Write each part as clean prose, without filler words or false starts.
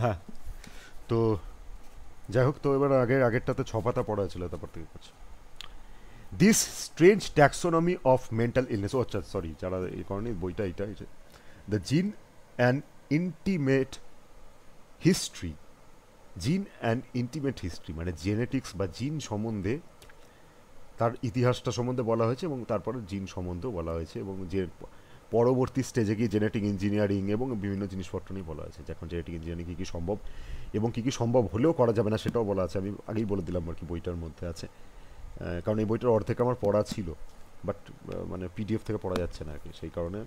হ্যাঁ, তো যাই হোক, তো এবার আগেরটাতে 6 পাতা পড়া ছিল, তারপর থেকে করছে this strange taxonomy of mental illness. ও আচ্ছা, সরি, যারা এই কারণে বইটা এটা the gene and intimate history, gene and intimate history মানে জেনেটিক্স বা জিন সম্বন্ধে, তার ইতিহাসটা সম্বন্ধে বলা হয়েছে এবং তারপরে জিন সম্বন্ধেও বলা হয়েছে, এবং যে পরবর্তী স্টেজে গিয়ে জেনেটিক ইঞ্জিনিয়ারিং এবং বিভিন্ন জিনিসপত্র নিয়ে বলা হয়েছে, যে এখন জেনেটিক ইঞ্জিনিয়ারিং কী কী সম্ভব এবং কী কী সম্ভব হলেও করা যাবে না সেটাও বলা আছে। আমি আগেই বলে দিলাম আর কি, বইটার মধ্যে আছে। কারণ এই বইটার অর্ধেক আমার পড়া ছিল, বাট মানে পিডিএফ থেকে পড়া যাচ্ছে না আর কি, সেই কারণে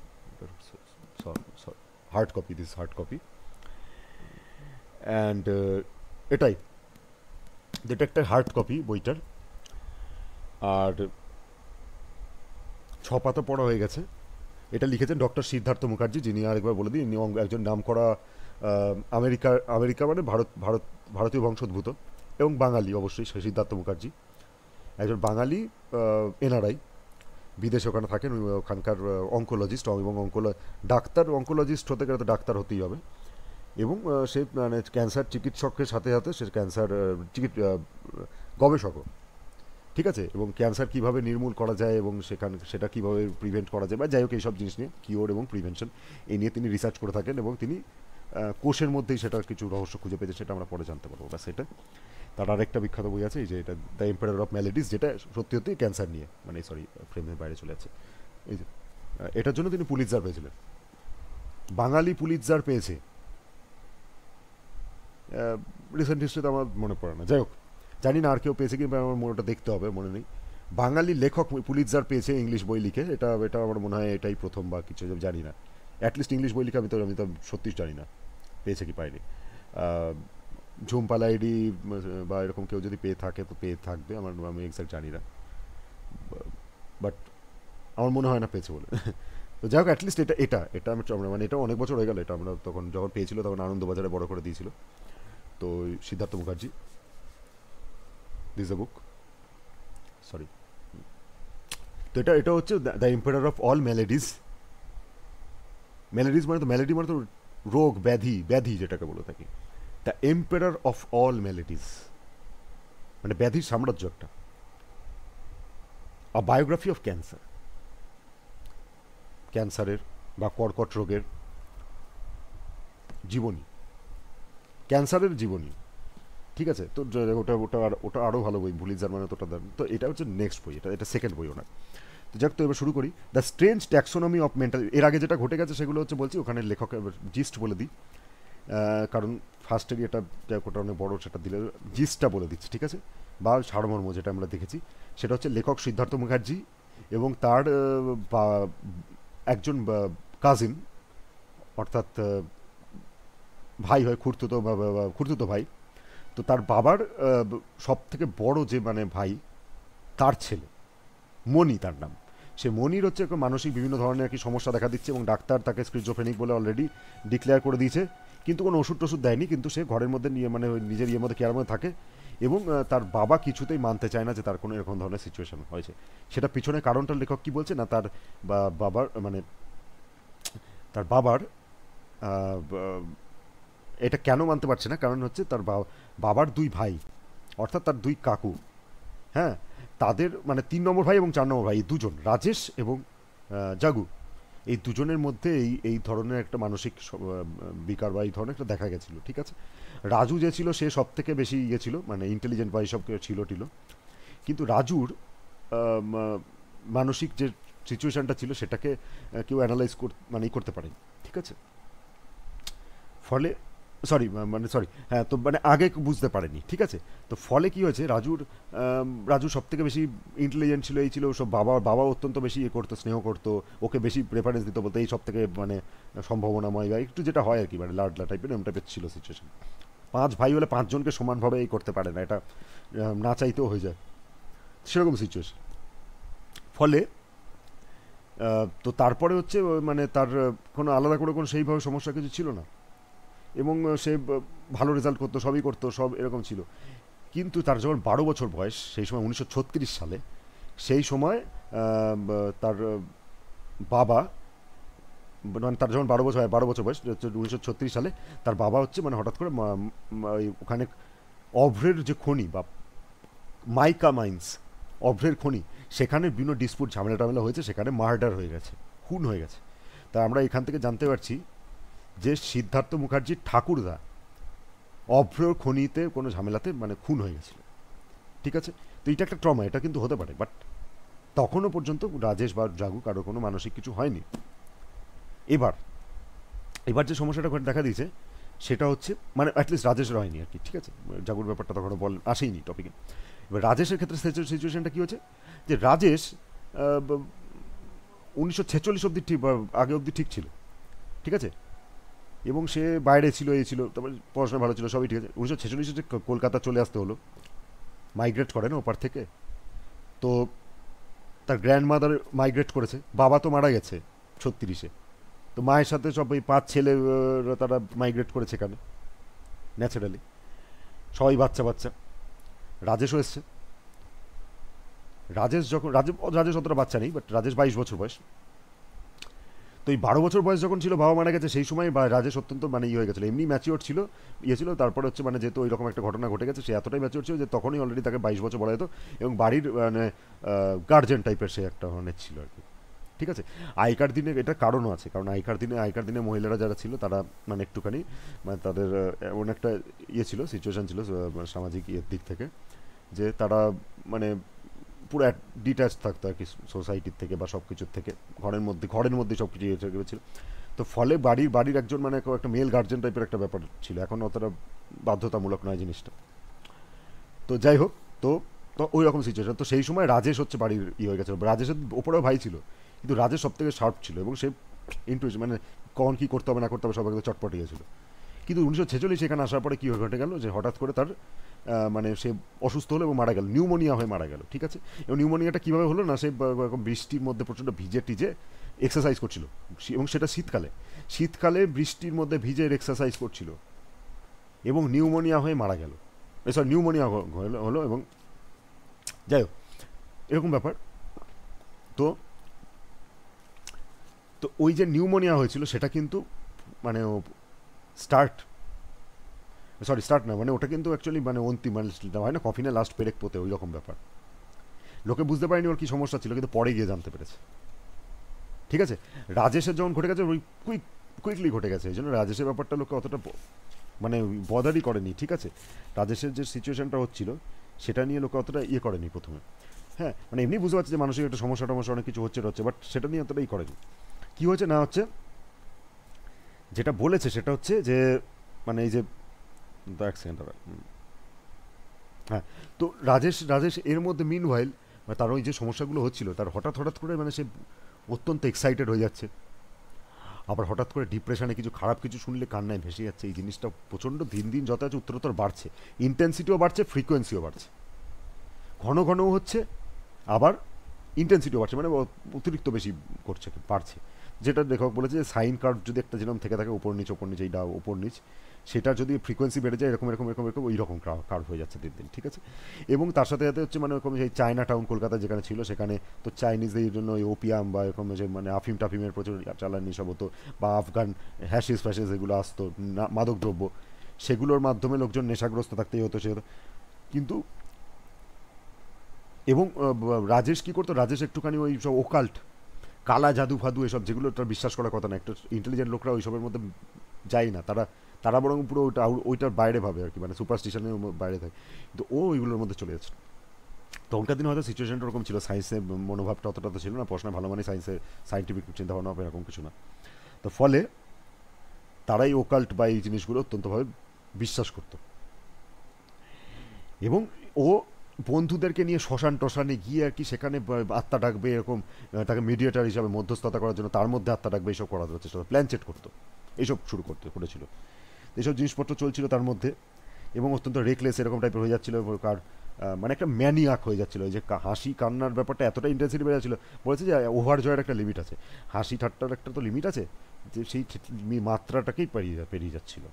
hard copy, this hard copy. And এটাই, এটা একটা হার্ড কপি বইটার। আর 6 পাতা পড়া হয়ে গেছে। এটা লিখেছেন ডক্টর সিদ্ধার্থ মুখার্জি, যিনি আরেকবার বলে দিই, ইনি একজন নামকরা আমেরিকা মানে ভারতীয় বংশোদ্ভূত এবং বাঙালি অবশ্যই। সিদ্ধার্থ মুখার্জি একজন বাঙালি এনআরআই, বিদেশে ওখানে থাকেন, ওখানকার অঙ্কোলজিস্ট এবং ডাক্তার। অঙ্কোলজিস্ট হতে গেলে তো ডাক্তার হতেই হবে। এবং সে মানে ক্যান্সার চিকিৎসকের সাথে সাথে সে ক্যান্সার গবেষকও, ঠিক আছে। এবং ক্যান্সার কীভাবে নির্মূল করা যায় এবং সেটা কীভাবে প্রিভেন্ট করা যায়, বা যাই হোক এইসব জিনিস নিয়ে, কিওর এবং প্রিভেনশন, এই নিয়ে তিনি রিসার্চ করে থাকেন। এবং তিনি কোষের মধ্যেই সেটার কিছু রহস্য খুঁজে পেয়েছে, সেটা আমরা পরে জানতে পারবো। ব্যাস এটা। তার আরেকটা বিখ্যাত বই আছে, এই যে এটা দ্য এম্পায়ার অফ ম্যালেডিস, যেটা সত্যি সত্যি ক্যান্সার নিয়ে, মানে সরি, ফ্রেমের বাইরে চলে যাচ্ছে। এই যে এটার জন্য তিনি পুলিৎজার পেয়েছিলেন, বাঙালি পুলিৎজার পেয়েছে। রিসেন্ট হিস্ট্রিতে আমার মনে পড়ে না, যাই হোক, জানি না আর কেউ পেয়েছে কি, আমার ওটা দেখতে হবে, মনে নেই। বাঙালি লেখক পুলিৎজার পেয়েছে ইংলিশ বই লিখে, এটা এটা আমার মনে হয় এটাই প্রথম বা কিছু, জানি না। অ্যাটলিস্ট ইংলিশ বই লিখে আমি তো সত্যি জানি না পেয়েছে কি পায়নি। ঝুমপালাইডি বা এরকম কেউ যদি পেয়ে থাকে তো পেয়ে থাকবে, আমি এক্সাক্ট জানি না, বাট আমার মনে হয় না পেয়েছে বলে। তো যাই হোক, অ্যাটলিস্ট এটা এটা এটা আমরা মানে এটা অনেক বছর হয়ে গেল, এটা আমরা তখন যখন পেয়েছিল তখন আনন্দবাজারে বড় করে দিয়েছিল। তো Siddhartha Mukherjee, this a book, sorry. তো এটা এটা হচ্ছে the empire of all maladies. Maladies মানে তো, ম্যালেডি মানে তো রোগ, ব্যাধি, ব্যাধি যেটাকে বলে থাকি। দ্য এম্পায়ার অফ অল ম্যালেডিস মানে ব্যাধির সাম্রাজ্য একটা। আ বায়োগ্রাফি অফ ক্যান্সার, ক্যান্সারের বা কর্কট রোগের জীবনী, ক্যান্সারের জীবনী, ঠিক আছে। তো ওটা ওটা ওটা আরও ভালো বই, ভুলিজার মানে তো ওটা দাম। তো এটা হচ্ছে নেক্সট বই, এটা এটা সেকেন্ড বই ওনার। তো যাক, তো এবার শুরু করি। The strange taxonomy of mental. এর আগে যেটা ঘটে গেছে সেগুলো হচ্ছে বলছি, ওখানে লেখক জিস্ট বলে দিই, কারণ ফার্স্টেরই এটা ওটা অনেক বড়, সেটা দিলে জিস্টটা বলে দিচ্ছি, ঠিক আছে। বা সারমর্ম যেটা আমরা দেখেছি, সেটা হচ্ছে লেখক সিদ্ধার্থ মুখার্জি এবং তার একজন কাজিন, অর্থাৎ ভাই হয়, খুড়তুতো ভাই। তো তার বাবার সব থেকে বড় যে মানে ভাই, তার ছেলে মণি তার নাম। সে মনির হচ্ছে মানসিক বিভিন্ন ধরনের আর কি সমস্যা দেখা দিচ্ছে, এবং ডাক্তার তাকে স্কিজোফ্রেনিক বলে অলরেডি ডিক্লেয়ার করে দিয়েছে, কিন্তু কোনো ওষুধ টষুধ দেয়নি। কিন্তু সে ঘরের মধ্যে নিয়ে মানে নিজের ইয়ের মধ্যে কেয়ার মধ্যে থাকে, এবং তার বাবা কিছুতেই মানতে চায় না যে তার কোনো এরকম ধরনের সিচুয়েশন হয়েছে। সেটা পিছনে কারণটা লেখক কী বলছে না, তার বাবার মানে তার বাবার এটা কেন মানতে পারছে না, কারণ হচ্ছে তার বাবার দুই ভাই, অর্থাৎ তার দুই কাকু, হ্যাঁ, তাদের মানে 3 নম্বর ভাই এবং 4 নম্বর ভাই, এই দুজন রাজেশ এবং জাগু, এই দুজনের মধ্যে এই ধরনের একটা মানসিক বিকার বা এই ধরনের একটা দেখা গেছিলো, ঠিক আছে। রাজু যে ছিল সে সব থেকে বেশি ইয়ে ছিল, মানে ইন্টেলিজেন্ট বা এইসব ছিল টিল, কিন্তু রাজুর মানসিক যে সিচুয়েশানটা ছিল সেটাকে কেউ অ্যানালাইজ মানে করতে পারে, ঠিক আছে। ফলে সরি, হ্যাঁ, তো মানে আগে বুঝতে পারেনি, ঠিক আছে। তো ফলে কি হয়েছে, রাজু সব থেকে বেশি ইন্টেলিজেন্ট ছিল, এই ছিল সব, বাবা অত্যন্ত বেশি ইয়ে করতো, স্নেহ করতো, ওকে বেশি প্রেফারেন্স দিত, বলতে এই সব থেকে মানে সম্ভাবনাময় বা একটু যেটা হয় আর কি, মানে লাডলা টাইপের এমন টাইপের ছিল সিচুয়েশন। 5 ভাই হলে 5জনকে সমানভাবে এই করতে পারে না, এটা না চাইতেও হয়ে যায়, সেরকম সিচুয়েশন। ফলে তো তারপরে হচ্ছে মানে তার কোনো আলাদা করে কোনো সেইভাবে সমস্যা কিছু ছিল না, এবং সে ভালো রেজাল্ট করতো, সবই করতো, সব এরকম ছিল। কিন্তু তার যখন 12 বছর বয়স, সেই সময় 1936 সালে, সেই সময় তার বাবা মানে তার যখন 12 বছর বয়স হচ্ছে 1936 সালে, তার বাবা হচ্ছে মানে হঠাৎ করে ওখানে অভ্রের যে খনি বা মাইকা মাইন্স, অভ্রের খনি, সেখানে বিভিন্ন ডিসপুট ঝামেলা টামেলা হয়েছে, সেখানে মার্ডার হয়ে গেছে, খুন হয়ে গেছে। তা আমরা এখান থেকে জানতে পারছি যে সিদ্ধার্থ মুখার্জির ঠাকুরদা অভ্রের খনিতে কোনো ঝামেলাতে মানে খুন হয়ে গেছিল। ঠিক আছে, তো এটা একটা ট্রমা, এটা কিন্তু হতে পারে, বাট তখনও পর্যন্ত রাজেশ বা জাগু কারো কোনো মানসিক কিছু হয়নি। এবার এবার যে সমস্যাটা দেখা দিয়েছে সেটা হচ্ছে মানে অ্যাটলিস্ট রাজেশের হয়নি আর কি, ঠিক আছে, জাগুর ব্যাপারটা তখনও আসেইনি টপিকে। এবার রাজেশের ক্ষেত্রে সিচুয়েশনটা কী হচ্ছে যে রাজেশ 1946 অবধি ঠিক, আগে অবধি ঠিক ছিল, ঠিক আছে, এবং সে বাইরে ছিল, এই ছিল, তারপরে পড়াশোনা ভালো ছিল, সবই ঠিক আছে। 1946-এ যে কলকাতা চলে আসতে হলো, মাইগ্রেট করে না ওপার থেকে, তো তার গ্র্যান্ড মাদার মাইগ্রেট করেছে, বাবা তো মারা গেছে 36-এ, তো মায়ের সাথে সব ওই 5 ছেলে তারা মাইগ্রেট করেছে এখানে ন্যাচারালি, সবাই বাচ্চা বাচ্চা। রাজেশও এসছে। রাজেশ অতটা বাচ্চা নেই, বাট রাজেশ 22 বছর বয়স। তো এই 12 বছর বয়স যখন ছিল, বাবা মারা গেছে, সেই সময় রাজেশ অত্যন্ত মানে হয়ে গেছিলো, এমনি ম্যাচিওর ছিল, ছিল, তারপরে হচ্ছে মানে যেহেতু ওই রকম একটা ঘটনা ঘটে গেছে, সে এতটাই ম্যাচিওর ছিল যে তখনই অলরেডি তাকে 22 বছর বলা যেত, এবং বাড়ির মানে গার্জেন টাইপের সে একটা ধরনের ছিল আর কি। ঠিক আছে, আগেকার দিনে এটা কারণও আছে, কারণ আগেকার দিনে মহিলারা যারা ছিল তারা মানে একটুখানি মানে তাদের এমন একটা ছিল, সিচুয়েশান ছিল সামাজিক দিক থেকে, যে তারা মানে পুরো ডিট্যাচ থাকতো আর কি সোসাইটির থেকে বা সব কিছুর থেকে, ঘরের মধ্যে সব কিছু ছিল। তো ফলে বাড়ির একজন মানে একটা মেল গার্জেন টাইপের একটা ব্যাপার ছিল, এখন অতটা বাধ্যতামূলক নয় জিনিসটা। তো যাই হোক, তো তো ওই রকম সিচুয়েশন। তো সেই সময় রাজেশ হচ্ছে বাড়ির হয়ে গেছে, রাজেশের ওপরেও ভাই ছিল, কিন্তু রাজেশ সব থেকে শার্প ছিল, এবং সে ইন্টুইশন মানে কখন কী করতে হবে না করতে হবে সব একদম চটপটে গেছিলো। কিন্তু 1946 এখানে আসার পরে কী ঘটে গেল যে হঠাৎ করে তার মানে সে অসুস্থ হলো এবং মারা গেল, নিউমোনিয়া হয়ে মারা গেল। ঠিক আছে, এবং নিউমোনিয়াটা কীভাবে হলো না, সে বৃষ্টির মধ্যে প্রচণ্ড ভিজে এক্সারসাইজ করছিল, এবং সেটা শীতকালে বৃষ্টির মধ্যে ভিজে এক্সারসাইজ করছিল এবং নিউমোনিয়া হয়ে মারা গেল, নিউমোনিয়া হলো, এবং যাই হোক এরকম ব্যাপার। তো তো ওই যে নিউমোনিয়া হয়েছিল সেটা কিন্তু মানে স্টার্ট না, মানে ওটা কিন্তু অ্যাকচুয়ালি মানে অন্তিম মানে হয় না কফিনে লাস্ট পেরেক পোতে, ওই রকম ব্যাপার। লোকে বুঝতে পারেনি ওর কী সমস্যা ছিল, কিন্তু পরে গিয়ে জানতে পেরেছে। ঠিক আছে, রাজেশের যখন ঘটে গেছে ওই কুইকলি ঘটে গেছে, এই জন্য রাজেশের ব্যাপারটা লোকে অতটা মানে বদারই করেনি। ঠিক আছে, রাজেশের যে সিচুয়েশনটা হচ্ছিল সেটা নিয়ে লোকে অতটা করেনি প্রথমে। হ্যাঁ, মানে এমনি বুঝতে পারছি যে মানুষের একটা সমস্যা অনেক কিছু হচ্ছে, বাট সেটা নিয়ে অতটাই করেনি। কী হচ্ছে না হচ্ছে, যেটা বলেছে সেটা হচ্ছে যে মানে এই যে এক সেকেন্ড, হ্যাঁ, তো রাজেশ এর মধ্যে মিনওয়াইল তার ওই যে সমস্যাগুলো হচ্ছিল, তার হঠাৎ করে মানে সে অত্যন্ত এক্সাইটেড হয়ে যাচ্ছে, আবার হঠাৎ করে ডিপ্রেশনে কিছু খারাপ কিছু শুনলে কান্নায় ভেসে যাচ্ছে। এই জিনিসটা প্রচণ্ড দিন যত আছে উত্তরোত্তর বাড়ছে, ইন্টেন্সিটিও বাড়ছে, ফ্রিকোয়েন্সিও বাড়ছে, ঘন ঘনও হচ্ছে, আবার ইন্টেন্সিটিও বাড়ছে, মানে অতিরিক্ত বেশি বাড়ছে। যেটা লেখক বলেছে যে সাইন কার্ভ যদি একটা যেরকম থেকে থাকে উপর নিচ এইটা উপর নিচ, সেটা যদি ফ্রিকোয়েন্সি বেড়ে যায় এরকম ওই রকম কার্ভ হয়ে যাচ্ছে দিন। ঠিক আছে, এবং তার সাথে হচ্ছে মানে ওরকম সেই চায়না টাউন কলকাতা যেখানে ছিল, সেখানে তো চাইনিজদের জন্য ওই ওপিয়াম বা এরকম যে মানে আফিম টাফিমের প্রচুর চালানি সব হতো, বা আফগান হ্যাশিস ফ্যাশিস এগুলো আসতো, মাদক দ্রব্য, সেগুলোর মাধ্যমে লোকজন নেশাগ্রস্ত থাকতেই হতো সে। কিন্তু এবং রাজেশ কী করতো, রাজেশ একটুখানি ওই সব ওকাল্ট কালা জাদু ফাদু এসব, যেগুলো তার বিশ্বাস করার কথা না, একটু ইন্টেলিজেন্ট লোকরা ওইসবের মধ্যে যায় না, তারা বরং পুরো ওইটার বাইরে ভাবে আর কি, মানে সুপারস্টিশনের বাইরে থাকে, কিন্তু ও ওইগুলোর মধ্যে চলে যাচ্ছে। তখনকার দিনে হয়তো সিচুয়েশনটা ওরকম ছিল, সায়েন্সের মনোভাবটা অতটা তো ছিল না, পড়াশোনা ভালো মানে সায়েন্টিফিক চিন্তাভাবনা হবে এরকম কিছু না। তো ফলে তারাই ওকাল্ট বা এই জিনিসগুলো অত্যন্তভাবে বিশ্বাস করতো, এবং ও বন্ধুদেরকে নিয়ে শ্মশানে গিয়ে আর কি সেখানে আত্মা ডাকবে, এরকম তাকে মিডিয়েটার হিসাবে মধ্যস্থতা করার জন্য তার মধ্যে আত্মা ডাকবে, এইসব করার চেষ্টা, প্ল্যান চেট করতো, এইসব করেছিল, এইসব জিনিসপত্র চলছিল তার মধ্যে, এবং অত্যন্ত রেকলেস এরকম টাইপের হয়ে যাচ্ছিলো, কার মানে একটা ম্যানিয়াক হয়ে যাচ্ছিলো, যে হাসি কান্নার ব্যাপারটা এতটা ইন্টেন্সিটি বেড়ে যাচ্ছিলো, বলেছে যে ওভার জয়ের একটা লিমিট আছে, হাসি ঠাট্টার একটা তো লিমিট আছে, যে সেই মাত্রাটাকেই পেরিয়ে যাচ্ছিলো।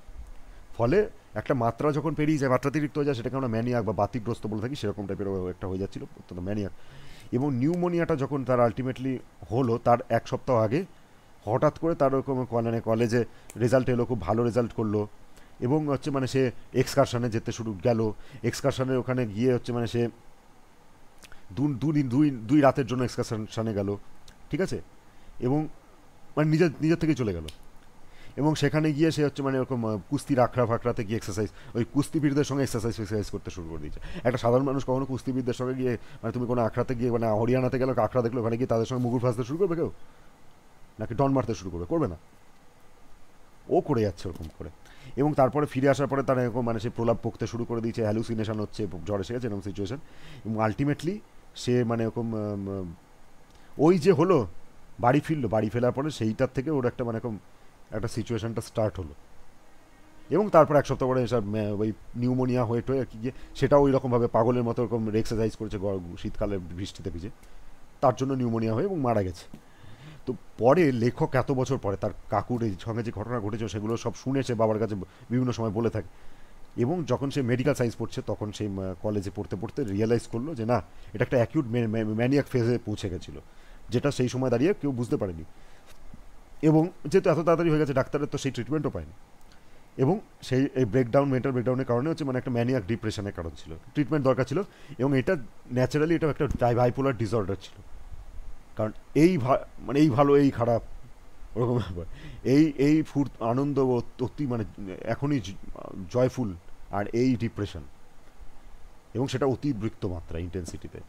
ফলে একটা মাত্রা যখন পেরিয়ে যায়, মাত্রাতিরিক্ত হয়ে যায়, সেটাকে আমরা ম্যানিয়াক বা বাতিগ্রস্ত বলে থাকি, সেরকম টাইপের একটা হয়ে যাচ্ছিলো, অত্যন্ত ম্যানিয়াক। এবং নিউমোনিয়াটা যখন তার আলটিমেটলি হলো, তার 1 সপ্তাহ আগে হঠাৎ করে তার ওরকম মানে কলেজে রেজাল্ট এলো, খুব ভালো রেজাল্ট করলো, এবং হচ্ছে মানে সে এক্সকারশনে যেতে শুরু গেল। এক্সকারশনের ওখানে গিয়ে হচ্ছে মানে সে দুদিন দুই রাতের জন্য এক্সকারশনে গেল, ঠিক আছে, এবং মানে নিজের থেকেই চলে গেল। এবং সেখানে গিয়ে সে হচ্ছে মানে ওরকম কুস্তির আখড়া ফাঁকড়াতে গিয়ে এক্সারসাইজ, ওই কুস্তিবীরদের সঙ্গে এক্সারসাইজ করতে শুরু করে দিয়েছে। একটা সাধারণ মানুষ কখনো কুস্তিবীরদের সঙ্গে গিয়ে, মানে তুমি কোনো আখড়াতে গিয়ে, মানে হরিয়ানাতে গেলো আখড়া দেখলো, ওখানে গিয়ে তাদের সঙ্গে মুগুর ফাঁসতে শুরু করবে কেউ? নাকি ডন মারতে শুরু করবে না। ও করে যাচ্ছে ওরকম করে। এবং তারপরে ফিরে আসার পরে তারা এরকম মানে সে প্রলাপ বকতে শুরু করে দিয়েছে, হ্যালুসিনেশন হচ্ছে, জ্বর এসে গেছে, এরকম সিচুয়েশন। এবং আলটিমেটলি সে মানে এরকম ওই যে হলো, বাড়ি ফেরার পরে সেইটার থেকে ওর একটা মানে এরকম একটা সিচুয়েশনটা স্টার্ট হলো। এবং তারপর এক সপ্তাহ পরে এসব ওই নিউমোনিয়া হয়ে টয়ে আর কি গিয়ে সেটাও ওই রকমভাবে পাগলের মতো ওরকম এক্সারসাইজ করেছে শীতকালে বৃষ্টিতে ভিজে, তার জন্য নিউমোনিয়া হয়ে এবং মারা গেছে। তো পরে লেখক এত বছর পরে তার কাকুর এই সঙ্গে যে ঘটনা ঘটেছে সেগুলো সব শুনেছে, বাবার কাছে বিভিন্ন সময় বলে থাকে। এবং যখন সে মেডিকেল সায়েন্স পড়ছে তখন সেই কলেজে পড়তে পড়তে রিয়েলাইজ করলো যে না, এটা একটা অ্যাকিউট ম্যানিয়াক ফেজে পৌঁছে গেছিলো, যেটা সেই সময় দাঁড়িয়ে কেউ বুঝতে পারেনি। এবং যেহেতু এত তাড়াতাড়ি হয়ে গেছে, ডাক্তারের তো সেই ট্রিটমেন্টও পায়নি। এবং সেই এই মেন্টাল ব্রেকডাউনের কারণে হচ্ছে মানে একটা ম্যানিয়াক ডিপ্রেশনের কারণ ছিল, ট্রিটমেন্ট দরকার ছিল। এবং এটা ন্যাচারালি এটা একটা বাইপোলার ডিসঅর্ডার ছিল, কারণ মানে এই ভালো এই খারাপ ওরকম ব্যাপার, এই আনন্দ অতি মানে এখনই জয়ফুল, আর এই ডিপ্রেশন, এবং সেটা অতিরিক্ত মাত্রা ইন্টেন্সিটিতে,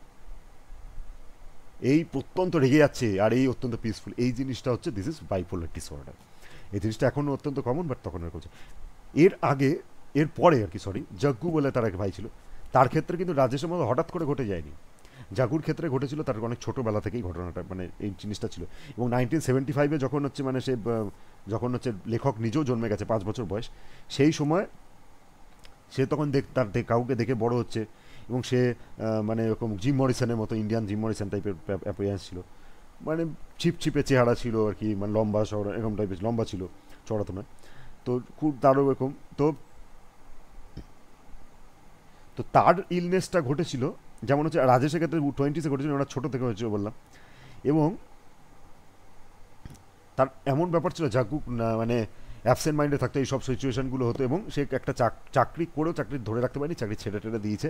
এই অত্যন্ত রেগে যাচ্ছে আর এই অত্যন্ত পিসফুল, এই জিনিসটা হচ্ছে দিস ইজ বাইপোলার ডিসঅর্ডার। এই জিনিসটা এখনও অত্যন্ত কমন, বাট তখন এর করছে। এর পরে আর কি, জাগ্গু বলে তার এক ভাই ছিল, তার ক্ষেত্রে কিন্তু রাজেশের মতো হঠাৎ করে ঘটে যায়নি। জাগুর ক্ষেত্রে ঘটেছিল তার অনেক ছোটোবেলা থেকেই ঘটনাটা, মানে এই জিনিসটা ছিল। এবং 1975-এ যখন হচ্ছে মানে সে যখন হচ্ছে লেখক নিজেও জন্মে গেছে, 5 বছর বয়স, সেই সময় সে তখন তার কাউকে দেখে বড় হচ্ছে। এবং সে মানে এরকম জিম মরিসনের মতো, ইন্ডিয়ান জিম মরিসন টাইপের অ্যাপিয়ারেন্স ছিল, মানে ছিপছিপে চেহারা ছিল আর কি, মানে লম্বা চওড়া এরকম টাইপের, লম্বা ছিল, চওড়া তো নয়। তো খুব তারও এরকম তো তার ইলনেসটা ঘটেছিল, যেমন হচ্ছে রাজেশের ক্ষেত্রে 20s-এ ঘটেছিল, ওরা ছোটো থেকে হয়েছিল বললাম। এবং তার এমন ব্যাপার ছিল, জাগ্গু মানে অ্যাবসেন্ট মাইন্ডে থাকতো, এই সব সিচুয়েশানগুলো হতো। এবং সে একটা চাকরি করেও চাকরি ধরে রাখতে পারেনি, চাকরি ছেড়ে টেড়ে দিয়েছে।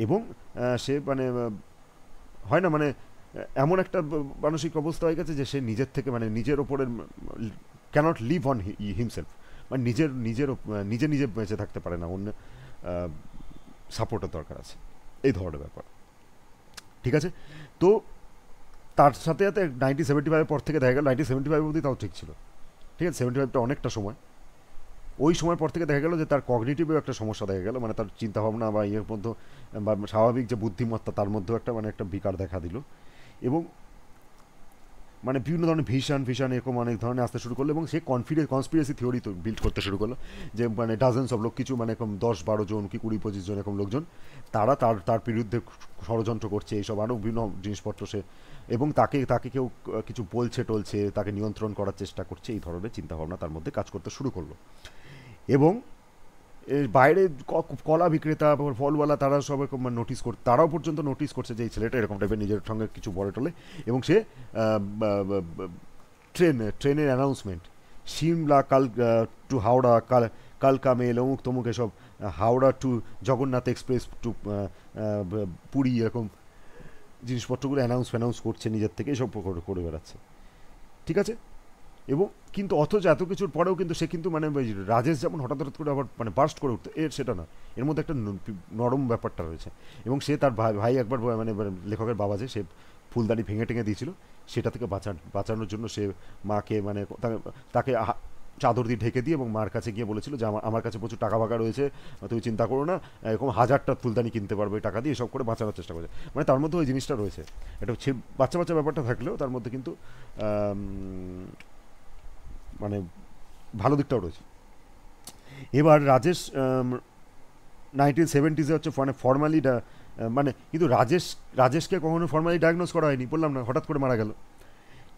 এবং সে মানে হয় না মানে এমন একটা মানসিক অবস্থা হয়ে গেছে যে সে নিজের থেকে মানে নিজের ওপরে ক্যানট লিভ অন হিমসেলফ, মানে নিজে বেঁচে থাকতে পারে না, অন্য সাপোর্টের দরকার আছে, এই ধরনের ব্যাপার, ঠিক আছে। তো তার সাথে সাথে 1975-এর পর থেকে দেখা গেল, 1975 অবধি তাও ঠিক ছিল, ঠিক আছে, 75টা অনেকটা সময়। ওই সময় পর থেকে দেখা গেল যে তার কগনিটিভেও একটা সমস্যা দেখা গেল, মানে তার চিন্তাভাবনা বা ইয়ের মধ্যে বা স্বাভাবিক যে বুদ্ধিমত্তা তার মধ্যেও একটা মানে একটা বিকার দেখা দিল। এবং মানে বিভিন্ন ধরনের ভিশন এরকম অনেক ধরনের আসতে শুরু করলো। এবং সে কনস্পিরেসি থিওরি তো বিল্ড করতে শুরু করলো, যে মানে ডাজেন্স অফ লোক, কিছু মানে এরকম 10-12 জন কি 20-25 জন এরকম লোকজন, তারা তার বিরুদ্ধে ষড়যন্ত্র করছে, এইসব আরও বিভিন্ন জিনিসপত্র সে, এবং তাকে কেউ কিছু বলছে টলছে, তাকে নিয়ন্ত্রণ করার চেষ্টা করছে, এই ধরনের চিন্তাভাবনা তার মধ্যে কাজ করতে শুরু করলো। এবং এর বাইরে কলা বিক্রেতা, ফলওয়ালা, তারা সব এরকম তারাও পর্যন্ত নোটিস করছে যে এই ছেলেটা এরকম টাইপের নিজের সঙ্গে কিছু বলে টলে। এবং সে ট্রেনের অ্যানাউন্সমেন্ট, শিমলা টু হাওড়া কালকা মেল, অমুক তমুক, এসব Howrah to Jagannath express to Puri, এরকম জিনিসপত্রগুলো ফ্যানাউন্স করছে নিজের থেকে, এসব করে বেড়াচ্ছে, ঠিক আছে। এবং কিন্তু অথচ এত কিছুর পরেও কিন্তু সে কিন্তু মানে রাজেশ যেমন হঠাৎ করে আবার মানে বার্স্ট করে উঠতো, সেটা না, এর মধ্যে একটা নরম ব্যাপারটা রয়েছে। এবং সে তার ভাই একবার মানে লেখকের বাবা যে সে ফুলদানি ভেঙে টেঙে দিয়েছিল, সেটা থেকে বাঁচানোর জন্য সে মাকে মানে তাকে চাদর দিয়ে ঢেকে দিয়ে এবং মার কাছে গিয়ে বলেছিল যে আমার কাছে প্রচুর টাকা ফাঁকা রয়েছে, তুমি চিন্তা করো না, এরকম 1000টা ফুলদানি কিনতে পারবে টাকা দিয়ে, এসব করে বাঁচানোর চেষ্টা করেছে। মানে তার মধ্যে ওই জিনিসটা রয়েছে, এটা বাচ্চা ব্যাপারটা থাকলেও তার মধ্যে কিন্তু মানে ভালো দিকটাও রয়েছে। এবার রাজেশ 1970s হচ্ছে মানে ফর্মালি মানে কিন্তু রাজেশকে কখনো ফর্মালি ডায়াগনোজ করা হয়নি, বললাম না, হঠাৎ করে মারা গেল।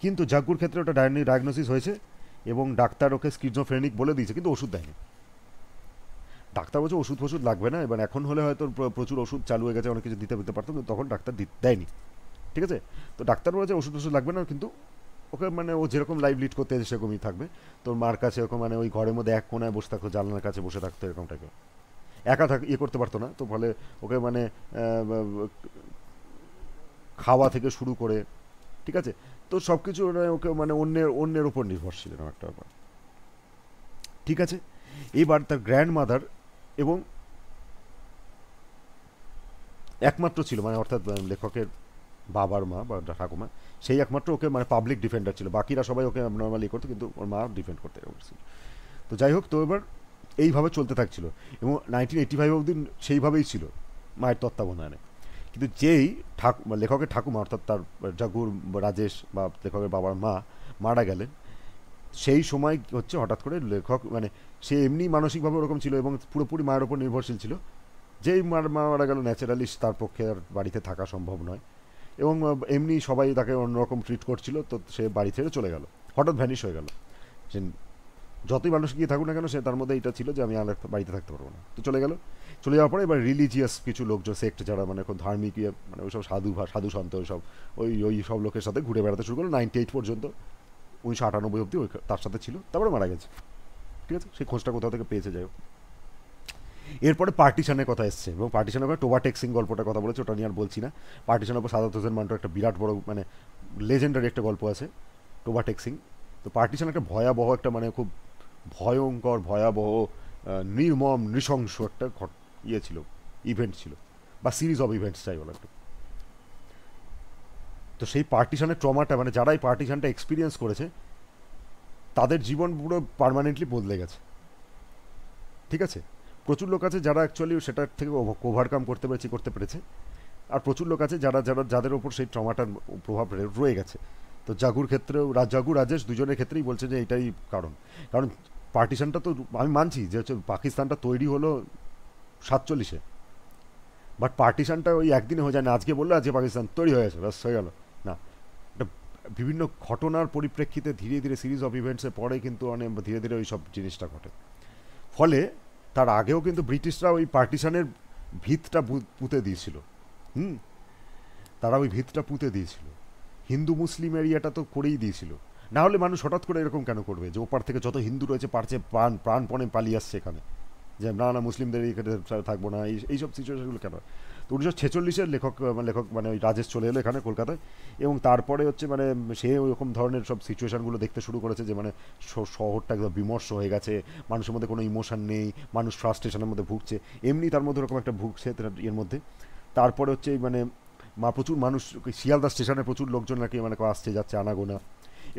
কিন্তু জাগ্গুর ক্ষেত্রে ওটা ডায়াগনোসিস হয়েছে, এবং ডাক্তার ওকে স্কিজোফ্রেনিক বলে দিয়েছে, কিন্তু ওষুধ দেয়নি। ডাক্তার বলছে ওষুধ লাগবে না, এবার এখন হলে হয়তো প্রচুর ওষুধ চালু হয়ে গেছে, অনেক কিছু দিতে পারতো, কিন্তু তখন ডাক্তার দেয়নি, ঠিক আছে। তো ডাক্তার বলেছে ওষুধ লাগবে না, কিন্তু ওকে মানে ও যেরকম লাইফ লিড করতে আছে সেরকমই থাকবে, তোর মার কাছে এরকম মানে ওই ঘরের মধ্যে এক কোনায় বসে থাকতো, জানলার কাছে বসে থাকতো এরকমটাকে, একা করতে পারতো না, তো ফলে ওকে মানে খাওয়া থেকে শুরু করে, ঠিক আছে, তো সব কিছু ওকে মানে অন্যের উপর নির্ভরশীল এরকম একটা ব্যাপার, ঠিক আছে। এবার তার গ্র্যান্ড মাদার এবং একমাত্র ছিল মানে অর্থাৎ লেখকের বাবার মা বা ঠাকুমা, সেই একমাত্র ওকে মানে পাবলিক ডিফেন্ডার ছিল, বাকিরা সবাই ওকে নর্মালি করতো কিন্তু ওর মা ডিফেন্ড করতে ছিল। তো যাই হোক, তো এবার এইভাবে চলতে থাকছিল এবং 1985 অবধি সেইভাবেই ছিল মায়ের তত্ত্বাবধানে। কিন্তু যেই লেখকের ঠাকুমা অর্থাৎ তার জাগুর রাজেশ বা লেখকের বাবার মা মারা গেলেন, সেই সময় হচ্ছে হঠাৎ করে লেখক মানে সে এমনি মানসিকভাবে ওরকম ছিল এবং পুরোপুরি মায়ের ওপর নির্ভরশীল ছিল, যেই মা মারা গেল ন্যাচারালি তার পক্ষে আর বাড়িতে থাকা সম্ভব নয় এবং এমনি সবাই তাকে অন্যরকম ট্রিট করছিল, তো সে বাড়ি ছেড়ে চলে গেল, হঠাৎ ভ্যানিশ হয়ে গেল। সে যতই মানুষ গিয়ে থাকুক না কেন সে তার মধ্যে এটা ছিল যে আমি আর বাড়িতে থাকতে পারবো না, তো চলে গেল। চলে যাওয়ার পরে এবার রিলিজিয়াস কিছু লোকজন সেক্ট যারা মানে খুব ধার্মিক মানে ওইসব সাধু সন্ত ওইসব ওই সব লোকের সাথে ঘুরে বেড়াতে শুরু করলো 98 পর্যন্ত, 1998 অবধি ওই তার সাথে ছিল, তারপরে মারা গেছে, ঠিক আছে। সেই খোঁজটা কোথাও থেকে পেয়েছে, যাই হোক। এরপরে পার্টিশনের কথা এসছে এবং পার্টিশনের পরে টোবা টেক্সিং গল্পটার কথা বলেছে, ওটা নিয়ে আর বলছি না। পার্টিশনের পর সাদাত হোসেন মান্টোর একটা বিরাট বড় মানে লেজেন্ডারি একটা গল্প আছে টোবা টেক্সিং। তো পার্টিশন একটা ভয়াবহ একটা মানে খুব ভয়ঙ্কর ভয়াবহ নির্মম নৃশংস একটা ছিল, ইভেন্ট ছিল বা সিরিজ অফ ইভেন্টস চাই বলা একটু। তো সেই পার্টিশনের ট্রমাটা মানে যারা এই পার্টিশনটা এক্সপিরিয়েন্স করেছে তাদের জীবন পুরো পার্মানেন্টলি বদলে গেছে, ঠিক আছে। প্রচুর লোক আছে যারা অ্যাকচুয়ালি সেটার থেকে ওভারকাম করতে পেরেছে, আর প্রচুর লোক আছে যাদের ওপর সেই ট্রমাটার প্রভাব রয়ে গেছে। তো জাগুর ক্ষেত্রেও জাগু রাজেশ দুজনের ক্ষেত্রেই বলছে যে এটাই কারণ। কারণ পার্টিশনটা তো আমি মানছি যে হচ্ছে পাকিস্তানটা তৈরি হলো 47-এ, বাট পার্টিশনটা ওই একদিনে হয়ে যায় না, আজকে বললো আজকে পাকিস্তান তৈরি হয়ে গেছে ব্যাস হয়ে গেল না। এটা বিভিন্ন ঘটনার পরিপ্রেক্ষিতে ধীরে ধীরে সিরিজ অফ ইভেন্টসের পরে কিন্তু অনেক ধীরে ধীরে ওই সব জিনিসটা ঘটে। ফলে তার আগেও কিন্তু ব্রিটিশরা ওই পার্টিশনের ভিতটা পুঁতে দিয়েছিল, তারা ওই ভিতটা পুঁতে দিয়েছিল, হিন্দু মুসলিম এরিয়াটা তো করেই দিয়েছিল, না হলে মানুষ হঠাৎ করে এরকম কেন করবে যে ওপার থেকে যত হিন্দু রয়েছে পারছে প্রাণপণে পালিয়ে আসছে এখানে, যে না মুসলিমদের এখানে থাকবো না, এইসব সিচুয়েশনগুলো কেন। তো 1946-এর লেখক মানে ওই রাজেশ চলে এলো এখানে কলকাতায়, এবং তারপরে হচ্ছে মানে সে ওইরকম ধরনের সব সিচুয়েশনগুলো দেখতে শুরু করেছে যে মানে শহরটা একদম বিমর্ষ হয়ে গেছে, মানুষের মধ্যে কোনো ইমোশন নেই, মানুষ ফ্রাস্ট্রেশনের মধ্যে ভুগছে, এমনি তার মধ্যে ওরকম একটা ভুগছে এর মধ্যে। তারপরে হচ্ছে মানে প্রচুর মানুষ শিয়ালদা স্টেশনে প্রচুর লোকজন নাকি মানে আসছে যাচ্ছে আনাগোনা,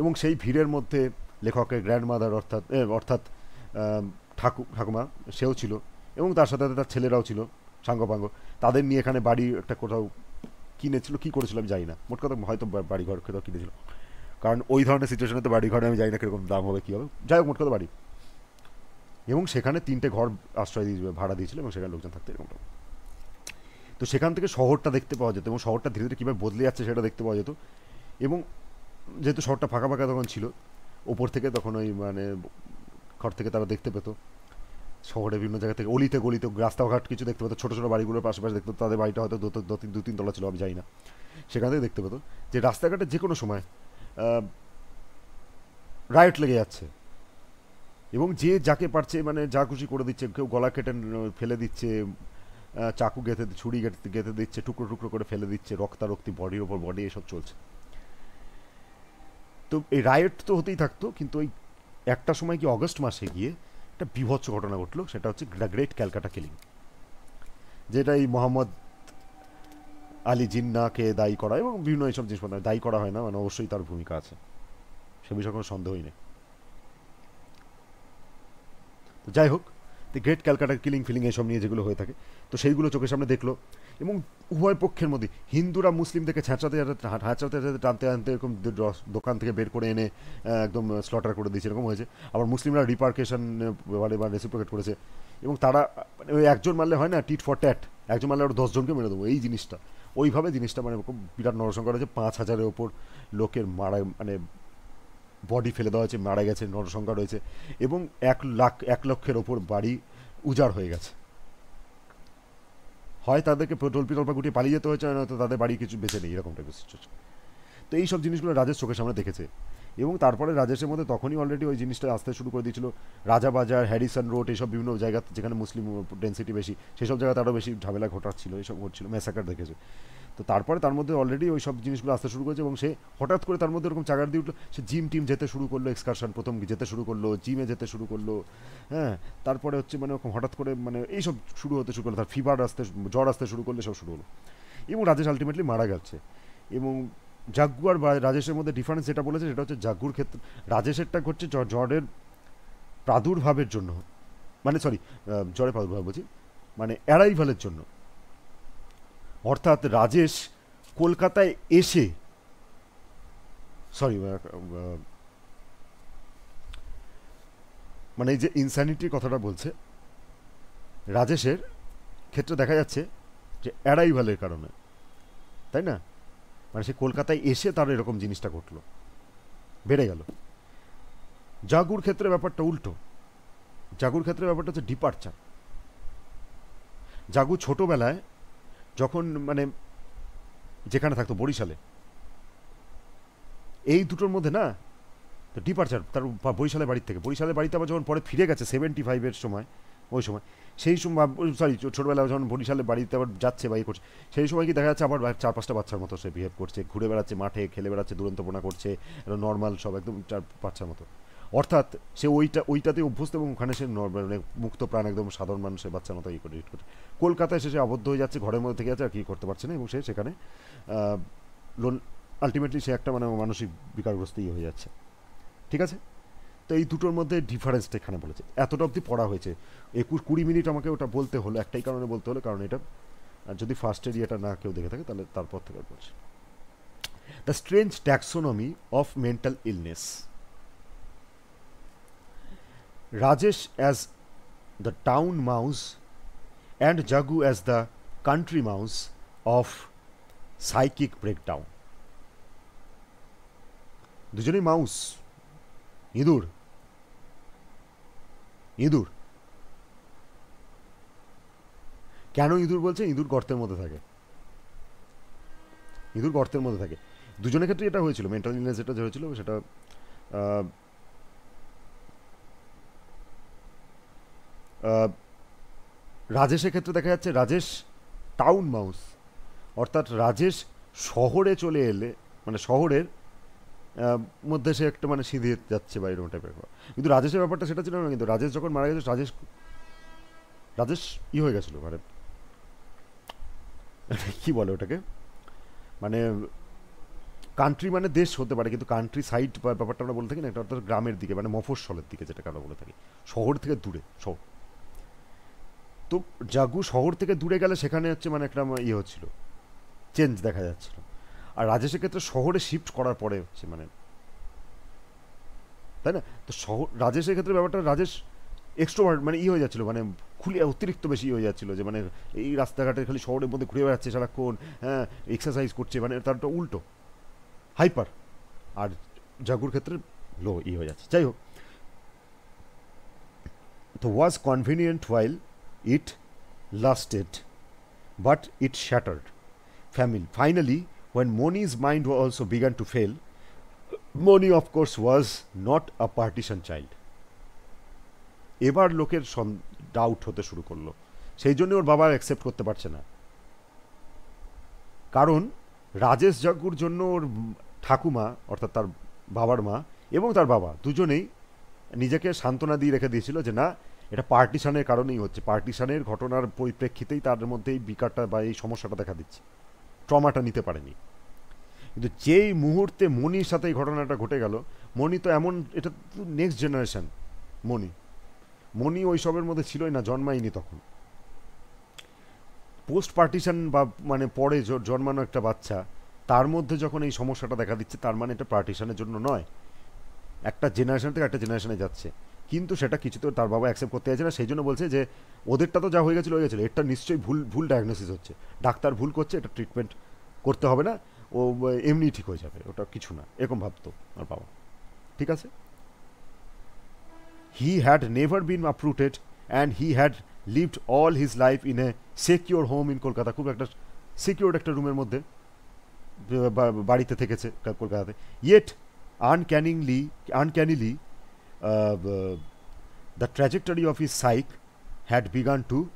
এবং সেই ভিড়ের মধ্যে লেখকের গ্র্যান্ডমাদার অর্থাৎ ঠাকুমা সেও ছিল, এবং তার সাথে তার ছেলেরাও ছিল সাঙ্গপাঙ্গ, তাদের নিয়ে এখানে বাড়ি একটা কোথাও কিনেছিল, কী করেছিল আমি জানি না, মোট কথা হয়তো বাড়িঘর কোথাও কিনেছিল, কারণ ওই ধরনের সিচুয়েশনে তো বাড়িঘরে আমি জানি না কীরকম দাম হবে কী হবে, যাই হোক মোট কথা বাড়ি, এবং সেখানে 3টে ঘর আশ্রয় দিয়ে ভাড়া দিয়েছিল এবং সেখানে লোকজন থাকতে এরকমটা। তো সেখান থেকে শহরটা দেখতে পাওয়া যেত এবং শহরটা ধীরে ধীরে কীভাবে বদলে যাচ্ছে সেটা দেখতে পাওয়া যেত, এবং যেহেতু শহরটা ফাঁকা ফাঁকা তখন ছিল, ওপর থেকে তখন ওই মানে ঘর থেকে তারা দেখতে পেতো শহরে বিভিন্ন জায়গা থেকে অলিতে গলিতে রাস্তাঘাট কিছু দেখতে পেতো, ছোটো ছোটো বাড়িগুলোর পাশাপাশি দেখতে পেতো, তাদের বাড়িটা হয়তো 2-3 তলা ছিল আমি জানি না, সেখান থেকে দেখতে পেতো যে রাস্তাঘাটে যে কোনো সময় রাইট লেগে যাচ্ছে এবং যে যাকে পারছে মানে যা খুশি করে দিচ্ছে, কেউ গলা কেটে ফেলে দিচ্ছে, চাকু ছুরি গেঁথে দিচ্ছে, টুকরো টুকরো করে ফেলে দিচ্ছে, রক্তারক্তি বডির ওপর বডি এসব চলছে। তো এই রাইট তো হতেই থাকতো, কিন্তু ওই একটা সময় কি অগস্ট মাসে গিয়ে একটা বিভৎস ঘটনা ঘটলো, সেটা হচ্ছে দ্য গ্রেট ক্যালকাটা কিলিং, যেটা এই মোহাম্মদ আলী জিন্নাকে দায়ী করা এবং বিভিন্ন এইসব জিনিসপত্র দায়ী করা হয় না, মানে অবশ্যই তার ভূমিকা আছে, সে বিষয়ে কোনো সন্দেহই নেই। তো যাই হোক, the great Calcutta killing feeling এইসব নিয়ে যেগুলো হয়ে থাকে, তো সেইগুলো চোখের সামনে দেখলো, এবং উভয় পক্ষের মধ্যে হিন্দুরা মুসলিমদেরকে টানতে আনতে এরকম দোকান থেকে বের করে এনে একদম স্লটার করে দিয়েছে, এরকম হয়েছে। আবার মুসলিমরা রিপার্কেশন বা রেসিপ্রোকেট করেছে, এবং তারা মানে ওই একজন মারলে হয় না টিট ফর ট্যাট, একজন মারলে আরও 10 জনকে মেরে দেবো, এই জিনিসটা ওইভাবে জিনিসটা মানে বিরাট নরসংখ্যা রয়েছে, 5,000-এর ওপর লোকের মারা মানে বডি ফেলে দেওয়া হয়েছে, মারা গেছে, নরসংখ্যা রয়েছে, এবং 1 লক্ষের ওপর বাড়ি উজাড় হয়ে গেছে, হয় তাদেরকে টলপা গুটিয়ে পালিয়ে যেতে হয়েছে, নয়তো তাদের বাড়ি কিছু বেঁচে নেই, এরকম টাইপের সিচুয়েশন। তো এই সব জিনিসগুলো রাজেশ চোখের সামনে দেখেছে, এবং তারপরে রাজেশের মধ্যে তখনই অলরেডি ওই জিনিসটা আসতে শুরু করে দিয়েছিল। রাজাবাজার, হ্যারিসন রোড, এইসব বিভিন্ন জায়গা যেখানে মুসলিম ডেন্সিটি বেশি, সেসব জায়গাতে আরও বেশি ঝামেলা ঘটাচ্ছিল, এইসব ঘটছিল, ম্যাসাকার দেখেছে। তো তারপরে তার মধ্যে অলরেডি ওই সব জিনিসগুলো আসতে শুরু করেছে এবং সে হঠাৎ করে তার মধ্যে এরকম চাগার দিয়ে উঠলো, সে জিম টিম যেতে শুরু করলো, এক্সকারশন প্রথম যেতে শুরু করলো, জিমে যেতে শুরু করলো। হ্যাঁ, তারপরে হচ্ছে মানে ওরকম হঠাৎ করে মানে এইসব শুরু হতে শুরু করলো, তার ফিভার আসতে, জ্বর আসতে শুরু করলে সব শুরু হলো। এবং রাজেশ আলটিমেটলি মারা গেছে। এবং জাগ্গু আর রাজেশের মধ্যে ডিফারেন্স যেটা বলেছে সেটা হচ্ছে জাগ্গুর ক্ষেত্রে রাজেশেরটা ঘটছে জ্বরের প্রাদুর্ভাবের জন্য, মানে সরি, জ্বরের প্রাদুর্ভাব বলছি, মানে অ্যারাইভালের জন্য। অর্থাৎ রাজেশ কলকাতায় এসে, সরি, মানে এই যে ইনস্যানিটির কথাটা বলছে, রাজেশের ক্ষেত্রে দেখা যাচ্ছে যে অ্যারাইভালের কারণে, তাই না? মানে সে কলকাতায় এসে তার এরকম জিনিসটা ঘটলো, বেড়ে গেল। জাগুর ক্ষেত্রে ব্যাপারটা উল্টো। জাগুর ক্ষেত্রে ব্যাপারটা হচ্ছে ডিপারচার। জাগু ছোটবেলায় যখন মানে যেখানে থাকতো বরিশালে, এই দুটোর মধ্যে না তো ডিপারচার, তার বরিশালের বাড়ির থেকে, বরিশালের বাড়িতে আবার যখন পরে ফিরে গেছে 75-এর সময়, ওই সময়, সেই সময় সরি ছোটোবেলায় যখন বরিশালের বাড়িতে আবার যাচ্ছে বা করছে, সেই সময় কি দেখা যাচ্ছে আবার 4-5টা বাচ্চার মতো সে বিহেভ করছে, ঘুরে বেড়াচ্ছে মাঠে, খেলে বেড়াচ্ছে, দুরন্তপনা করছে, নর্মাল সব একদম 4 বাচ্চার মতো। অর্থাৎ সে ওইটাতে অভ্যস্ত এবং ওখানে সে মানে মুক্ত প্রাণ, একদম সাধারণ মানুষের বাচ্চার মতো করে ট্রিট করছে। কলকাতায় সে আবদ্ধ হয়ে যাচ্ছে, ঘরের মধ্যে থেকে যাচ্ছে, আর কি করতে পারছে না, এবং সে সেখানে লোন আলটিমেটলি সে একটা মানে মানসিক বিকারগ্রস্তই হয়ে যাচ্ছে। ঠিক আছে? তো এই দুটোর মধ্যে ডিফারেন্সটা এখানে বলেছে, এতটা অবধি পড়া হয়েছে। 21-20 মিনিট আমাকে ওটা বলতে হলো, একটাই কারণে বলতে হলো, কারণ এটা যদি ফার্স্ট এরিয়াটা না কেউ দেখে থাকে তাহলে তারপর থেকে বলছে। The strange taxonomy of mental illness, Rajesh as the town mouse and Jagu as the country mouse of psychic breakdown. দুজনেই মাউস, ইঁদুর। ইঁদুর কেন ইঁদুর বলছে? ইঁদুর গর্তের মধ্যে থাকে, ইঁদুর গর্তের মধ্যে থাকে। দুজনের ক্ষেত্রে এটা হয়েছিল, মেন্টাল ইলনেস যেটা হয়েছিল সেটা রাজেশের ক্ষেত্রে দেখা যাচ্ছে রাজেশ টাউন মাউস, অর্থাৎ রাজেশ শহরে চলে এলে, মানে শহরের মধ্যে সে একটা মানে সিঁধিয়ে যাচ্ছে বা এরকম টাইপের। কিন্তু রাজেশের ব্যাপারটা সেটা ছিল না। কিন্তু রাজেশ যখন মারা গেছে, রাজেশ রাজেশ হয়ে গেছিলো, মানে কী বলে ওটাকে, মানে কান্ট্রি মানে দেশ হতে পারে, কিন্তু কান্ট্রি সাইড বা ব্যাপারটা আমরা বলে থাকি না, এটা অর্থাৎ গ্রামের দিকে, মানে মফস্বলের দিকে যেটাকে আমরা বলে থাকি, শহর থেকে দূরে শহর। তো জাগু শহর থেকে দূরে গেলে সেখানে হচ্ছে মানে একটা হচ্ছিল, চেঞ্জ দেখা যাচ্ছিল। আর রাজেশের ক্ষেত্রে শহরে শিফট করার পরে হচ্ছে মানে, তাই না? তো শহর রাজেশের ক্ষেত্রে ব্যাপারটা, রাজেশ এক্সট্রোভার্ট মানে হয়ে যাচ্ছিলো, মানে খুলে অতিরিক্ত বেশি হয়ে যাচ্ছিলো, যে মানে এই রাস্তাঘাটে খালি শহরের মধ্যে ঘুরে বেড়াচ্ছে সারাক্ষণ, হ্যাঁ, এক্সারসাইজ করছে, মানে তারটা উল্টো, হাইপার। আর জাগুর ক্ষেত্রে লো হয়ে যাচ্ছে। যাই হোক, তো ওয়াজ convenient while it lasted, but it shattered family. Finally, when Moni's mind also began to fail, Moni of course was not a partisan child. এবার লোকের ডাউট হতে শুরু করলো, সেই জন্য ওর বাবা অ্যাকসেপ্ট করতে পারছে না। কারণ রাজেশ জাগুর জন্য ওর ঠাকুমা, অর্থাৎ তার বাবার মা এবং তার বাবা দুজনেই নিজেকে সান্ত্বনা দিয়ে রেখে দিয়েছিল যে না, এটা পার্টিশানের কারণেই হচ্ছে, পার্টিশানের ঘটনার পরিপ্রেক্ষিতেই তার মধ্যে এই বিকারটা বা এই সমস্যাটা দেখা দিচ্ছে, ট্রমাটা নিতে পারেনি। কিন্তু যেই মুহূর্তে মনির সাথে এই ঘটনাটা ঘটে গেল, মনি তো এমন, এটা তো নেক্সট জেনারেশন, মনি ওই সবের মধ্যে ছিলই না, জন্মায়নি তখন। পোস্ট পার্টিশন বা মানে পরে জন্মানো একটা বাচ্চা, তার মধ্যে যখন এই সমস্যাটা দেখা দিচ্ছে, তার মানে এটা পার্টিশনের জন্য নয়, একটা জেনারেশন থেকে একটা জেনারেশনে যাচ্ছে। কিন্তু সেটা কিছুতে তার বাবা অ্যাকসেপ্ট করতে চাইছে না, সেই জন্য বলছে যে ওদেরটা তো যা হয়ে গেছিলো, এটা নিশ্চয়ই ভুল ডায়াগনোসিস হচ্ছে, ডাক্তার ভুল করছে, এটা ট্রিটমেন্ট করতে হবে না, ও এমনি ঠিক হয়ে যাবে, ওটা কিছু না, এরকম ভাবতো আর বাবা। ঠিক আছে? He had never been uprooted and he had lived all his life in a secure home in Kolkata. খুব একটা সিকিউর একটা রুমের মধ্যে বাড়িতে থেকেছে কলকাতাতে। Yet Uncannily, the trajectory of his psyche had begun to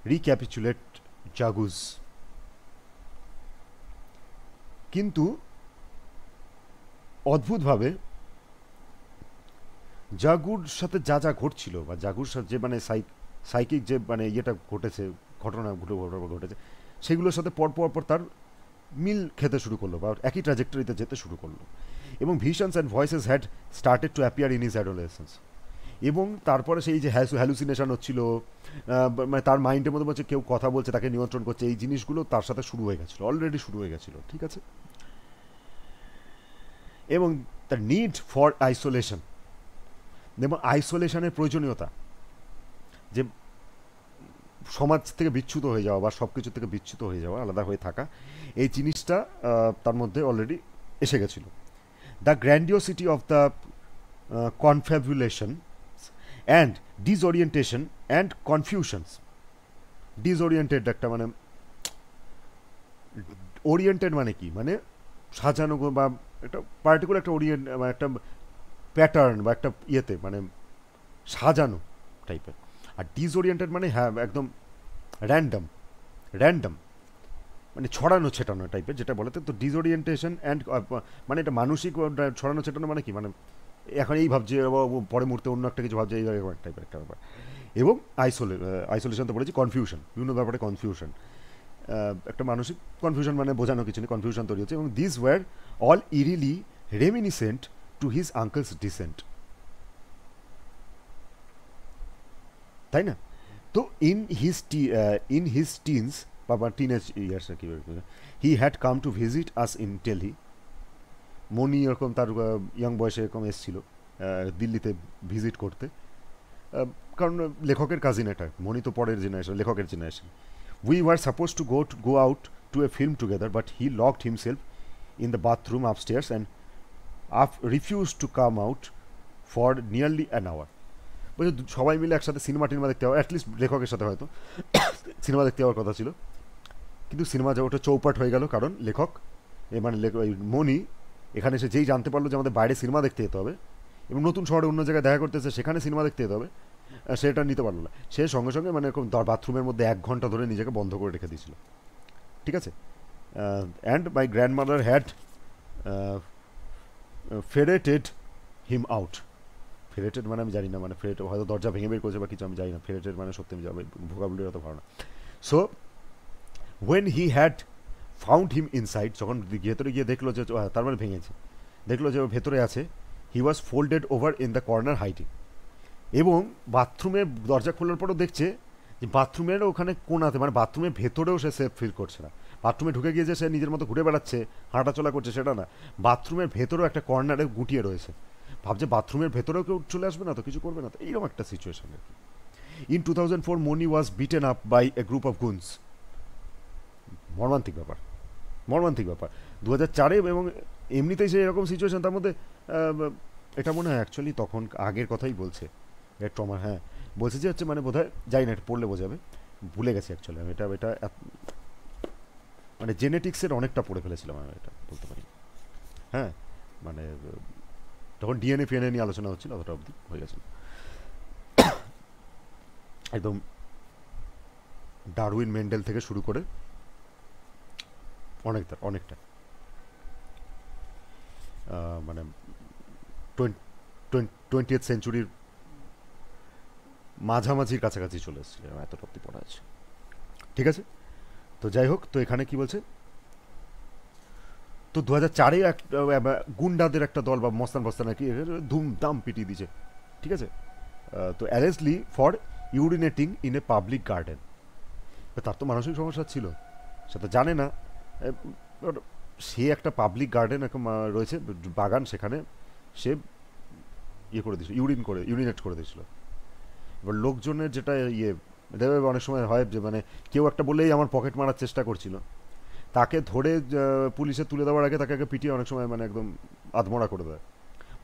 recapitulate Jagu's. কিন্তু অদ্ভুতভাবে জাগুর সাথে যা যা ঘটছিল বা জাগুর সাথে যে মানে সাইকিক যে মানে ইয়েটা ঘটেছে, ঘটেছে সেগুলোর সাথে পর তার মিল খেতে শুরু করলো বা একই ট্র্যাজেক্টরিতে যেতে শুরু করলো, এবং visions and voices had started to appear in his adolescence. এবং তারপরে সেই যে হ্যালুসিনেশন হচ্ছিল, মানে তার মাইন্ডের মধ্যে হচ্ছে কেউ কথা বলছে, তাকে নিয়ন্ত্রণ করছে, এই জিনিসগুলো তার সাথে শুরু হয়ে গেছিলো, অলরেডি শুরু হয়ে গেছিলো, ঠিক আছে। এবং দ্য নিড ফর আইসোলেশন, এবং আইসোলেশনের প্রয়োজনীয়তা, যে সমাজ থেকে বিচ্যুত হয়ে যাওয়া বা সব কিছু থেকে বিচ্যুত হয়ে যাওয়া, আলাদা হয়ে থাকা, এই জিনিসটা তার মধ্যে অলরেডি এসে গেছিল। The grandiosity of the confabulation and disorientation and confusions. Disoriented একটা মানে, ওরিয়েন্টেড মানে কি, মানে সাজানো বা একটা পার্টিকুলার একটা একটা প্যাটার্ন বা একটা ইয়েতে মানে সাজানো টাইপের। আর ডিসওরিয়েন্টেড মানে হ্যাঁ একদম র্যান্ডম মানে ছড়ানো ছেটানো টাইপের যেটা বলে। তো ডিসওরিয়েন্টেশন অ্যান্ড মানে এটা মানসিক ছড়ানো ছেটানো মানে কি, মানে এখন এই ভাবছে পরে মুহূর্তে অন্য একটা কিছু ভাবছে, এই টাইপের একটা ব্যাপার। এবং আইসোলেশন তো বলেছি, কনফিউশন, বিভিন্ন ব্যাপারে কনফিউশন, একটা মানসিক কনফিউশন মানে বোঝানো কিছু নেই, কনফিউশন তৈরি হচ্ছে। এবং this was all eerily reminiscent to his uncle's descent, তাই না? তো ইন হিজ টিনস বা টিনেজ ইয়ার্স আর কি, he had come to visit us in Delhi. Moni এরকম তার ইয়াং বয়সে এরকম এসেছিল দিল্লিতে ভিজিট করতে, কারণ লেখকের কাজিন এটা, মনি তো পরের জেনারেশন, লেখকের generation. We were supposed to go out to a film together, but he locked himself in the bathroom upstairs and refuse to come out for nearly an hour. বলছে সবাই মিলে একসাথে সিনেমা দেখতে হবে, অ্যাটলিস্ট লেখকের সাথে হয়তো সিনেমা দেখতে যাওয়ার কথা ছিল, কিন্তু সিনেমা ওটা চৌপাট হয়ে গেল, কারণ লেখক মানে মনি এখানে এসে যেই জানতে পারলো যে আমাদের বাইরে সিনেমা দেখতে যেতে হবে এবং নতুন শহরে অন্য জায়গায় দেখা করতেছে, সেখানে সিনেমা দেখতে যেতে হবে, সেটা নিতে পারলো না। সে সঙ্গে সঙ্গে মানে এরকম বাথরুমের মধ্যে 1 ঘন্টা ধরে নিজেকে বন্ধ করে রেখে দিয়েছিল, ঠিক আছে। And my grandmother had ferreted him out. Ferreted মানে আমি জানি না, মানে ফেরেটেড হয়তো দরজা ভেঙে বের করেছে বা কিছু, আমি জানি না। ফেরেটেড মানে সত্যি আমি যাবে ভোকাবুলারি অত ভালো না। So when he had found him inside, যখন ভেতরে গিয়ে দেখলো যে তার মানে ভেঙেছে, দেখলো যে ভেতরে আছে, he was folded over in the corner hiding. এবং বাথরুমের দরজা খোলার পরও দেখছে যে বাথরুমের ওখানে কোনাতে, মানে বাথরুমের ভেতরেও সে সেফ ফিল করছে না। বাথরুমে ঢুকে গিয়ে যে সে নিজের মতো ঘুরে বেড়াচ্ছে, হাঁটাচলা করছে, সেটা না, বাথরুমের ভেতরেও একটা কর্নারে গুটিয়ে রয়েছে, ভাবছে বাথরুমের ভেতরেও কেউ চলে আসবে না তো, কিছু করবে না তো, এইরকম একটা সিচুয়েশন আর কি। In 2004 Moni was beaten up by a group of goons. মর্মান্তিক ব্যাপার, মর্মান্তিক ব্যাপার 2004-এ। এবং এমনিতেই সে এরকম সিচুয়েশন, তার মধ্যে এটা মনে হয় অ্যাকচুয়ালি তখন আগের কথাই বলছে, এর ট্রমা, হ্যাঁ বলছে যে হচ্ছে মানে বোধহয় যাই না, এটা পড়লে বোঝাবে, ভুলে গেছি অ্যাকচুয়ালি আমি, এটা মানে জেনেটিক্সের অনেকটা পড়ে ফেলেছিলাম আমি, এটা বলতে পারি। হ্যাঁ মানে তখন ডিএনএ ফিএনএ নিয়ে আলোচনা হচ্ছিল, অতটা অবধি হয়ে গেছিল একদম ডারউইন মেন্ডেল থেকে শুরু করে অনেকটা মানে 20th সেঞ্চুরির মাঝামাঝির কাছাকাছি চলে এসেছিল, এতটা অব্দি পড়া আছে, ঠিক আছে। তো যাই হোক, তো এখানে কি বলছে, তো 2004-এ গুন্ডাদের একটা দল বা মস্তান আর কি ধুমধাম পিটিয়ে দিয়েছে, ঠিক আছে। তো arrested for urinating in a public garden. তার তো মানসিক সমস্যা ছিল, সে তো জানে না, সে একটা পাবলিক গার্ডেন রয়েছে বাগান, সেখানে সে ইয়ে করে দিয়েছিল, ইউরিনেট করে দিয়েছিল। এবার লোকজনের যেটা অনেক সময় হয় যে মানে কেউ একটা বললেই আমার পকেট মারার চেষ্টা করছিল, তাকে ধরে পুলিশে তুলে দেওয়ার আগে তাকে পিটিয়ে অনেক সময় মানে একদম আধমরা করে দেয়,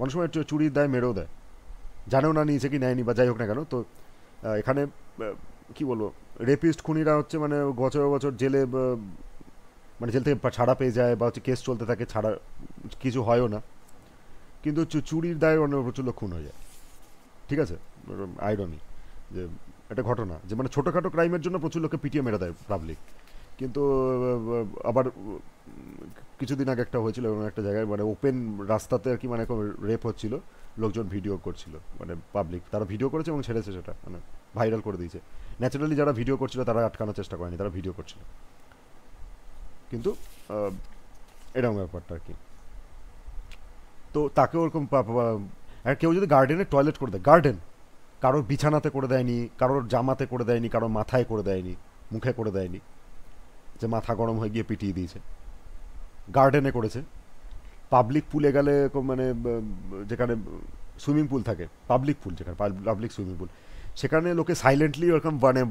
অনেক সময় চুরি দেয়, মেরেও দেয়, জানেও না নিয়েছে কি নেয়নি বা যাই হোক না কেন। তো এখানে কি বলবো, রেপিস্ট খুনিরা হচ্ছে মানে বছর জেলে, মানে জেল থেকে ছাড়া পেয়ে যায় বা হচ্ছে কেস চলতে থাকে, ছাড়া কিছু হয়ও না, কিন্তু চুরির দায়ে অনেক প্রচুর লোক খুন হয়ে যায়, ঠিক আছে, আইরনি যে একটা ঘটনা যে মানে ছোটোখাটো ক্রাইমের জন্য প্রচুর লোকে পিটিয়ে মেরে দেয় পাবলিক, কিন্তু আবার কিছুদিন আগে একটা হয়েছিল এবং একটা জায়গায় মানে ওপেন রাস্তাতে আর কি মানে রেপ হচ্ছিল, লোকজন ভিডিও করছিল, মানে পাবলিক তারা ভিডিও করেছে এবং ছেড়েছে, সেটা মানে ভাইরাল করে দিয়েছে। ন্যাচারালি যারা ভিডিও করছিল তারা আটকানোর চেষ্টা করেনি, তারা ভিডিও করছিল, কিন্তু এরকম ব্যাপারটা আর কি। তো তাকে ওরকম আর কেউ যদি গার্ডেনে টয়লেট করে দেয়, গার্ডেন কারোর বিছানাতে করে দেয়নি, কারোর জামাতে করে দেয়নি, কারোর মাথায় করে দেয়নি, মুখে করে দেয়নি, যে মাথা গরম হয়ে গিয়ে পিটিয়ে দিয়েছে, গার্ডেনে করেছে। পাবলিক পুলে গেলে মানে যেখানে সুইমিং পুল থাকে, পাবলিক পুল যেখানে পাবলিক সুইমিং পুল, সেখানে লোকে সাইলেন্টলি ওরকম মানে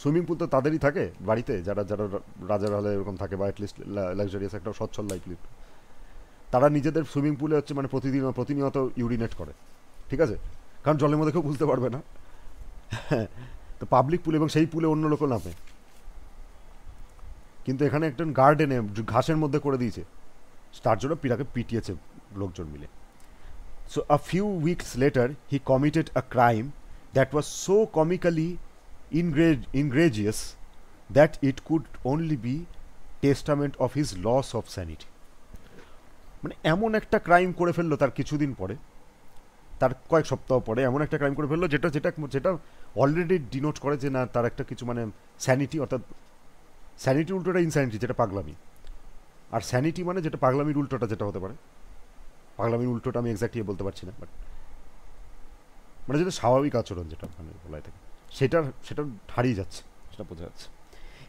সুইমিং পুল তো তাদেরই থাকে বাড়িতে, যারা যারা রাজার হলে এরকম থাকে, বা অ্যাটলিস্ট লাক্সারিয়াস একটা সচ্ছল লাইফ লিড, তারা নিজেদের সুইমিং পুলে হচ্ছে মানে প্রতিনিয়ত ইউরিনেট করে, ঠিক আছে, কারণ জলের মধ্যে কেউ বুঝতে পারবে না। তো পাবলিক পুল, এবং সেই পুলে অন্য লোকও নামে, কিন্তু এখানে একজন গার্ডেনে ঘাসের মধ্যে করে দিয়েছে, তার জন্য পিটাকে পিটিয়েছে লোকজন মিলে। So a few weeks later he committed a crime that was so comically egregious that it could only be testament of his loss of sanity. মানে এমন একটা ক্রাইম করে ফেললো তার কিছুদিন পরে, তার কয়েক সপ্তাহ পরে এমন একটা ক্রাইম করে ফেললো যেটা যেটা যেটা অলরেডি ডিনোট করে যে না তার একটা কিছু মানে স্যানিটি, অর্থাৎ স্যানিটি উল্টোটা ইনস্যানিটি, যেটা পাগলামি, আর স্যানিটি মানে যেটা পাগলামির উল্টোটা যেটা হতে পারে, পাগলামির উল্টোটা আমি এক্স্যাক্টলি বলতে পারছি না, বাট মানে যেটা স্বাভাবিক আচরণ যেটা মানে বলাই থাকে, সেটা হারিয়ে যাচ্ছে, সেটা বোঝা যাচ্ছে।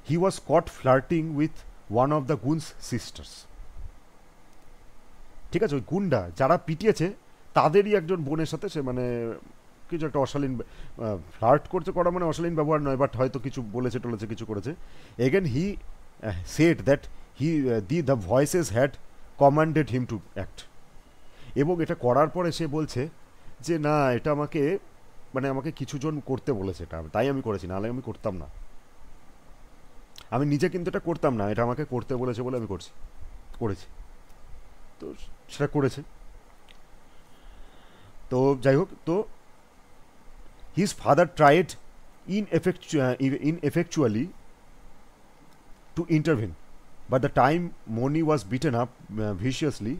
He was caught flirting with one of the goons' sisters, ঠিক আছে, ওই গুন্ডা যারা পিটিয়েছে তাদেরই একজন বোনের সাথে সে মানে কিছু একটা অশালীন ফ্লার্ট করছে, করা মানে অশালীন ব্যবহার নয়, বাট হয়তো কিছু বলেছে টলেছে, কিছু করেছে। Again he said that the voices had commanded him to act, এবং এটা করার পরে সে বলছে যে না এটা আমাকে মানে আমাকে কিছুজন করতে বলেছে, এটা তাই আমি করেছি, নাহলে আমি করতাম না, আমি নিজে কিন্তু এটা করতাম না, এটা আমাকে করতে বলেছে বলে আমি করেছি, তো সেটা করেছে। তো যাই হোক, তো his father tried ineffectually to intervene, but the time Moni was beaten up viciously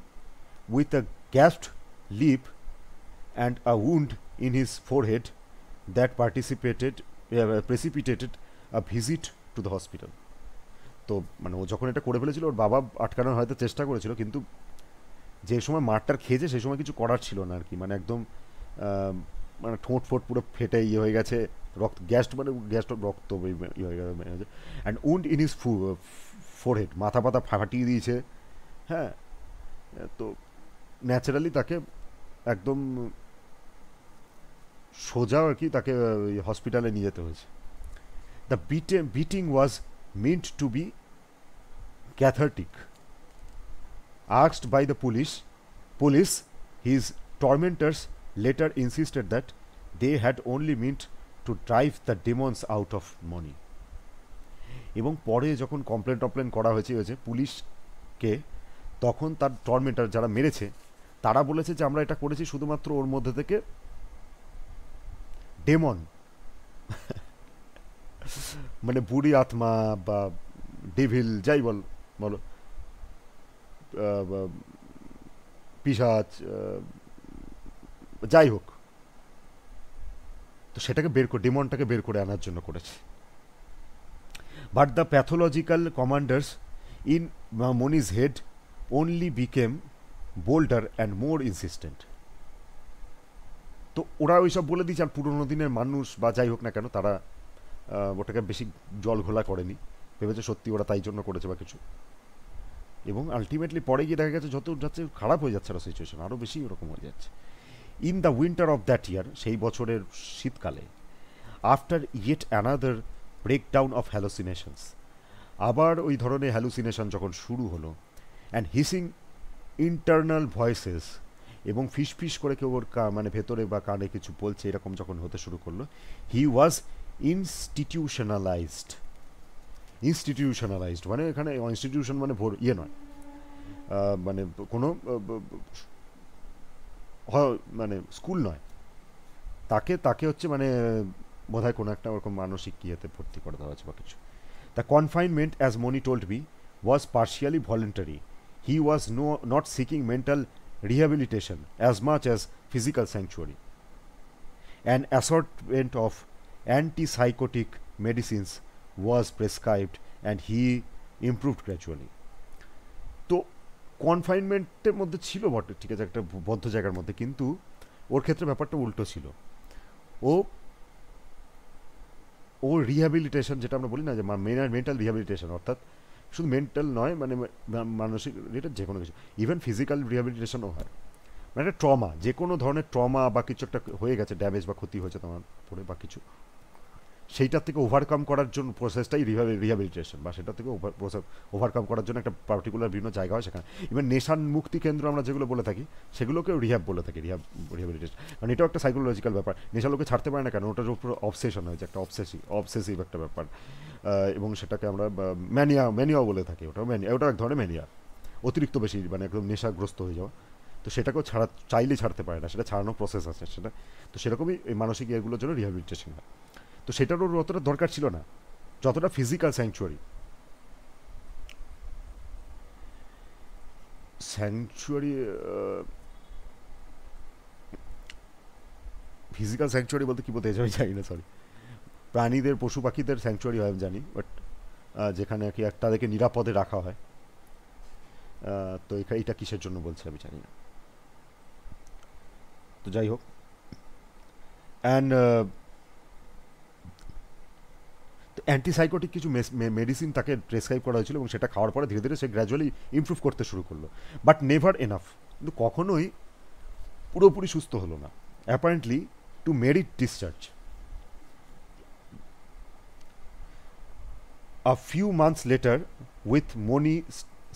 with a gasped lip and a wound in his forehead that precipitated a visit to the hospital. তো মানে ও যখন এটা করে ফেলেছিল ওর বাবা আটকানোর হয়তো চেষ্টা করেছিল, কিন্তু যে সময় মারটার খেয়েছে সেই সময় কিছু করার ছিল না আর কি, মানে একদম মানে ঠোঁট ফোট পুরো ফেটে ইয়ে হয়ে গেছে, রক্ত গ্যাস রক্ত ইয়ে হয়ে গেছে, and wound in his forehead, মাথা পাতা ফাটিয়ে দিয়েছে, হ্যাঁ। তো ন্যাচারালি তাকে একদম সোজা আর কি তাকে হসপিটালে নিয়ে যেতে হয়েছে। The beating was meant to be cathartic. Asked by the police, his tormentors later insisted that they had only meant to drive the demons out of Moni. এবং পরে যখন কমপ্লেন করা হয়েছে পুলিশকে, তখন তার টর্মেন্টার যারা মেরেছে তারা বলেছে যে আমরা এটা করেছি শুধুমাত্র ওর মধ্যে থেকে ডেমন মানে বুড়ি আত্মা বা ডেভিল যাই বলো পিশাচ যাই হোক, তো সেটাকে ডেমনটাকে বের করে আনার জন্য করেছে। But the pathological commanders in Moniz head only became bolder and more insistent. তো ওরা ওইসব বলে দিয়েছে, আর পুরোনো দিনের মানুষ বা যাই হোক না কেন তারা ওটাকে বেশি জল ঘোলা করেনি, ভেবেছে সত্যি ওরা তাই জন্য করেছে বা কিছু, এবং আলটিমেটলি পরে গিয়ে দেখা গেছে যত যাচ্ছে খারাপ হয়ে যাচ্ছে আরও সিচুয়েশন, আরও বেশি ওরকম হয়ে যাচ্ছে। In the winter of that year, সেই বছরের শীতকালে, after yet another breakdown of hallucinations, আবার ওই ধরনের হ্যালুসিনেশন যখন শুরু হলো, অ্যান্ড হিসিং ইন্টারনাল ভয়েসেস, এবং ফিস করে কেউ ওর মানে ভেতরে বা কানে কিছু বলছে এরকম যখন হতে শুরু করলো, হি ওয়াজ ইনস্টিটিউশনালাইজড মানে এখানে ইনস্টিটিউশন মানে ইয়ে নয়, মানে কোনো মানে স্কুল নয়, তাকে তাকে হচ্ছে মানে বোধহয় কোনো একটা ওরকম মানসিক ইয়েতে ভর্তি করে দেওয়া হচ্ছে বা কিছু। The confinement as Moni told me was partially voluntary. He was not seeking mental rehabilitation as much as physical sanctuary. An assortment of antipsychotic medicines was prescribed and he improved gradually. তো কনফাইনমেন্টের মধ্যে ছিল বটে, ঠিক আছে, একটা বদ্ধ জায়গার মধ্যে, কিন্তু ওর ক্ষেত্রে ব্যাপারটা উল্টো ছিল। ও ও রিহ্যাবিলিটেশন যেটা আমরা বলি না, যে মেন্টাল রিহ্যাবিলিটেশন, অর্থাৎ শুধু মেন্টাল নয়, মানে মানসিক রিলেটেড যে কোনো কিছু, ইভেন ফিজিক্যাল রিহ্যাবিলিটেশনও হয়। মানে একটা ট্রমা, যে কোনো ধরনের ট্রমা বা কিছু একটা হয়ে গেছে, ড্যামেজ বা ক্ষতি হয়েছে তোমার পড়ে বা কিছু, সেইটার থেকে ওভারকাম করার জন্য প্রসেসটাই রিহ্যাবিলিটেশন, বা সেটা থেকে ওভারকাম করার জন্য একটা পার্টিকুলার বিভিন্ন জায়গা হয় সেখানে। ইভেন নেশান মুক্তি কেন্দ্র আমরা যেগুলো বলে থাকি সেগুলোকেও রিহ্যাব বলে থাকি, রিহ্যাবিলিটেশন। কারণ এটাও একটা সাইকোলজিক্যাল ব্যাপার, নেশা লোকে ছাড়তে পারে না কেন, ওটার উপর অবসেশন হয়েছে, একটা অবসেসিভ একটা ব্যাপার। এবং সেটাকে আমরা ম্যানিয়াও বলে থাকি, ওটা এক ধরনের ম্যানিয়া, অতিরিক্ত বেশি মানে একদম নেশাগ্রস্ত হয়ে যাওয়া। তো সেটাকেও চাইলেই ছাড়তে পারে না, সেটা ছাড়ানোর প্রসেস আছে সেটা। তো সেরকমই এই মানসিক ইয়েগুলোর জন্য রিহ্যাবিলিটেশন হয়। তো সেটারও অতটা দরকার ছিল না যতটা ফিজিক্যাল স্যাংচুয়ারি ফিজিক্যাল স্যাংচুয়ারি বলতে কী বলতে আমি জানি না, সরি। প্রাণীদের, পশু পাখিদের স্যাংচুয়ারি হয় আমি জানি, বাট যেখানে আর কি তাদেরকে নিরাপদে রাখা হয়, তো এটা কিসের জন্য বলছে আমি জানি না। তো যাই হোক, অ্যান্ড অ্যান্টিসাইকোটিক কিছু মেডিসিন তাকে প্রেসক্রাইব করা হয়েছিল, এবং সেটা খাওয়ার পরে ধীরে ধীরে সে গ্র্যাজুয়ালি ইমপ্রুভ করতে শুরু করলো, বাট নেভার এনাফ, কিন্তু কখনোই পুরোপুরি সুস্থ হলো না। Apparently to merit discharge. A few months later, with Moni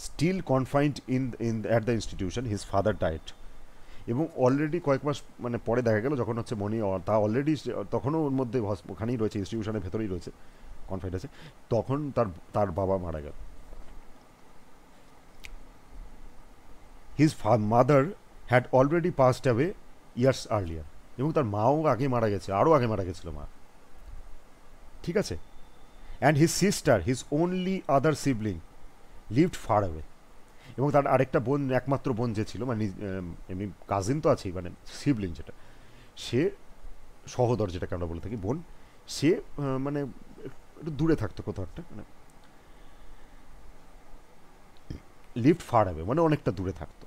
still confined at the institution, his father died. এবং অলরেডি কয়েক মাস মানে পরে দেখা গেল, যখন হচ্ছে মনি তা অলরেডি তখনও ওর মধ্যে ওখানেই রয়েছে, ইনস্টিটিউশনের ভেতরেই রয়েছে, কনফাইন্ড আছে, তখন তার বাবা মারা গেল। His mother had already passed away years earlier, এবং তার মাও আগে মারা গেছে, আরও আগে মারা গেছিল মা, ঠিক আছে। And his sister, his only other sibling, lived far away, এবং তার আরেকটা বোন, একমাত্র বোন যে ছিল, মানে এমনি কাজিন তো আছেই, মানে সিবলিং যেটা, সে সহোদর যেটাকে আমরা বলে থাকি বোন, সে মানে একটু দূরে থাকতো কোথাও একটা, মানে লিভড ফার অ্যাওয়ে মানে অনেকটা দূরে থাকতো।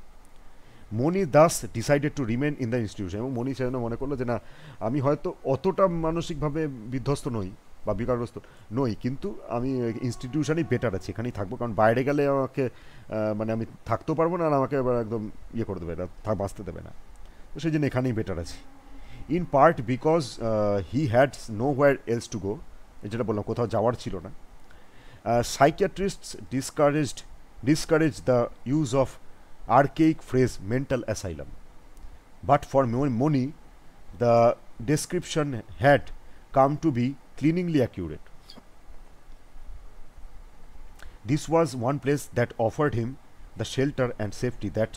Moni Das decided to remain in the institution, এবং মনি সেজন্য মনে করলো যে না, আমি হয়তো অতটা মানসিকভাবে বিধ্বস্ত নই বা বিকারগ্রস্ত নই, কিন্তু আমি ইনস্টিটিউশনেই বেটার আছি, এখানেই থাকবো, কারণ বাইরে গেলে আমাকে মানে আমি থাকতেও পারবো না, আর আমাকে এবার একদম ইয়ে করে দেবে না, বাঁচতে দেবে না, তো সেই জন্য এখানেই বেটার আছি। In part because he had nowhere else to go, যেটা বললাম কোথাও যাওয়ার ছিল না। Psychiatrists discourage the use of archaic phrase mental asylum, but for Moni the description had come to be clingingly accurate. This was one place that offered him the shelter and safety that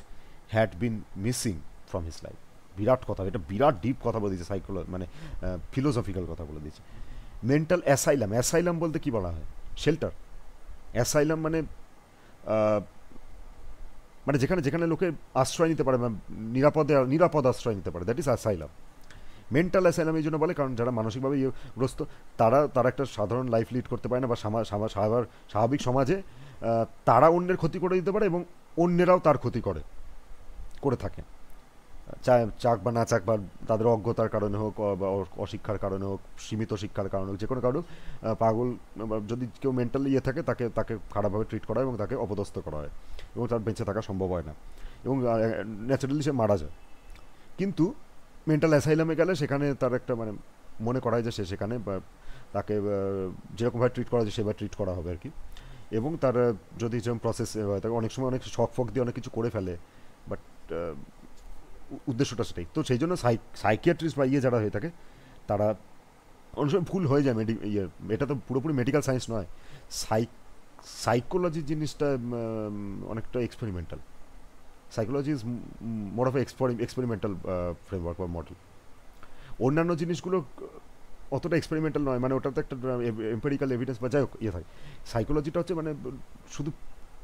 had been missing from his life. বিরাট কথা, এটা বিরাট deep কথা বলে দিয়েছে, মানে philosophical কথা বলে দিয়েছে। Mental asylum বলতে কি বলা হয়? শেল্টার। অ্যাসাইলাম মানে মানে যেখানে যেখানে লোকে আশ্রয় নিতে পারে, নিরাপদ আশ্রয় নিতে পারে, that is asylum. Mental asylum এই জন্য বলে কারণ যারা মানসিকভাবে গ্রস্ত, তারা একটা সাধারণ লাইফ লিড করতে পারে না, বা স্বাভাবিক সমাজে তারা অন্যের ক্ষতি করে দিতে পারে, এবং অন্যেরাও তার ক্ষতি করে থাকে, চাক বা না চাক, বা তাদের অজ্ঞতার কারণে হোক, বা অশিক্ষার কারণে হোক, সীমিত শিক্ষার কারণে হোক, যে কোনো কারণ, পাগল যদি কেউ মেন্টালি ইয়ে থাকে, তাকে খারাপভাবে ট্রিট করা হয় এবং তাকে অপদস্থ করা হয়, এবং তার বেঁচে থাকা সম্ভব হয় না, এবং ন্যাচারালি সে মারা যায়। কিন্তু মেন্টাল অ্যাসাইলামে গেলে সেখানে তার একটা মানে মনে করা হয় যে সে সেখানে তাকে যেরকমভাবে ট্রিট করা যায় সেভাবে ট্রিট করা হবে আর কি, এবং তার যদি যেরকম প্রসেস হয়, তাকে অনেক সময় অনেক শখ দিয়ে অনেক কিছু করে ফেলে, বাট উদ্দেশ্যটা সেটাই। তো সেই জন্য সাইকিয়াট্রিস্ট বা যারা হয়ে থাকে, তারা অনেক সময় ভুল হয়ে যায়, এটা তো পুরোপুরি মেডিকেল সায়েন্স নয়, সাইকোলজি জিনিসটা অনেকটা experimental, psychology is more of experimental framework বা মডেল। অন্যান্য জিনিসগুলো অতটা এক্সপেরিমেন্টাল নয়, মানে ওটাতে একটা এম্পেরিক্যাল এভিডেন্স বা যাই হোক ইয়ে থাকে। সাইকোলজিটা হচ্ছে মানে শুধু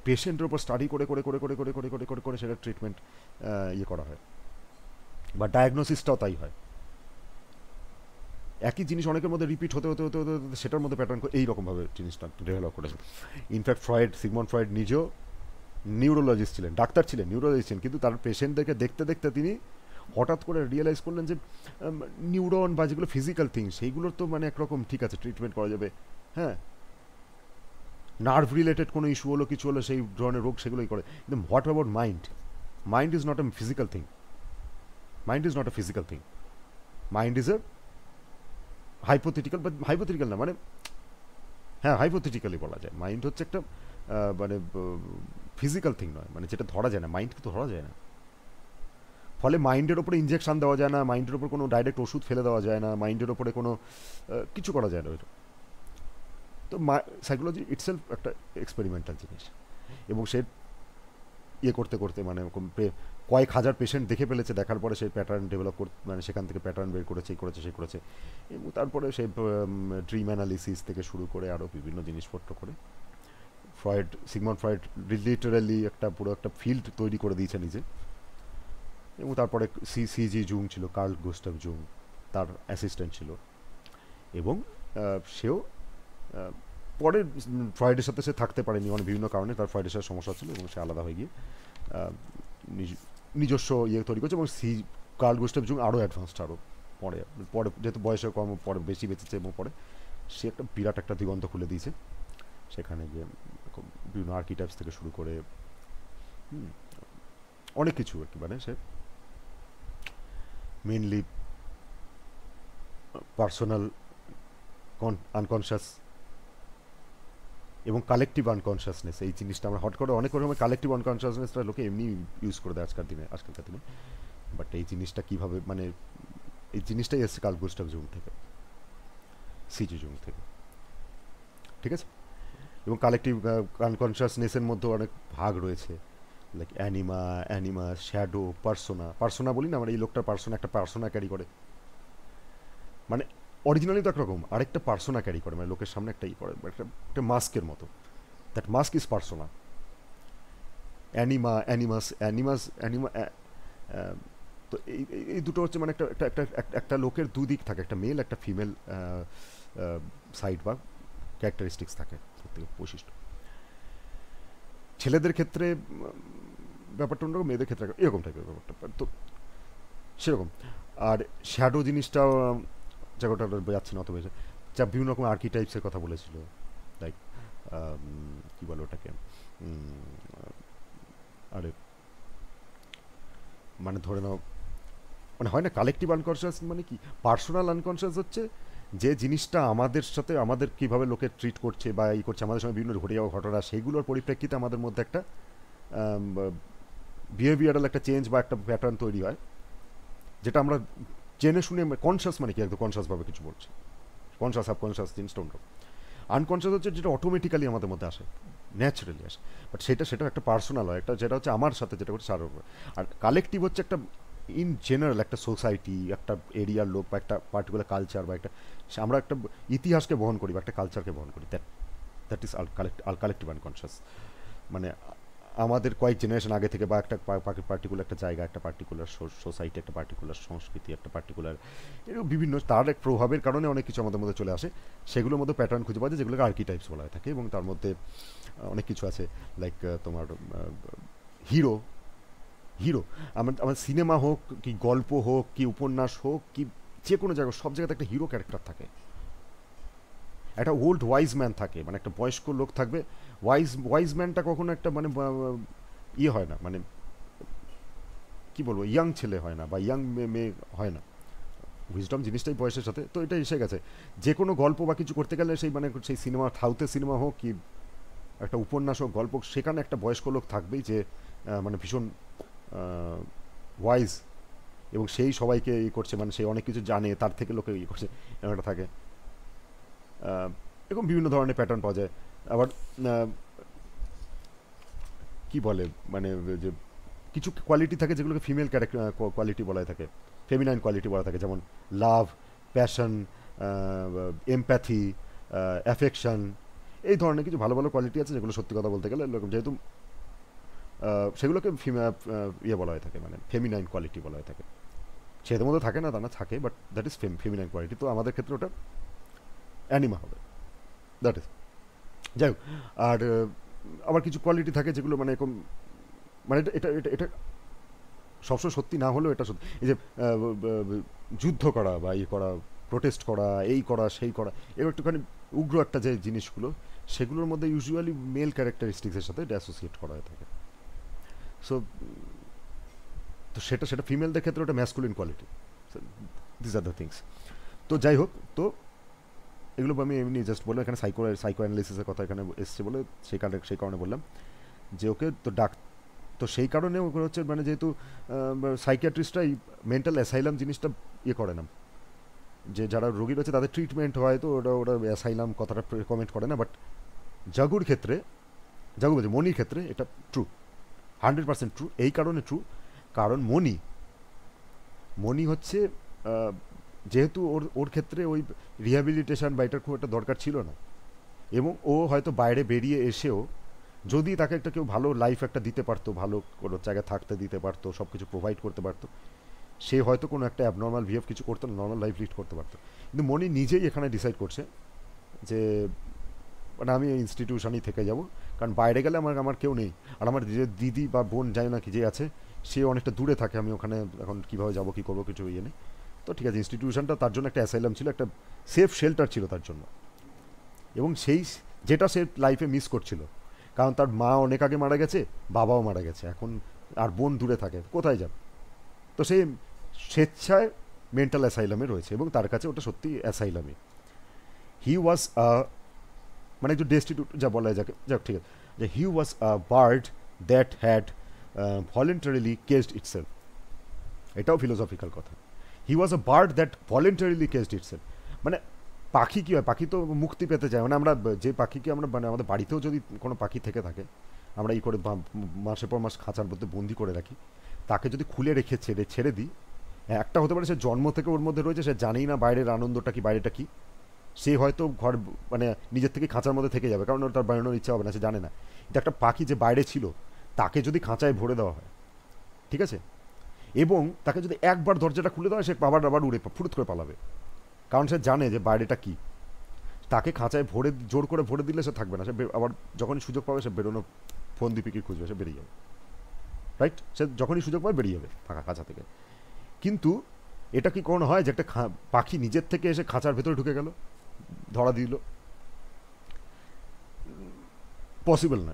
পেশেন্টের উপর স্টাডি করে করে করে করে করে করে করে করে করে সেটা ট্রিটমেন্ট ইয়ে করা হয়, বা ডায়াগনোসিসটাও তাই হয়। একই জিনিস অনেকের মধ্যে রিপিট হতে হতে হতে হতে হতে সেটার মধ্যে প্যাটার্ন এইরকমভাবে জিনিসটা ডেভেলপ করেছে। ইনফ্যাক্ট সিগমন্ড ফ্রয়েড নিজেও নিউরোলজিস্ট ছিলেন, ডাক্তার ছিলেন, নিউরোলজিস্ট ছিলেন, কিন্তু তার পেশেন্টদেরকে দেখতে দেখতে তিনি হঠাৎ করে রিয়েলাইজ করলেন যে নিউরন বা যেগুলো ফিজিক্যাল থিংস সেইগুলোর তো মানে একরকম ঠিক আছে ট্রিটমেন্ট করা যাবে, হ্যাঁ, নার্ভ রিলেটেড কোনো ইস্যু হলো কিছু হলো সেই ধরনের রোগ সেগুলোই করে, কিন্তু what about mind? Mind is not a physical thing, mind is not a physical thing, mind is a hypothetical, বা হাইপোথেটিক্যাল না মানে হ্যাঁ হাইপোথেটিক্যালি বলা যায়, মাইন্ড হচ্ছে একটা মানে ফিজিক্যাল থিং নয়, মানে যেটা ধরা যায় না, মাইন্ড তো ধরা যায় না। ফলে মাইন্ডের ওপরে ইঞ্জেকশন দেওয়া যায় না, মাইন্ডের ওপর কোনো ডাইরেক্ট ওষুধ ফেলে দেওয়া যায় না, মাইন্ডের ওপরে কোনো কিছু করা যায় না ওইটা। তো সাইকোলজি ইটসেলফ একটা এক্সপেরিমেন্টাল জিনিস, এবং সে ইয়ে করতে করতে মানে কয়েক হাজার পেশেন্ট দেখে ফেলেছে, দেখার পরে সেই প্যাটার্ন ডেভেলপ করতে মানে সেখান থেকে প্যাটার্ন বের করেছে, এই করেছে সেই করেছে, এবং তারপরে সেই ড্রিম অ্যানালিসিস থেকে শুরু করে আরও বিভিন্ন জিনিসপত্র করে সিগমন্ড ফ্রয়েড লিটারালি একটা পুরো একটা ফিল্ড তৈরি করে দিয়েছে নিজে। এবং তারপরে সিজি জুং ছিল, কার্ল গুস্টাভ জুং তার অ্যাসিস্ট্যান্ট ছিল, এবং সেও পরে ফ্রয়েডের সাথে সে থাকতে পারেনি, অনেক বিভিন্ন কারণে তার ফ্রয়েডের সাথে সমস্যা ছিল, এবং সে আলাদা হয়ে গিয়ে নিজস্ব ইয়ে তৈরি করেছে। এবং কার্ল গুস্টাভ জুং আরও অ্যাডভান্সড, আরও পরে পরে যেহেতু বয়সে কম পরে বেশি বেঁচেছে, এবং পরে সে একটা বিরাট একটা দিগন্ত খুলে দিয়েছে, সেখানে গিয়ে বিভিন্ন আর্কিটাইপস থেকে শুরু করে অনেক কিছু আর কি, মানে সে মেনলি পার্সোনাল আনকনশাস এবং কালেকটিভ আনকনশাসনেস, এই জিনিসটা আমরা হট করে অনেক রকমের কালেকটিভ আনকনশাসনেসটা লোকে এমনি ইউজ করে দেয় আজকালকার দিনে, বাট এই জিনিসটা কীভাবে মানে এই জিনিসটাই এসছে কার্ল গুস্টাভ জুং থেকে, সিজি জুং থেকে, ঠিক আছে। এবং কালেকটিভ আনকনশাসনেসের মধ্যেও অনেক ভাগ রয়েছে, লাইক অ্যানিমা, শ্যাডো, পার্সোনা বলি না, মানে এই লোকটার একটা পার্সোনা ক্যারি করে, মানে অরিজিনালি তো একরকম, আরেকটা পার্সোনা ক্যারি করে, মানে লোকের সামনে একটা করে, একটা মাস্কের মতো, that mask is persona. Anima তো এই দুটো হচ্ছে মানে একটা লোকের দুদিক থাকে, একটা মেল একটা ফিমেল সাইড বা ক্যারেক্টারিস্টিক্স থাকে, প্রত্যেক বৈশিষ্ট্য। ছেলেদের ক্ষেত্রে ব্যাপারটা অন্যরকম, মেয়েদের ক্ষেত্রে এরকম টাইপের ব্যাপারটা তো সেরকম। আর শ্যাডো জিনিসটা জায়গাটা যাচ্ছে না অত বেশি, যা বিভিন্ন রকম আর্কিটাইপসের কথা বলেছিল, লাইক কী বলে ওটাকে, আরে মানে ধরে নাও মানে হয় না কালেকটিভ আনকনশাস, মানে কি পার্সোনাল আনকনশাস হচ্ছে যে জিনিসটা আমাদের সাথে আমাদের কীভাবে লোকে ট্রিট করছে বা এই করছে, আমাদের সঙ্গে বিভিন্ন ঘটে যাওয়া ঘটনা, সেইগুলোর পরিপ্রেক্ষিতে আমাদের মধ্যে একটা বিহেভিয়ারাল একটা চেঞ্জ বা একটা প্যাটার্ন তৈরি হয়, যেটা আমরা জেনে শুনে কনশাস, মানে কি একদম কনশাসভাবে কিছু বলছি, কনশাস সাবকনশাস জিনিসটা অন্য। আনকনশাস হচ্ছে যেটা অটোমেটিক্যালি আমাদের মধ্যে আসে, ন্যাচারালি আসে, বাট সেটা একটা পার্সোনাল হয়, একটা যেটা হচ্ছে আমার সাথে যেটা করছে আরও। আর কালেকটিভ হচ্ছে একটা ইন জেনারেল একটা সোসাইটি, একটা এরিয়ার লোক বা একটা পার্টিকুলার কালচার বা একটা আমরা একটা ইতিহাসকে বহন করি বা একটা কালচারকে বহন করি, দ্যাট ইজ কালেকটিভ আনকনশাস। মানে আমাদের কয়েক জেনারেশন আগে থেকে বা একটা পার্টিকুলার একটা জায়গা, একটা পার্টিকুলার সোসাইটি, একটা পার্টিকুলার সংস্কৃতি, একটা পার্টিকুলার এরকম বিভিন্ন তার এক প্রভাবের কারণে অনেক কিছু আমাদের মধ্যে চলে আসে, সেগুলোর মধ্যে প্যাটার্ন খুঁজে পাওয়া যায়, যেগুলোকে আর্কিটাইপস বলা হয়ে থাকে। এবং তার মধ্যে অনেক কিছু আছে, লাইক তোমার হিরো আমার সিনেমা হোক কি গল্প হোক কি উপন্যাস হোক কি যে কোনো জায়গায়, সব জায়গাতে একটা হিরো ক্যারেক্টার থাকে, একটা ওল্ড ওয়াইজ ম্যান থাকে, মানে একটা বয়স্ক লোক থাকবে। ওয়াইজ ম্যানটা কখনো একটা মানে ইয়ে হয় না, মানে কি বলবো, ইয়াং ছেলে হয় না বা ইয়াং মেয়ে হয় না, উইজডম জিনিসটাই বয়সের সাথে, তো এটা এসে গেছে। যে কোনো গল্প বা কিছু করতে গেলে সেই মানে সেই সিনেমা সাউথের সিনেমা হোক কি একটা উপন্যাস হোক গল্প, সেখানে একটা বয়স্ক লোক থাকবেই যে মানে ভীষণ ওয়াইজ, এবং সেই সবাইকে ই করছে, মানে সে অনেক কিছু জানে, তার থেকে লোকে ই করছে, এরকম একটা থাকে। এরকম বিভিন্ন ধরনের প্যাটার্ন পাওয়া যায়। আবার কি বলে মানে যে কিছু কোয়ালিটি থাকে যেগুলোকে ফিমেল ক্যারেক্টার কোয়ালিটি বলা হয়ে থাকে, ফেমিনাইন কোয়ালিটি বলা থাকে, যেমন লাভ, প্যাশন, এমপ্যাথি, অ্যাফেকশন, এই ধরনের কিছু ভালো ভালো কোয়ালিটি আছে যেগুলো সত্যি কথা বলতে গেলে এরকম, যেহেতু সেগুলোকে ইয়ে বলা হয়ে থাকে, মানে ফেমিনাইন কোয়ালিটি বলা হয়ে থাকে। সেদের মধ্যে থাকে না তা না, থাকে, but that is feminine quality. তো আমাদের ক্ষেত্রে ওটা অ্যানিমা হবে, দ্যাট ইজ। যাই হোক, আর আবার কিছু কোয়ালিটি থাকে যেগুলো মানে এরকম, মানে এটা এটা এটা সবসময় সত্যি না হলেও এটা সত্যি। এই যে যুদ্ধ করা বা ইয়ে করা, প্রোটেস্ট করা, এই করা সেই করা, এবার একটুখানি উগ্র একটা যে জিনিসগুলো, সেগুলোর মধ্যে ইউজুয়ালি মেল ক্যারেক্টারিস্টিক্সের সাথে এটা অ্যাসোসিয়েট করা হয়ে থাকে। সো তো সেটা সেটা ফিমেলদের ক্ষেত্রে ওটা masculine quality, this are the things. তো যাই হোক, তো এগুলো আমি এমনি জাস্ট বললাম, এখানে সাইকো অ্যানালিসিসের কথা এখানে এসছে বলে সেই কারণে বললাম যে ওকে তো তো সেই কারণে ওকে হচ্ছে, মানে যেহেতু সাইকিয়াট্রিস্টরা এই মেন্টাল অ্যাসাইলাম জিনিসটা ইয়ে করে না, যে যারা রোগী রয়েছে তাদের ট্রিটমেন্ট হয়, তো ওরা ওরা অ্যাসাইলাম কথাটা রেকমেন্ড করে না। বাট জাগুর ক্ষেত্রে, জাগু বলছে মনির ক্ষেত্রে এটা ট্রু, 100% ট্রু। এই কারণে ট্রু কারণ মনি হচ্ছে যেহেতু ওর ওর ক্ষেত্রে ওই রিহ্যাবিলিটেশন বা এটার খুব একটা দরকার ছিল না, এবং ও হয়তো বাইরে বেরিয়ে এসেও যদি তাকে একটা কেউ ভালো লাইফ একটা দিতে পারতো, ভালো কোনো জায়গায় থাকতে দিতে পারতো, সব কিছু প্রোভাইড করতে পারতো, সে হয়তো কোনো একটা অ্যাবনর্মাল বিহেভ কিছু করতো না, নর্মাল লাইফ লিড করতে পারতো। কিন্তু মনি নিজেই এখানে ডিসাইড করছে যে মানে আমি এই ইনস্টিটিউশনেই থেকে যাব, কারণ বাইরে গেলে আমার কেউ নেই, আর আমার যে দিদি বা বোন যাই না কি যে আছে সে অনেকটা দূরে থাকে, আমি ওখানে এখন কীভাবে যাবো কী করবো কিছু ইয়ে নেই। তো ঠিক আছে, ইনস্টিটিউশনটা তার জন্য একটা অ্যাসাইলাম ছিল, একটা সেফ শেল্টার ছিল তার জন্য, এবং সেই যেটা সে লাইফে মিস করছিল, কারণ তার মা অনেক আগে মারা গেছে, বাবাও মারা গেছে এখন, আর বোন দূরে থাকে, কোথায় যাবে? তো সে স্বেচ্ছায় মেন্টাল অ্যাসাইলামে রয়েছে, এবং তার কাছে ওটা সত্যি অ্যাসাইলামই। হি ওয়াজ মানে একটু ডেস্টিটিউট যা বলা যায়, যাক ঠিক আছে, যে he was a bird that had voluntarily caged itself. এটাও ফিলোসফিক্যাল কথা। He was a bird that voluntarily caged itself, মানে পাখি কী হয়, পাখি তো মুক্তি পেতে চায়, মানে আমরা যে পাখিকে আমরা, মানে আমাদের বাড়িতেও যদি কোনো পাখি থেকে থাকে, আমরা এই করে মাসের পর মাস খাঁচার মধ্যে বন্দি করে রাখি, তাকে যদি খুলে রেখে ছেড়ে দিই, একটা হতে পারে সে জন্ম থেকে ওর মধ্যে রয়েছে, সে জানেই না বাইরের আনন্দটা কি, বাইরেটা কি, সে হয়তো ঘর মানে নিজের থেকে খাঁচার মধ্যে থেকে যাবে, কারণ ওর তার বেরোনোর ইচ্ছা হবে না, সে জানে না। কিন্তু একটা পাখি যে বাইরে ছিল, তাকে যদি খাঁচায় ভরে দেওয়া হয়, ঠিক আছে, এবং তাকে যদি একবার দরজাটা খুলে দেওয়া হয়, সে আবার উড়ে ফুরুত করে পালাবে, কারণ সে জানে যে বাইরেটা কী। তাকে খাঁচায় জোর করে ভরে দিলে সে থাকবে না, সে আবার যখনই সুযোগ পাবে সে বেরোনো ফন্দি পিকির খুঁজবে, সে বেরিয়ে যাবে, রাইট? সে যখনই সুযোগ পাবে বেরিয়ে যাবে ফাঁকা খাঁচা থেকে। কিন্তু এটা কি কোনো হয় যে একটা পাখি নিজের থেকে এসে খাঁচার ভেতরে ঢুকে গেল, ধরা দিল? পসিবল না।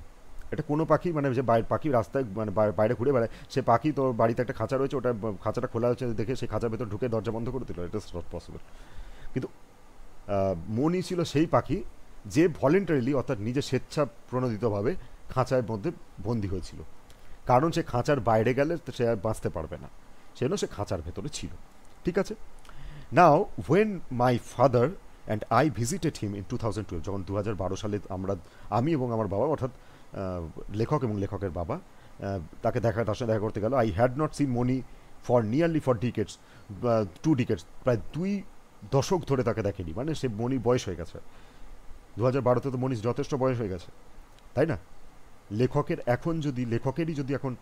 এটা কোনো পাখি, মানে যে পাখি রাস্তায় মানে বাইরে ঘুরে বেড়ায়, সে পাখি তো বাড়িতে একটা খাঁচা রয়েছে, ওটা খাঁচাটা খোলা হচ্ছে দেখে সেই খাঁচার ভেতর ঢুকে দরজা বন্ধ করে দিল, এটা নট পসিবল। কিন্তু মনি ছিল সেই পাখি যে ভলেন্টারিলি, অর্থাৎ নিজে স্বেচ্ছা প্রণোদিতভাবে খাঁচার মধ্যে বন্দী হয়েছিল, কারণ সে খাঁচার বাইরে গেলে সে আর বাঁচতে পারবে না, সেজন্য সে খাঁচার ভেতরে ছিল, ঠিক আছে। Now when my father and I visited him in 2012, যখন 2012 সালে আমি এবং আমার বাবা, অর্থাৎ লেখক এবং লেখকের বাবা, তার সঙ্গে দেখা করতে গেল। I had not seen Moni for decades, 2 decades, প্রায় 2 দশক ধরে তাকে দেখেনি, মানে সে মনির বয়স হয়ে গেছে 2012-তে, তো মনির যথেষ্ট বয়স হয়ে গেছে, তাই না? লেখকেরই যদি এখন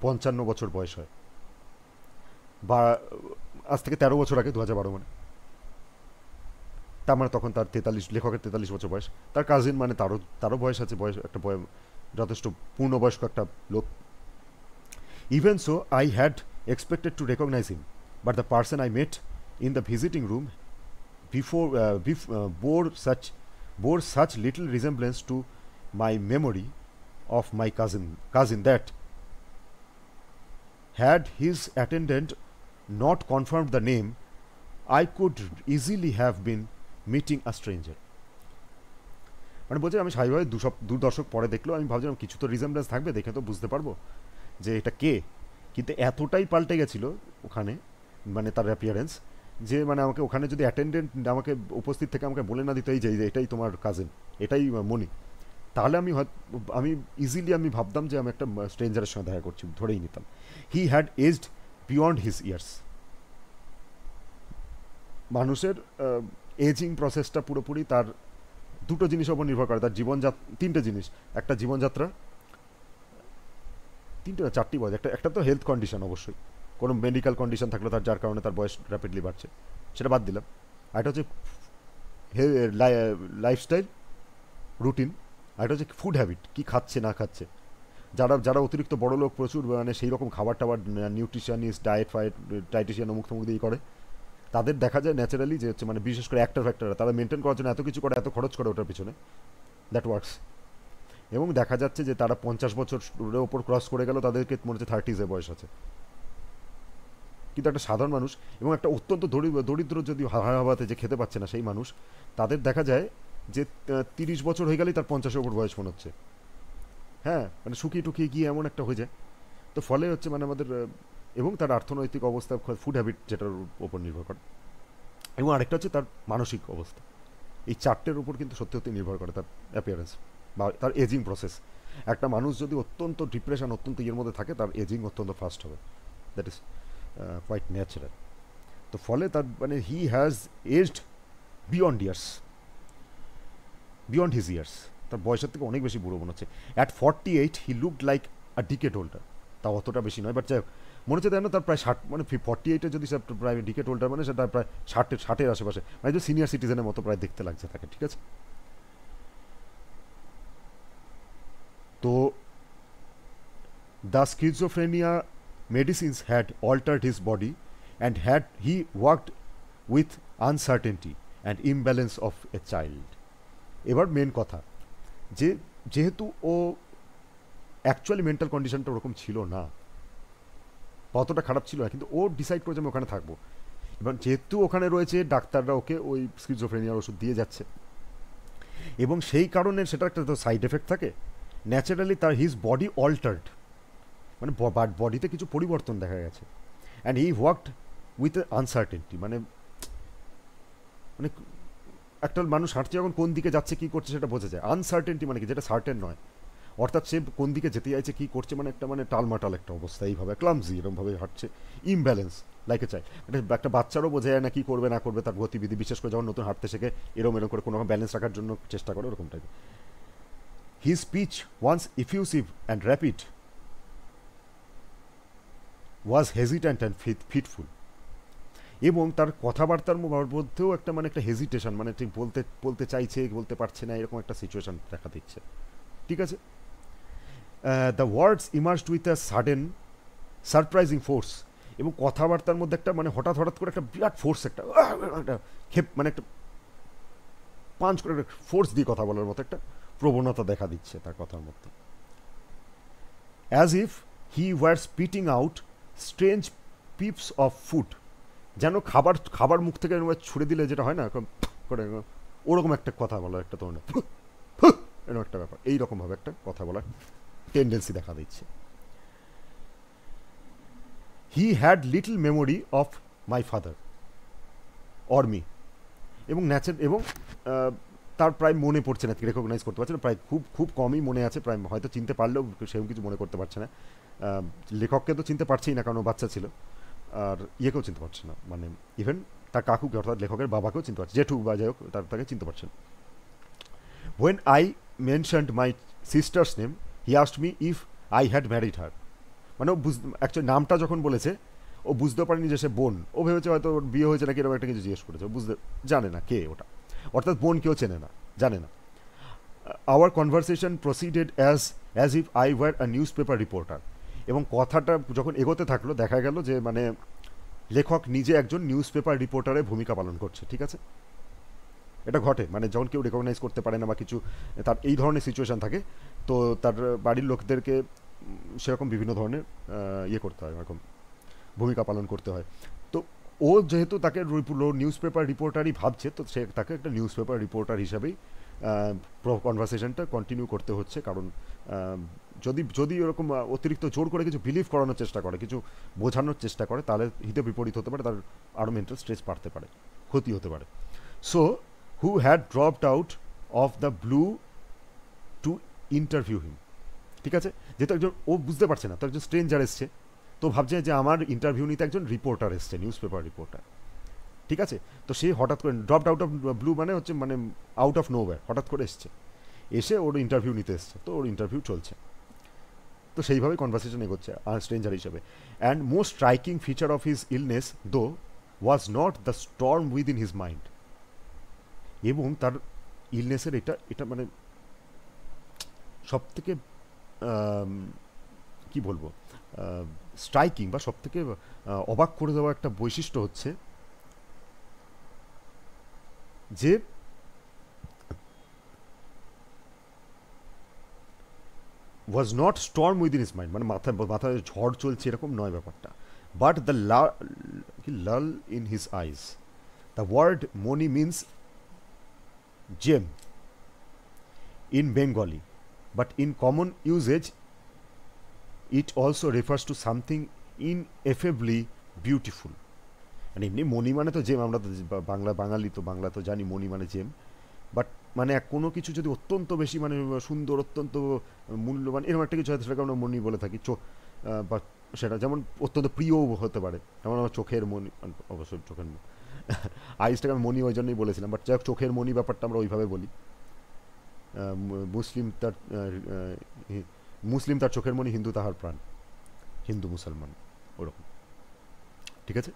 55 বছর বয়স হয়, বা আজ থেকে 13 বছর আগে, 2012 মানে, তার মানে তখন তার লেখকের 43 বছর বয়স, তার কাজিন মানে তারও বয়স আছে, একটা যথেষ্ট পূর্ণবয়স্ক একটা লোক। Even so I had expected to recognise him, but the person I met in the visiting room bore such little resemblance to my memory of my cousin that had his attendant not confirmed the name, I could easily have been meeting a stranger. মানে বলছে আমি স্বাভাবিকভাবে 2 দশক পরে দেখলো, আমি ভাবছিলাম কিছু তো রিজেমব্লেন্স থাকবে, দেখে তো বুঝতে পারবো যে এটা কে, কিন্তু এতটাই পাল্টে গেছিল ওখানে, মানে তার অ্যাপিয়ারেন্স, যে মানে আমাকে ওখানে যদি অ্যাটেন্ডেন্ট আমাকে উপস্থিত থেকে আমাকে বলে না দিত এই যে এটাই তোমার কাজিন, এটাই মনি, তাহলে আমি ইজিলি আমি ভাবতাম যে আমি একটা স্ট্রেঞ্জারের সঙ্গে দেখা করছি, ধরেই নিতাম। He had aged beyond his years. মানুষের এজিং প্রসেসটা পুরোপুরি তার দুটো জিনিসের উপর নির্ভর করে, তার তিনটে জিনিস। একটা জীবনযাত্রা, তিনটে না চারটি বয়স, একটা তো হেলথ কন্ডিশন, অবশ্যই কোনো মেডিকেল কন্ডিশন থাকলে তার, যার কারণে তার বয়স র্যাপিডলি বাড়ছে, সেটা বাদ দিলাম। আর এটা হচ্ছে লাইফস্টাইল রুটিন, আর এটা হচ্ছে ফুড হ্যাবিট, কী খাচ্ছে না খাচ্ছে। যারা অতিরিক্ত বড় লোক, প্রচুর মানে সেই রকম খাবার টাবার, নিউট্রিশনিস্ট, ডায়েটিশিয়ান অমুক তমুক দিয়ে করে, তাদের দেখা যায় ন্যাচারালি যে হচ্ছে মানে বিশেষ করে অ্যাক্টর ফ্যাক্টররা তারা মেনটেন করার জন্য এত কিছু করে, এত খরচ করে ওটার পিছনে, দ্যাট ওয়ার্কস। এবং দেখা যাচ্ছে যে তারা 50 বছরের ওপর ক্রস করে গেল, তাদেরকে মনে হচ্ছে 30s বয়স আছে। কিন্তু একটা সাধারণ মানুষ এবং একটা অত্যন্ত দরিদ্র যদি হাওয়াতে যে খেতে পাচ্ছে না সেই মানুষ, তাদের দেখা যায় যে 30 বছর হয়ে গেলেই তার 50-এর ওপর বয়স মনে হচ্ছে। হ্যাঁ, মানে শুকিয়ে টুকিয়ে গিয়ে এমন একটা হয়ে যায়। তো ফলে হচ্ছে মানে আমাদের এবং তার অর্থনৈতিক অবস্থা, ফুড হ্যাবিট যেটার উপর নির্ভর করে, এবং আরেকটা হচ্ছে তার মানসিক অবস্থা। এই চারটের উপর কিন্তু সত্যি সত্যি নির্ভর করে তার অ্যাপিয়ারেন্স বা তার এজিং প্রসেস। একটা মানুষ যদি অত্যন্ত ডিপ্রেশন, অত্যন্ত ইয়ের মধ্যে থাকে, তার এজিং অত্যন্ত ফাস্ট হবে, দ্যাট ইজ কোয়াইট ন্যাচারাল। তো ফলে তার মানে he has aged beyond years, beyond his years, তার বয়সের থেকে অনেক বেশি বুড়ো মনে হচ্ছে। At 48 he looked like a decade holder. তাও অতটা বেশি নয়, বাট যাই হোক, মনে হচ্ছে তাই না, তার প্রায় 60, মানে 48-এ যদি প্রায় ডিকেড হোল্ডার, মানে সেটা প্রায় 60-এর আশেপাশে, মানে যে সিনিয়র সিটিজেনের মতো প্রায় দেখতে লাগছে তাকে, ঠিক আছে। তো the schizophrenia medicines had altered his body and he worked with uncertainty and imbalance of a child. এবার মেন কথা, যেহেতু ও অ্যাকচুয়ালি মেন্টাল কন্ডিশনটা ওরকম ছিল না, অতটা খারাপ ছিল না, কিন্তু ও ডিসাইড করেছে আমি ওখানে থাকবো। এবার যেহেতু ওখানে রয়েছে, ডাক্তাররা ওকে ওই স্কিজোফ্রেনিয়ার ওষুধ দিয়ে যাচ্ছে, এবং সেই কারণে সেটার একটা তো সাইড এফেক্ট থাকে। ন্যাচারালি তার হিজ বডি অল্টার্ড, মানে বডিতে কিছু পরিবর্তন দেখা গেছে। And he worked with uncertainty, মানে মানে একটা মানুষ হাঁটছে যখন কোন দিকে যাচ্ছে কী করছে সেটা বোঝা যায়। আনসার্টেনটি মানে কি, যেটা সার্টেন নয়, অর্থাৎ সে কোন দিকে যেতে চাইছে, কী করছে, মানে একটা মানে টালমাটাল একটা অবস্থা, এইভাবে ক্লামজি এরকমভাবে হাঁটছে, ইমব্যালেন্স লাইক এ চাইল্ড। মানে একটা বাচ্চারও বোঝা যায় না কী করবে না করবে, তার গতিবিধি, বিশেষ করে যখন নতুন হাঁটতে শেখে, এরম করে কোনো ব্যালেন্স রাখার জন্য চেষ্টা করে, ওরকম টাইপের। His speech once effusive and rapid was hesitant and fitful. এবং তার কথাবার্তার মধ্যেও একটা মানে একটা হেজিটেশন, মানে ঠিক বলতে চাইছে, বলতে পারছে না, এরকম একটা সিচুয়েশন দেখা দিচ্ছে, ঠিক আছে। The words emerged with a sudden surprising force, এবং কথাবার্তার মধ্যে একটা মানে হঠাৎ করে একটা বিরাট ফোর্স, একটা মানে একটা পাঞ্চ করে একটা ফোর্স দিয়ে কথা বলার মতো একটা প্রবণতা দেখা দিচ্ছে তার কথার মধ্যে। As if he war spitting out strange pips of food, যেন খাবার মুখ থেকে ছুড়ে দিলে যেটা হয় না করে, ওরকম একটা কথা বলার একটা ধরনের এরকম একটা ব্যাপার, এইরকমভাবে একটা কথা বলার টেন্ডেন্সি দেখা দিচ্ছে। He had little memory of my father or me, এবং এবং তার প্রায় মনে পড়ছে না, রেকগনাইজ করতে পারছে না, প্রায় খুব কমই মনে আছে, প্রায় হয়তো চিনতে পারলেও সেরকম কিছু মনে করতে পারছে না। লেখককে তো চিনতে পারছেই না, কারণ বাচ্চা ছিল, আর ইয়েকেও চিনতে পারছে না, মানে ইভেন তার কাকুকে, অর্থাৎ লেখকের বাবাকেও চিনতে পারছে, জেঠু বা যাই হোক, তাকে চিনতে পারছেন। When I mentioned my sister's name he asked me if I had married her, মানে ও অ্যাকচুয়ালি নামটা যখন বলেছে, ও বুঝতে পারেনি যে সে বোন, ও ভেবেছে হয়তো ওর বিয়ে হয়েছে নাকি, এরকম একটা কিছু জিজ্ঞেস করেছে, ও জানে না কে ওটা, অর্থাৎ বোন কেউ চেনে না, জানে না। Hour conversation proceeded as if I were a news paper reporter, এবং কথাটা যখন এগোতে থাকলো দেখা গেল যে মানে লেখক নিজে একজন নিউজ পেপার রিপোর্টারের ভূমিকা পালন করছে, ঠিক আছে। এটা ঘটে, মানে যখন কেউ রেকগনাইজ করতে পারে না বা কিছু, তার এই ধরনের সিচুয়েশান থাকে, তো তার বাড়ির লোকদেরকে সেরকম বিভিন্ন ধরনের ইয়ে করতে হয়, এরকম ভূমিকা পালন করতে হয়। তো ও যেহেতু তাকে নিউজ পেপার রিপোর্টারই ভাবছে, তো সে তাকে একটা নিউজ পেপার রিপোর্টার হিসাবেই কনভারসেশনটা কন্টিনিউ করতে হচ্ছে, কারণ যদি এরকম অতিরিক্ত জোর করে কিছু বিলিভ করানোর চেষ্টা করে, কিছু বোঝানোর চেষ্টা করে, তাহলে হিতে বিপরীত হতে পারে, তার আরও মেন্টাল স্ট্রেস বাড়তে পারে, ক্ষতি হতে পারে। So who had dropped out of the blue to interview him. ঠিক আছে, যেহেতু একজন, ও বুঝতে পারছে না তো একজন স্ট্রেঞ্জার এসছে, তো ভাবছে যে আমার ইন্টারভিউ নিতে একজন রিপোর্টার এসছে, নিউজ পেপার রিপোর্টার। ঠিক আছে, তো সে হঠাৎ করে ড্রপড আউট অফ ব্লু, মানে হচ্ছে মানে আউট অফ নোওয়্যার হঠাৎ করে এসছে, এসে ওর ইন্টারভিউ নিতে এসছে, তো ওর ইন্টারভিউ চলছে। তো সেইভাবে কনভারসেশন এগোচ্ছে আর স্ট্রেঞ্জার হিসেবে। And most striking feature of his illness though was not the storm within his mind. এবং তার ইলনেসের এটা এটা মানে সব থেকে কি বলবো, স্ট্রাইকিং বা সব থেকে অবাক করে দেওয়া একটা বৈশিষ্ট্য হচ্ছে যে was not storm within his mind, মানে মাথায় মাথায় ঝড় চলছে এরকম নয় ব্যাপারটা, but the lull in his eyes. The word Moni means gem in Bengali, but in common usage it also refers to something ineffably beautiful. মানে এমনি মনি মানে তো জেম, আমরা তো বাঙালি তো বাংলা তো জানি মনি মানে জেম, বাট মানে কোনো কিছু যদি অত্যন্ত বেশি মানে সুন্দর, অত্যন্ত মূল্যবান এরকম একটা কিছু হয় সেটাকে আমরা মনি বলে থাকি। বা সেটা যেমন অত্যন্ত প্রিয়ও হতে পারে, যেমন আমার চোখের মনি, অবশ্যই চোখের আইসটাকে আমি মনি ওই জন্যই বলেছিলাম, বাট যাই হোক চোখের মনি ব্যাপারটা আমরা ওইভাবে বলি। মুসলিম তার চোখের মনি, হিন্দু তাহার প্রাণ, হিন্দু মুসলমান ওরকম। ঠিক আছে,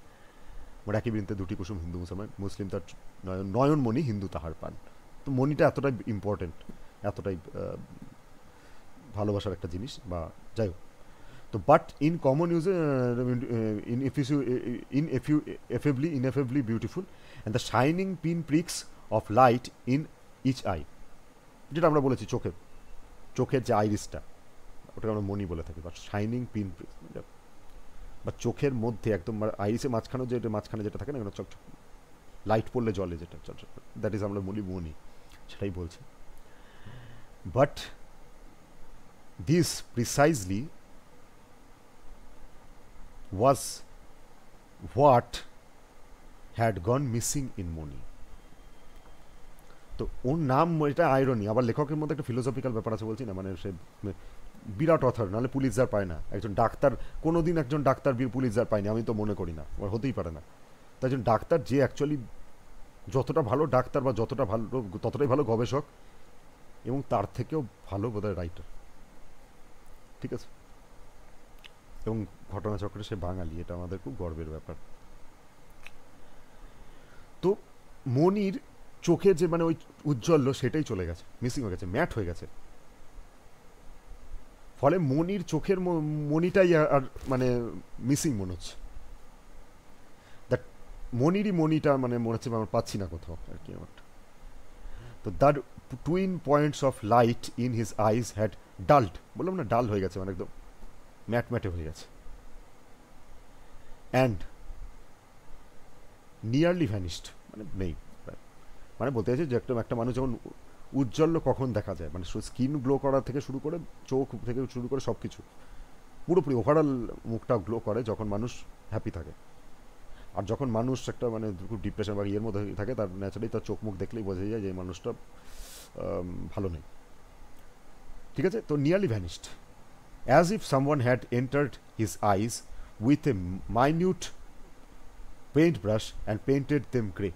ওর একই বৃন্তে দুটি কুসুম, হিন্দু মুসলমান, মুসলিম তার নয়নমণি, হিন্দু তাহার পান। তো মণিটা এতটাই ইম্পর্টেন্ট, এতটাই ভালোবাসার একটা জিনিস, বা যাই হোক। তো but in common usage ineffably beautiful and the shining pin pricks of light in each eye, যেটা আমরা বলেছি চোখের যে আইরিসটা, ওটাকে আমরা মণি বলে থাকি, বা শাইনিং পিন প্রিক্স, বা চোখের মধ্যে একদম আইরিসের মাঝখানে মাঝখানে যেটা থাকে না, চকচক লাইট পড়লে জলে যেটা, দ্যাট ইজ আমরা বলি মনি, সেটাই বলছে। But this precisely was what had gone missing in Moni. তো ওর নাম, এটা আইরনি, আবার লেখকের মধ্যে একটা ফিলোসফিক্যাল ব্যাপার আছে, বলছি না, মানে সে বিরাট অথর, নাহলে পুলিশজার পায় না একজন ডাক্তার, কোনোদিন একজন ডাক্তার পুলিশজার পায়নি, আমি তো মনে করি না, হতেই পারে না। তাই একজন ডাক্তার যে অ্যাকচুয়ালি যতটা ভালো ডাক্তার বা যতটা ভালো ততটাই ভালো গবেষক, এবং তার থেকেও ভালো বোধহয় রাইটার। ঠিক আছে, এবং ঘটনাচক্রে সে বাঙালি, এটা আমাদের খুব গর্বের ব্যাপার। তো মনির চোখে যে মানে ওই উজ্জ্বল্য, সেটাই চলে গেছে, মিসিং হয়ে গেছে, ম্যাট হয়ে গেছে। ফলে মনির চোখের মনিটাই আর মানে মিসিং মনে হচ্ছে, দ্যাট মনিরই মনিটা মানে মনে হচ্ছে আমার পাচ্ছি না কোথাও আর কি আমারটা। তো that twin points of light in his eyes had dulled, বললাম না ডাল হয়ে গেছে, মানে একদম ম্যাটে হয়ে গেছে, অ্যান্ড নিয়ারলি ভ্যানিশড, মানে নেই, মানে বলতে চাইছে যে একটা মানুষ যখন উজ্জ্বল্য কখন দেখা যায়, মানে স্কিন গ্লো করা থেকে শুরু করে চোখ থেকে শুরু করে সব কিছু পুরোপুরি ওভারঅল মুখটা গ্লো করে যখন মানুষ হ্যাপি থাকে। আর যখন মানুষ একটা মানে খুব ডিপ্রেশন বা ইয়ের মধ্যে থাকে, তার ন্যাচারালি তার চোখ মুখ দেখলেই বোঝা যায় যে মানুষটা ভালো নেই। ঠিক আছে, তো nearly vanished as if someone had entered his eyes with a minute paint brush and painted them grey.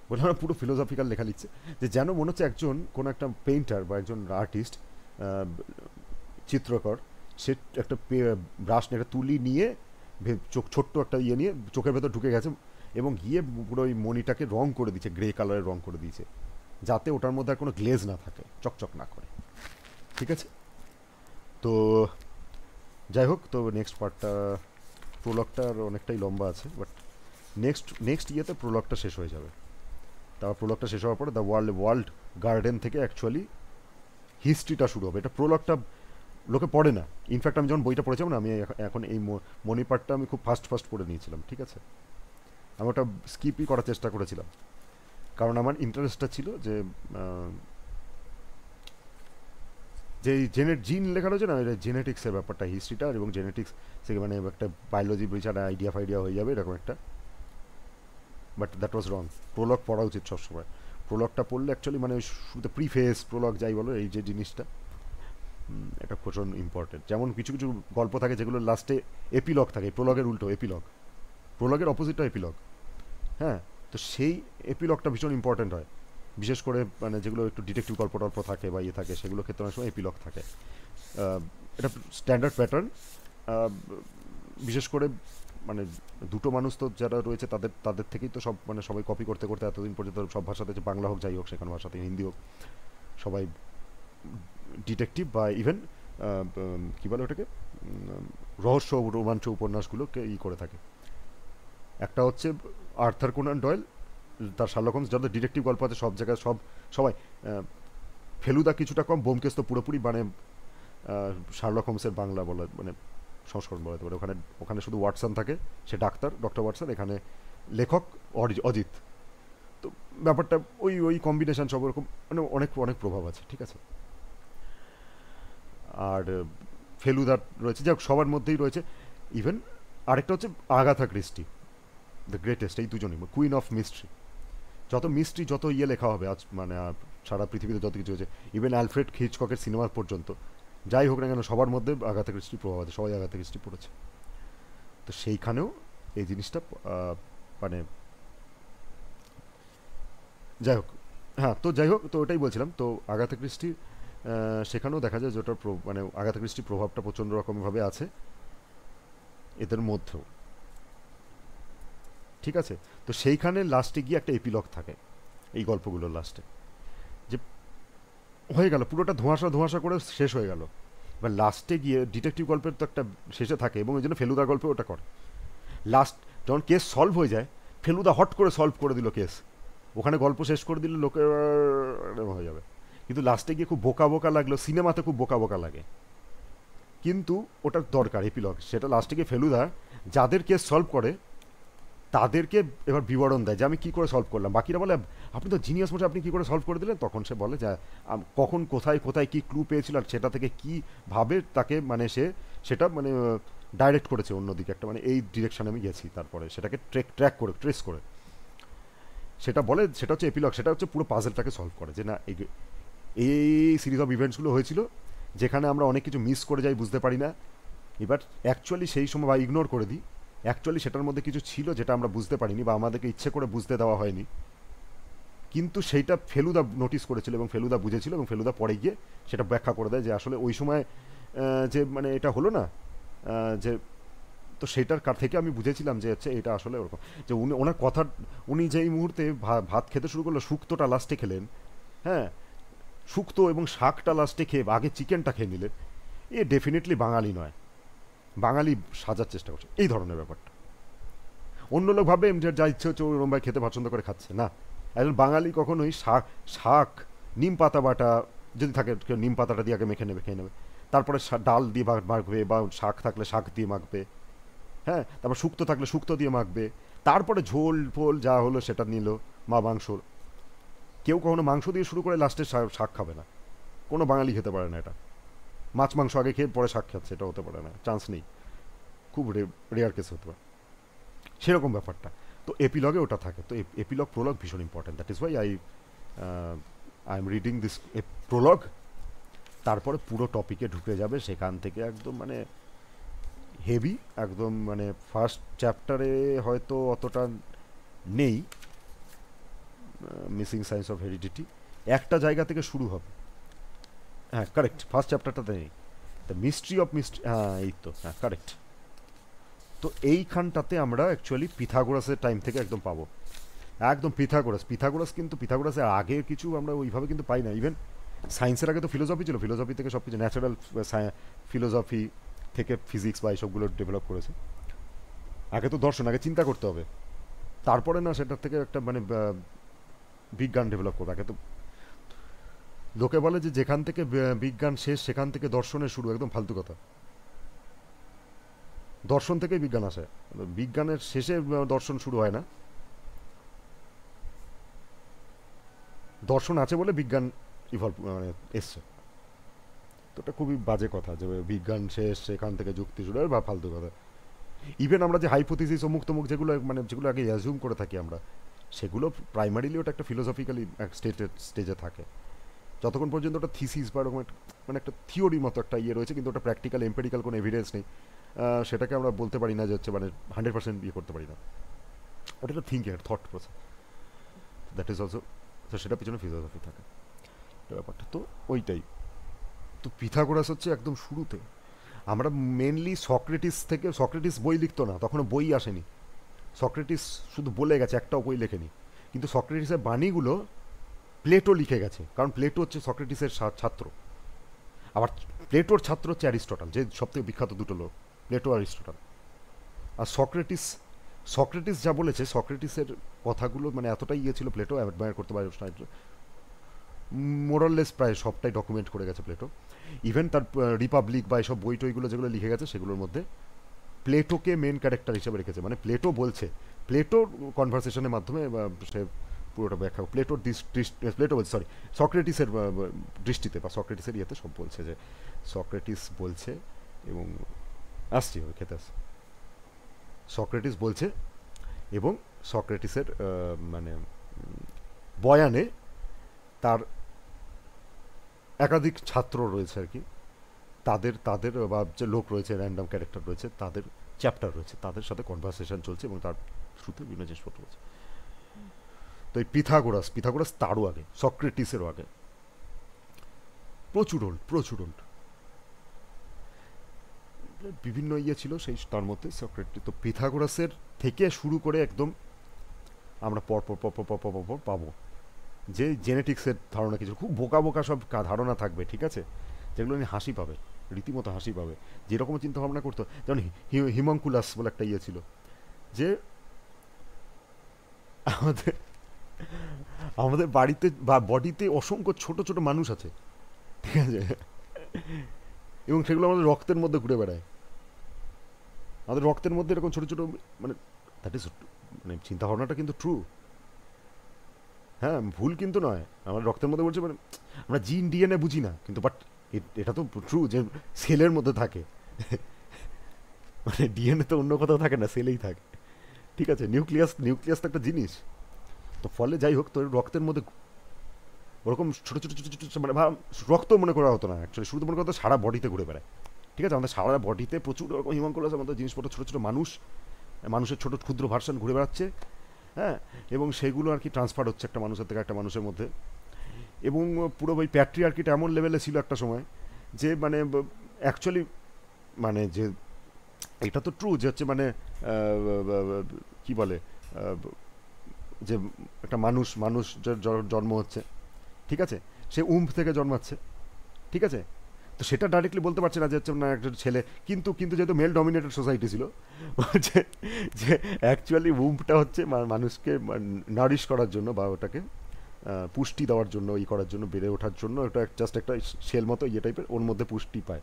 বলে আমরা পুরো ফিলোসফিক্যাল লেখা লিখছে, যে যেন মনে হচ্ছে একজন কোনো একটা পেইন্টার বা একজন আর্টিস্ট, চিত্রকর, সে একটা ব্রাশ নিয়ে, একটা তুলি নিয়ে ছোট্ট একটা ইয়ে নিয়ে চোখের ভেতর ঢুকে গেছে, এবং গিয়ে পুরো ওই মনিটাকে রং করে দিয়েছে, গ্রে কালারের রং করে দিয়েছে, যাতে ওটার মধ্যে আর কোনো গ্লেজ না থাকে, চকচক না করে। ঠিক আছে, তো যাই হোক, তো নেক্সট পার্টটা, প্রোলগটার অনেকটাই লম্বা আছে, বাট নেক্সট ইয়েতে প্রোলগটা শেষ হয়ে যাবে। তারপর প্রোলগটা শেষ হওয়ার পরে দ্য ওয়ার্ল্ড গার্ডেন থেকে অ্যাকচুয়ালি হিস্ট্রিটা শুরু হবে। এটা প্রোলগটা লোকে পড়ে না, ইনফ্যাক্ট আমি যখন বইটা পড়েছিলাম না, আমি এখন এই মনি পার্টটা আমি খুব ফাস্ট পড়ে নিয়েছিলাম। ঠিক আছে, আমি ওটা স্কিপই করার চেষ্টা করেছিলাম, কারণ আমার ইন্টারেস্টটা ছিল যে যে জিন লেখা রয়েছে না, এটা জেনেটিক্সের ব্যাপারটা, হিস্ট্রিটা এবং জেনেটিক্স থেকে মানে একটা বায়োলজি বিচারা আইডিয়া হয়ে যাবে এরকম একটা, but that was wrong. Prolog পড়া উচিত সবসময়, প্রোলগটা পড়লে অ্যাকচুয়ালি মানে শুরুতে প্রিফেস প্রোলগ যাই বলো, এই যে জিনিসটা এটা প্রচণ্ড ইম্পর্টেন্ট। যেমন কিছু কিছু গল্প থাকে যেগুলো লাস্টে এপিলগ থাকে, প্রোলগের উল্টো এপিলগ, প্রোলগের অপোজিটটা এপিলগ। হ্যাঁ, তো সেই এপিলগটা ভীষণ ইম্পর্টেন্ট হয়, বিশেষ করে মানে যেগুলো একটু ডিটেকটিভ গল্প টল্প থাকে বা ইয়ে থাকে, সেগুলো ক্ষেত্রে অনেক সময় এপিলগ থাকে। এটা স্ট্যান্ডার্ড প্যাটার্ন। বিশেষ করে মানে দুটো মানুষ তো যারা রয়েছে তাদের তাদের থেকেই তো সব মানে সবাই কপি করতে করতে এতদিন পর্যন্ত সব ভাষাতে, যে বাংলা হোক যাই হোক, সেখানে ভাষাতে হিন্দি হোক, সবাই ডিটেকটিভ বা ইভেন কী বলে ওটাকে, রহস্য রোমাঞ্চ উপন্যাসগুলোকে করে থাকে। একটা হচ্ছে আর্থার কোনান ডয়েল, তার শার্লক হোমস, যাদের ডিটেকটিভ গল্প আছে সব জায়গায়, সবাই ফেলুদা কিছুটা কম, ব্যোমকেশ তো পুরোপুরি মানে শার্লক হোমসের বাংলা বলা মানে সংস্করণ বলা যেতে পারে। ওখানে ওখানে শুধু ওয়াটসন থাকে, সে ডাক্তার, ডক্টর ওয়াটসন, এখানে লেখক অজিত। তো ব্যাপারটা ওই ওই কম্বিনেশন সব রকম মানে অনেক অনেক প্রভাব আছে, ঠিক আছে। আর ফেলুদার রয়েছে, যাই হোক সবার মধ্যেই রয়েছে। ইভেন আরেকটা হচ্ছে আগাথা ক্রিস্টি, দ্য গ্রেটেস্ট, এই দুজনই কুইন অফ মিস্ট্রি। যত মিস্ট্রি, যত ইয়ে লেখা হবে আজ মানে সারা পৃথিবীতে যত কিছু হয়েছে, ইভেন অ্যালফ্রেড হিচককের সিনেমা পর্যন্ত, যাই হোক না কেন, সবার মধ্যে আগাথা ক্রিস্টির প্রভাব আছে, সবাই আগাথা ক্রিস্টি পড়েছে। তো সেইখানেও এই জিনিসটা মানে যাই হোক, হ্যাঁ, তো যাই হোক, তো ওটাই বলছিলাম। তো আগাথা ক্রিস্টি সেখানেও দেখা যায় যে ওটার মানে আগাথা ক্রিস্টির প্রভাবটা প্রচণ্ড রকমভাবে আছে এদের মধ্যেও, ঠিক আছে। তো সেইখানে লাস্টে গিয়ে একটা এপিলগ থাকে এই গল্পগুলোর লাস্টে, যে হয়ে গেল পুরোটা ধোঁয়াশা ধোঁয়াশা করে শেষ হয়ে গেল। এবার লাস্টে গিয়ে ডিটেকটিভ গল্পের তো একটা শেষে থাকে, এবং ওই জন্য ফেলুদা গল্পে ওটা করে। লাস্ট যখন কেস সলভ হয়ে যায়, ফেলুদা হট করে সলভ করে দিল কেস, ওখানে গল্প শেষ করে দিলে লোকের হয়ে যাবে। কিন্তু লাস্টে গিয়ে খুব বোকা বোকা লাগলো, সিনেমাতে খুব বোকা বোকা লাগে, কিন্তু ওটার দরকার এপিলগ। সেটা লাস্টে গিয়ে ফেলুদা যাদের কেস সলভ করে তাদেরকে এবার বিবরণ দেয় যে আমি কী করে সলভ করলাম। বাকিরা বলে আপনি তো জিনিয়াস মশাই, আপনি কী করে সলভ করে দিলেন। তখন সে বলে যে কখন কোথায় কোথায় কী ক্লু পেয়েছিল, আর সেটা থেকে কীভাবে তাকে মানে সে সেটা মানে ডাইরেক্ট করেছে অন্যদিকে একটা, মানে এই ডিরেকশানে আমি গেছি, তারপরে সেটাকে ট্র্যাক করে ট্রেস করে সেটা বলে, সেটা হচ্ছে এপিলগ। সেটা হচ্ছে পুরো পাজলটাকে সলভ করে, যে না এই সিরিজ অফ ইভেন্টসগুলো হয়েছিল যেখানে আমরা অনেক কিছু মিস করে যাই, বুঝতে পারি না। এবার অ্যাকচুয়ালি সেই সময় বা ইগনোর করে দিই, অ্যাকচুয়ালি সেটার মধ্যে কিছু ছিল যেটা আমরা বুঝতে পারিনি বা আমাদেরকে ইচ্ছে করে বুঝতে দেওয়া হয়নি, কিন্তু সেইটা ফেলুদা নোটিস করেছিল এবং ফেলুদা বুঝেছিল, এবং ফেলুদা পরে গিয়ে সেটা ব্যাখ্যা করে দেয় যে আসলে ওই সময় যে মানে এটা হলো না, যে তো সেইটার থেকে আমি বুঝেছিলাম যে হচ্ছে এটা আসলে ওরকম, যে ওনার কথা, উনি যেই মুহূর্তে ভাত খেতে শুরু করলো, শুক্তোটা লাস্টে খেলেন, হ্যাঁ, শুক্তো এবং শাকটা লাস্টে খেয়ে আগে চিকেনটা খেয়ে নিলেন, এ ডেফিনেটলি বাঙালি নয়, বাঙালি সাজার চেষ্টা করছে, এই ধরনের ব্যাপারটা। অন্য লোক ভাবে যা ইচ্ছে হচ্ছে ওরম ভাই খেতে পছন্দ করে খাচ্ছে না, একজন বাঙালি কখনোই শাক নিম পাতা বাটা যদি থাকে, কেউ নিম পাতাটা দিয়ে আগে মেখে নেবে, খেয়ে নেবে, তারপরে ডাল দিয়ে মাখবে, বা শাক থাকলে শাক দিয়ে মাখবে, হ্যাঁ, তারপর শুক্তো থাকলে শুক্তো দিয়ে মাখবে, তারপরে ঝোল ফোল যা হলো সেটা নিল, মাংস। কেউ কখনো মাংস দিয়ে শুরু করে লাস্টে শাক খাবে না, কোনো বাঙালি খেতে পারে না এটা। মাছ মাংস আগে খেয়ে পরে শাক খাচ্ছে, এটা হতে পারে না, চান্স নেই, খুব রেয়ার কেস হতে পারে সেরকম ব্যাপারটা। তো এপিলগে ওটা থাকে। তো এপিলগ প্রোলগ ভীষণ important, that is Y I am reading this Prolog. তারপরে পুরো টপিকে ঢুকে যাবে, সেখান থেকে একদম মানে হেভি একদম, মানে ফার্স্ট চ্যাপ্টারে হয়তো অতটা নেই, মিসিং সায়েন্স অফ হেরিডিটি একটা জায়গা থেকে শুরু হবে, হ্যাঁ কারেক্ট, ফার্স্ট চ্যাপ্টারটাতে নেই, দ্য মিস্ট্রি অফ মিস্ট্রি, হ্যাঁ এই তো, হ্যাঁ কারেক্ট। তো এইখানটাতে আমরা অ্যাকচুয়ালি পিথাগোরাসের টাইম থেকে একদম পাবো, একদম পিথাগোরাস কিন্তু পিথাগোরাসের আগে কিছু আমরা ওইভাবে কিন্তু পাই না। ইভেন সায়েন্সের আগে তো ফিলোসফি ছিল, ফিলোসফি থেকে সব কিছু ন্যাচারাল ফিলোসফি থেকে ফিজিক্স বা এইসবগুলো ডেভেলপ করেছে। আগে তো দর্শন, আগে চিন্তা করতে হবে, তারপরে না সেটার থেকে একটা মানে বিজ্ঞান ডেভেলপ করবে। আগে তো লোকে বলে যে যেখান থেকে বিজ্ঞান শেষ সেখান থেকে দর্শনের শুরু, একদম ফালতু কথা। দর্শন থেকেই বিজ্ঞান আসে, বিজ্ঞানের শেষে দর্শন শুরু হয় না। দর্শন আছে বলে বিজ্ঞান ইভলভ মানে এসছে, তো এটা খুবই বাজে কথা যে বিজ্ঞান শেষ সেখান থেকে যুক্তি শুরু হয়, বা ফালতু কথা। ইভেন আমরা যে হাইপোথিসিস অমুক তমুক যেগুলো মানে যেগুলো আগে অ্যাজিউম করে থাকি আমরা, সেগুলো প্রাইমারিলি ওটা একটা ফিলোসফিক্যালি স্টেজে থাকে, যতক্ষণ পর্যন্ত ওটা থিসিস বা এরকম মানে একটা থিওরির মতো একটা ইয়ে রয়েছে, কিন্তু ওটা প্র্যাকটিক্যাল এম্পেরিক্যাল কোনো এভিডেন্স নেই, সেটাকে আমরা বলতে পারি না যে হচ্ছে মানে 100% ইয়ে করতে পারি না। ওটা একটা থিঙ্কিং, একটা thought process, that is also, তো সেটা পিছনে ফিলোসফি থাকে ব্যাপারটা তো ওইটাই। তো পিথাগোরাস হচ্ছে একদম শুরুতে, আমরা মেনলি সক্রেটিস বই লিখতো না, তখনও বই আসেনি, সক্রেটিস শুধু বলে গেছে, একটাও বই লেখেনি, কিন্তু সক্রেটিসের বাণীগুলো প্লেটো লিখে গেছে, কারণ প্লেটো হচ্ছে সক্রেটিসের ছাত্র। আবার প্লেটোর ছাত্র হচ্ছে অ্যারিস্টটল, যে সবথেকে বিখ্যাত দুটো লোক, প্লেটো আর অ্যারিস্টটল। আর সক্রেটিস যা বলেছে, সক্রেটিসের কথাগুলো মানে এতটাই ইয়ে ছিল, প্লেটো অ্যাডমায়ার করতে পারে, মোরাললেস প্রায় সবটাই ডকুমেন্ট করে গেছে প্লেটো। ইভেন তার রিপাবলিক বা এসব বই টইগুলো যেগুলো লিখে গেছে, সেগুলোর মধ্যে প্লেটোকে মেন ক্যারেক্টার হিসেবে রেখেছে, মানে প্লেটো বলছে, প্লেটোর কনভারসেশনের মাধ্যমে সে পুরোটা ব্যাখ্যা, প্লেটো বলছে, সরি, সক্রেটিসের দৃষ্টিতে বা সক্রেটিসের ইয়েতে সব বলছে, যে সক্রেটিস বলছে এবং আসছি ওই খেতে আসছি, সক্রেটিস বলছে এবং সক্রেটিসের মানে বয়ানে তার একাধিক ছাত্র রয়েছে আর কি, তাদের তাদের বা যে লোক রয়েছে, র্যান্ডম ক্যারেক্টার রয়েছে, তাদের চ্যাপ্টার রয়েছে, তাদের সাথে কনভারসেশন চলছে এবং তার থ্রুতে বিভিন্ন জিনিসপত্র রয়েছে। তো এই পিথাগোরাস তারও আগে, সক্রেটিসেরও আগে, প্রচুর ওল্ড বিভিন্ন ইয়ে ছিল সেই, তার মধ্যে সক্রেটিস, তো পিথাগোরাসের থেকে শুরু করে একদম আমরা পর পাবো যে জেনেটিক্সের ধারণা, কিছু খুব বোকা বোকা সব ধারণা থাকবে, ঠিক আছে, যেগুলো নিয়ে হাসি পাবে, রীতিমতো হাসি পাবে, যেরকম চিন্তা ভাবনা করতো, যেমন হিমঙ্কুলাস বলে একটা ইয়ে ছিল, যে আমাদের আমাদের বাড়িতে বা বডিতে অসংখ্য ছোট ছোট মানুষ আছে, ঠিক আছে, এবং সেগুলো আমাদের রক্তের মধ্যে ঘুরে বেড়ায়, আমাদের রক্তের মধ্যে এরকম ছোট ছোট, মানে দ্যাট ইজ, মানে চিন্তা ভাবনাটা কিন্তু ট্রু, হ্যাঁ ভুল কিন্তু নয়, আমার রক্তের মধ্যে বলছে, মানে আমরা জিন ডিএনএ বুঝি না, কিন্তু বাট এটা তো ট্রু যে সেলের মধ্যে থাকে, মানে ডিএনএ তো অন্য কোথাও থাকে না, সেলেই থাকে, ঠিক আছে, নিউক্লিয়াস তো একটা জিনিস, তো ফলে যাই হোক, তো রক্তের মধ্যে ওরকম ছোটো ছোটো ছোটো ছোটো মানে রক্ত মনে করা হতো না অ্যাকচুয়ালি, শুধু মনে করা হতো সারা বডিতে ঘুরে বেড়ায়, ঠিক আছে, আমাদের সারা বডিতে প্রচুর ওরকম হিমাঙ্কুলাসের মতো জিনিসপত্র, ছোটো ছোটো মানুষের ছোটো ক্ষুদ্র ভার্সন ঘুরে বেড়াচ্ছে, হ্যাঁ, এবং সেগুলো আর কি ট্রান্সফার হচ্ছে একটা মানুষের থেকে একটা মানুষের মধ্যে, এবং পুরো ওই প্যাট্রিয়ার্কিটা এমন লেভেলে ছিল একটা সময়, যে মানে অ্যাকচুয়ালি মানে যে এটা তো ট্রু যে হচ্ছে মানে কি বলে, যে একটা মানুষ জন্ম হচ্ছে, ঠিক আছে, সে থেকে জন্মাচ্ছে, ঠিক আছে, তো সেটা ডাইরেক্টলি বলতে পারছে না যে হচ্ছে না একটা ছেলে, কিন্তু যেহেতু মেল ডমিনেটেড সোসাইটি ছিল, যে যে অ্যাকচুয়ালি উম্পটা হচ্ছে মানুষকে নারিশ করার জন্য বা ওটাকে পুষ্টি দেওয়ার জন্য, করার জন্য, বেড়ে ওঠার জন্য, ওটা জাস্ট একটা শেল মতো ইয়ে টাইপের, ওর মধ্যে পুষ্টি পায়,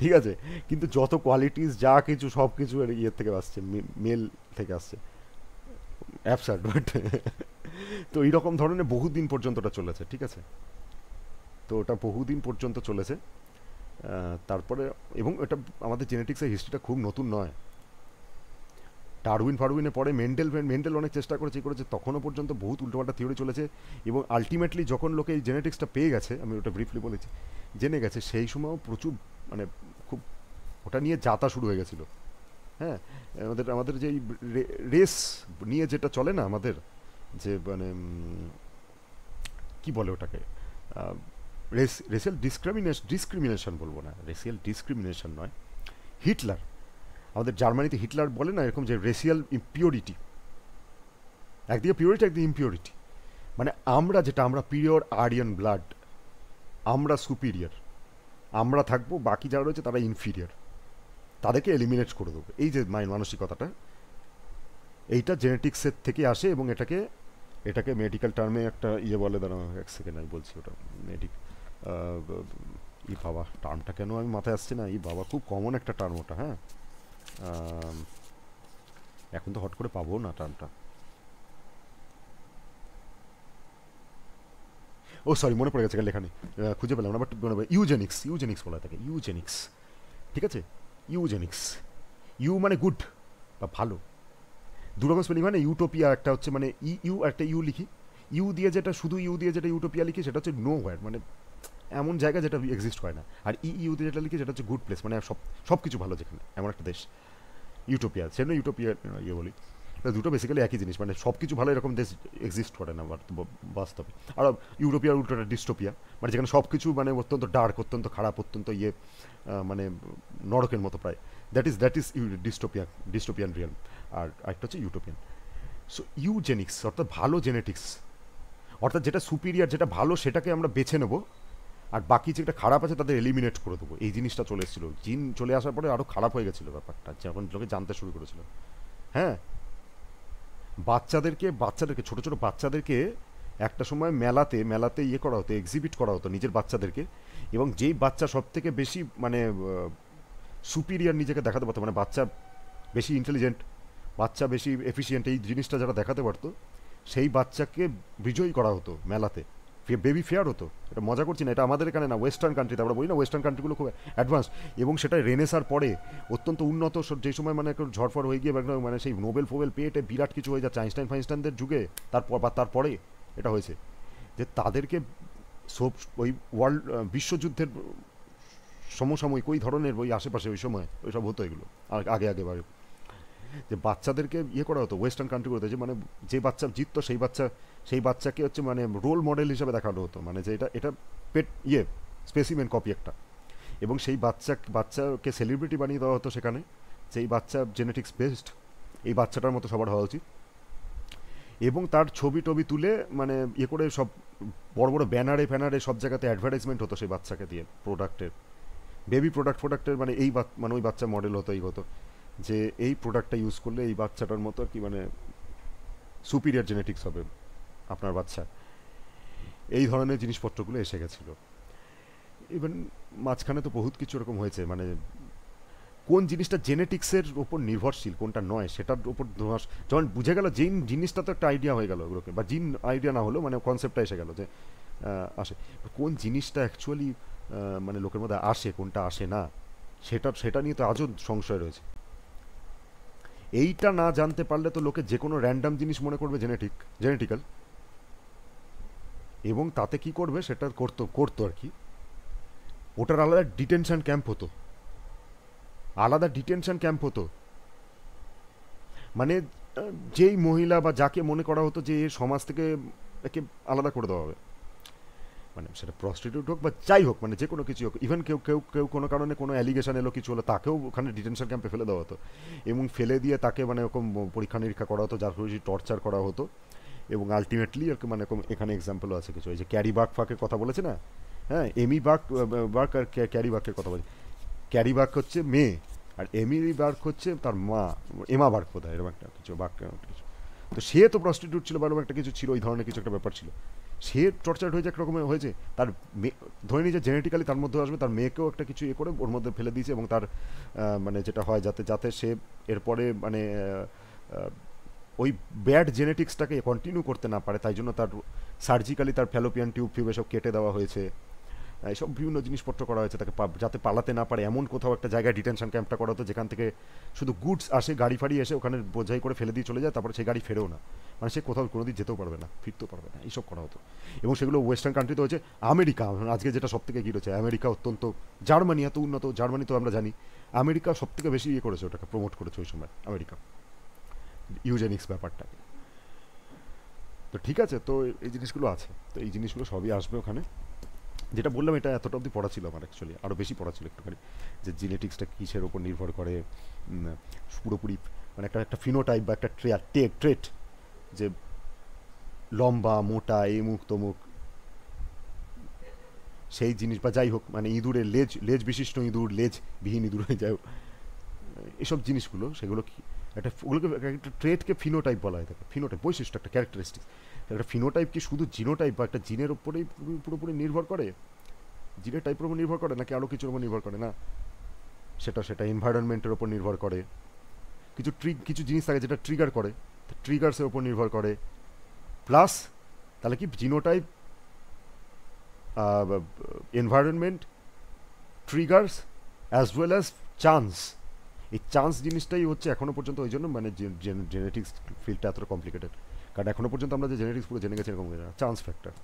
ঠিক আছে, কিন্তু যত কোয়ালিটিস যা কিছু সব কিছু ইয়ের থেকে আসছে, মেল থেকে আসছে, অ্যাবসার্ড, বাট তো এইরকম ধরনের বহুদিন পর্যন্ত ওটা চলেছে, ঠিক আছে, তো ওটা বহুদিন পর্যন্ত চলেছে, তারপরে, এবং এটা আমাদের জেনেটিক্সের হিস্ট্রিটা খুব নতুন নয়, ফারউইনের পরে মেন্ডেল অনেক চেষ্টা করেছে, তখনও পর্যন্ত বহুত উল্টোপাল্টা থিওরি চলেছে, এবং আলটিমেটলি যখন লোকে এই জেনেটিক্সটা পেয়ে গেছে, আমি ওটা ব্রিফলি বলেছি, জেনে গেছে, সেই সময়ও প্রচুর মানে খুব ওটা নিয়ে যাতা শুরু হয়ে গেছিলো, হ্যাঁ, আমাদের যে রেস নিয়ে যেটা চলে না আমাদের, যে মানে কি বলে ওটাকে, রেসিয়াল ডিসক্রিমিনেশন বলবো না, রেসিয়াল ডিসক্রিমিনেশন নয়, হিটলার, আমাদের জার্মানিতে হিটলার বলে না এরকম, যে রেসিয়াল ইম্পিওরিটি, একদিকে পিওরিটি একদিকে ইম্পিওরিটি, মানে আমরা পিওর আরিয়ান ব্লাড, আমরা সুপিরিয়র, আমরা থাকবো, বাকি যারা রয়েছে তারা ইনফিরিয়র, তাদেরকে এলিমিনেট করে দেবো, এই যে মানসিকতাটা, এইটা জেনেটিক্সের থেকে আসে, এবং এটাকে মেডিকেল টার্মে একটা ইয়ে বলে, দাঁড়ানো এক সেকেন্ড আমি বলছি ওটা, বাবা টার্মটা কেন আমি মাথায় আসছে না, বাবা খুব কমন একটা টার্ম ওটা, হ্যাঁ, এখন তো হট করে পাবো না টার্মটা, ও সরি মনে পড়ে গেছে লেখা নেই, খুঁজে পেলাম না, বাট ইউজেনিক্স বলা থাকে, ঠিক আছে, ইউজেনিক্স, মানে গুড বা ভালো, দুরকম স্পেলিং হয় না, ইউটোপিয়া একটা হচ্ছে মানে ইউ একটা ইউ লিখি, ইউ দিয়ে যেটা শুধু ইউ দিয়ে যেটা ইউটোপিয়া লিখি সেটা হচ্ছে নো হোয়ার, মানে এমন জায়গা যেটা এক্সিস্ট হয় না। আর ইউ দিয়ে যেটা লিখি সেটা হচ্ছে গুড প্লেস, মানে সব কিছু ভালো যেখানে, এমন একটা দেশ ইউটোপিয়া, সেজন্য ইউটোপিয়া ইয়ে বলি। দুটো বেসিক্যালি একই জিনিস, মানে সব কিছু ভালো এরকম দেশ এক্সিস্ট করে না বাস্তবে। আর ইউরোপিয়ার উল্টোটা ডিস্টোপিয়া, মানে যেখানে সব কিছু মানে অত্যন্ত ডার্ক, অত্যন্ত খারাপ, অত্যন্ত ইয়ে মানে নরকের মতো প্রায়। That is dystopian real. আর একটা হচ্ছে ইউটোপিয়ান। সো ইউজেনিক্স অর্থাৎ ভালো জেনেটিক্স, অর্থাৎ যেটা সুপিরিয়ার, যেটা ভালো সেটাকে আমরা বেছে নেবো, আর বাকি যেটা খারাপ আছে তাদের এলিমিনেট করে দেবো। এই জিনিসটা চলে এসেছিলো, জিন চলে আসার পরে আরও খারাপ হয়ে গেছিলো ব্যাপারটা, যখন লোকে জানতে শুরু করেছিল। হ্যাঁ, বাচ্চাদেরকে ছোট ছোট বাচ্চাদেরকে একটা সময় মেলাতে ইয়ে করা হতো, এক্সিবিট করা হতো নিজের বাচ্চাদেরকে, এবং যেই বাচ্চা সব থেকে বেশি মানে সুপিরিয়ার নিজেকে দেখাতে পারতো, মানে বাচ্চা বেশি ইন্টেলিজেন্ট, বাচ্চা বেশি এফিসিয়েন্ট, এই জিনিসটা যারা দেখাতে পারতো সেই বাচ্চাকে বিজয়ী করা হতো মেলাতে, বেবি ফেয়ার হতো। এটা মজা করছি না, এটা আমাদের এখানে না, ওয়েস্টার্ন কান্ট্রিতে আমরা বলি না, ওয়েস্টার্ন কান্ট্রিগুলো খুব অ্যাডভান্স, এবং সেটা রেনেসার পরে অত্যন্ত উন্নত, যে সময় মানে ঝড়ফড় হয়ে গিয়ে মানে সেই নোবেল ফোবেল পেয়েটে বিরাট কিছু হয়ে যাচ্ছে আইনস্টাইন ফাইনস্টাইনদের যুগে, তারপরে এটা হয়েছে যে তাদেরকে সব ওই ওয়ার্ল্ড বিশ্বযুদ্ধের সমসাময়িক ওই ধরনের ওই আশেপাশে ওই সময় ওইসব হতো এগুলো আগে যে বাচ্চাদেরকে ইয়ে করা হতো ওয়েস্টার্ন কান্ট্রিগুলোতে, যে মানে যে বাচ্চা জিততো সেই বাচ্চাকে হচ্ছে মানে রোল মডেল হিসেবে দেখানো হতো, মানে যে এটা পেট স্পেসিমেন কপি একটা, এবং সেই বাচ্চাকে সেলিব্রিটি বানিয়ে দেওয়া হতো সেখানে, যেই বাচ্চা জেনেটিক্স বেসড, এই বাচ্চাটার মতো সবার হওয়া উচিত, এবং তার ছবি টবি তুলে মানে ইয়ে করে সব বড় বড় ব্যানারে সব জায়গাতে অ্যাডভার্টাইজমেন্ট হতো সেই বাচ্চাকে দিয়ে, প্রোডাক্টের, বেবি প্রোডাক্টের, মানে মানে ওই বাচ্চা মডেল হতো, এই হতো যে এই প্রোডাক্টটা ইউজ করলে এই বাচ্চাটার মতো আর কি মানে সুপিরিয়ার জেনেটিক্স হবে আপনার বাচ্চা। এই ধরনের জিনিসপত্রগুলো এসে গেছিলো। ইভেন মাঝখানে তো বহুত কিছু এরকম হয়েছে, মানে কোন জিনিসটা জেনেটিক্সের ওপর নির্ভরশীল কোনটা নয় সেটার ওপর যখন বুঝে গেল, জিন জিনিসটা তো একটা আইডিয়া হয়ে গেল ওগুলোকে, বা জিন আইডিয়া না হলেও মানে কনসেপ্টটা এসে গেল যে আসে, কোন জিনিসটা অ্যাকচুয়ালি মানে লোকের মধ্যে আসে, কোনটা আসে না, সেটা নিয়ে তো আজও সংশয় রয়েছে। এইটা না জানতে পারলে তো লোকে যে কোনো র্যান্ডাম জিনিস মনে করবে জেনেটিক্যাল, এবং তাতে কি করবে সেটা করতো আর কি, ওটার আলাদা ডিটেনশন ক্যাম্প হতো, মানে যেই মহিলা বা যাকে মনে করা হতো যে সমাজ থেকে একে আলাদা করে দেওয়া হবে, মানে সেটা প্রস্টিটিউট হোক বা যাই হোক, মানে যে কোনো কিছু হোক, ইভেন কেউ কোনো কারণে কোনো অ্যালিগেশন এলো কিছু হলো, তাকেও ওখানে ডিটেনশন ক্যাম্পে ফেলে দেওয়া হতো, এবং ফেলে দিয়ে তাকে মানে এরকম পরীক্ষা নিরীক্ষা করা হতো, যার ফলে টর্চার করা হতো, এবং আলটিমেটলি এরকম মানে এখানে এক্সাম্পলও আছে কিছু, এই যে ক্যারি বাকের কথা বলেছে না, হ্যাঁ, এমি বার্ক আর ক্যারি বাকের কথা বলছে। ক্যারি বার্ক হচ্ছে মেয়ে, আর এমিলি বার্ক হচ্ছে তার মা, এমা বার্ক বোধ হয়, এরকম একটা কিছু কিছু। তো সে তো প্রস্টিটিউট ছিল বা এরকম একটা কিছু ছিল, ওই ধরনের কিছু একটা ব্যাপার ছিল, সে টর্চার্ড হয়েছে একরকমের হয়েছে, তার ধরে নিয়ে যে জেনেটিক্যালি তার মধ্যে আসবে, তার মেয়েকেও একটা কিছু করে ওর মধ্যে ফেলে দিয়েছে, এবং তার মানে যেটা হয় যাতে সে এরপরে মানে ওই ব্যাড জেনেটিক্সটাকে কন্টিনিউ করতে না পারে, তাই জন্য তার সার্জিক্যালি তার ফ্যালোপিয়ান টিউব এসব কেটে দেওয়া হয়েছে, এইসব বিভিন্ন জিনিসপত্র করা হয়েছে তাকে, যাতে পালাতে না পারে এমন কোথাও একটা জায়গায় ডিটেনশন ক্যাম্পটা করা হতো, যেখান থেকে শুধু গুডস আসে, গাড়ি ফাড়ি এসে ওখানে বোঝাই করে ফেলে দিয়ে চলে যায়, তারপরে সেই গাড়ি ফেরেও না, মানে সে কোথাও কোনোদিন যেতেও পারবে না, ফিরতেও পারবে না, এইসব করা হতো। এবং সেগুলো ওয়েস্টার্ন কান্ট্রিতে হয়েছে, আমেরিকা আজকে যেটা সব থেকে রয়েছে, আমেরিকা অত্যন্ত, জার্মানি এত উন্নত, জার্মানি তো আমরা জানি, আমেরিকা সব থেকে বেশি ইয়ে করেছে, ওটাকে প্রমোট করেছে ওই সময় আমেরিকা, ইউজেনিক্স ব্যাপারটা। তো ঠিক আছে, তো এই জিনিসগুলো আছে, তো এই জিনিসগুলো সবই আসবে ওখানে। যেটা বললাম এটা এতটা অবধি পড়া ছিল আমার, অ্যাকচুয়ালি আরও বেশি পড়া ছিল একটুখানি, যে জেনেটিক্সটা কিসের ওপর নির্ভর করে পুরোপুরি, মানে একটা ফিনোটাইপ বা একটা ট্রেট, যে লম্বা মোটা এই মুখ তমুক সেই জিনিস, বা যাই হোক মানে ইঁদুরের লেজ বিশিষ্ট ইঁদুর, লেজ বিহীন ইঁদুর, যাই হোক এসব জিনিসগুলো, সেগুলো কি ওগুলোকে একটা ট্রেটকে ফিনোটাইপ বলা হয় থাকে, ফিনোটাইপ বৈশিষ্ট্য, একটা ক্যারেক্টারিস্টিক্স। একটা ফিনোটাইপ কি শুধু জিনোটাইপ বা একটা জিনের উপরেই পুরোপুরি নির্ভর করে, জিনের টাইপের উপর নির্ভর করে, নাকি আরও কিছুর উপর নির্ভর করে? না, সেটা এনভায়রনমেন্টের উপর নির্ভর করে, কিছু জিনিস থাকে যেটা ট্রিগার করে, ট্রিগার্সের উপর নির্ভর করে, প্লাস তাহলে কি genotype, environment, triggers as well as chance, এই চান্স জিনিসটাই হচ্ছে এখনো পর্যন্ত, ওই জন্য মানে জেনেটিক্স ফিল্ডটা এতটা কমপ্লিকেটেড, কারণ এখনো পর্যন্ত আমরা যে জেনেটিক্স পুরো জেনে গেছি এরকম চান্স ফ্যাক্টর।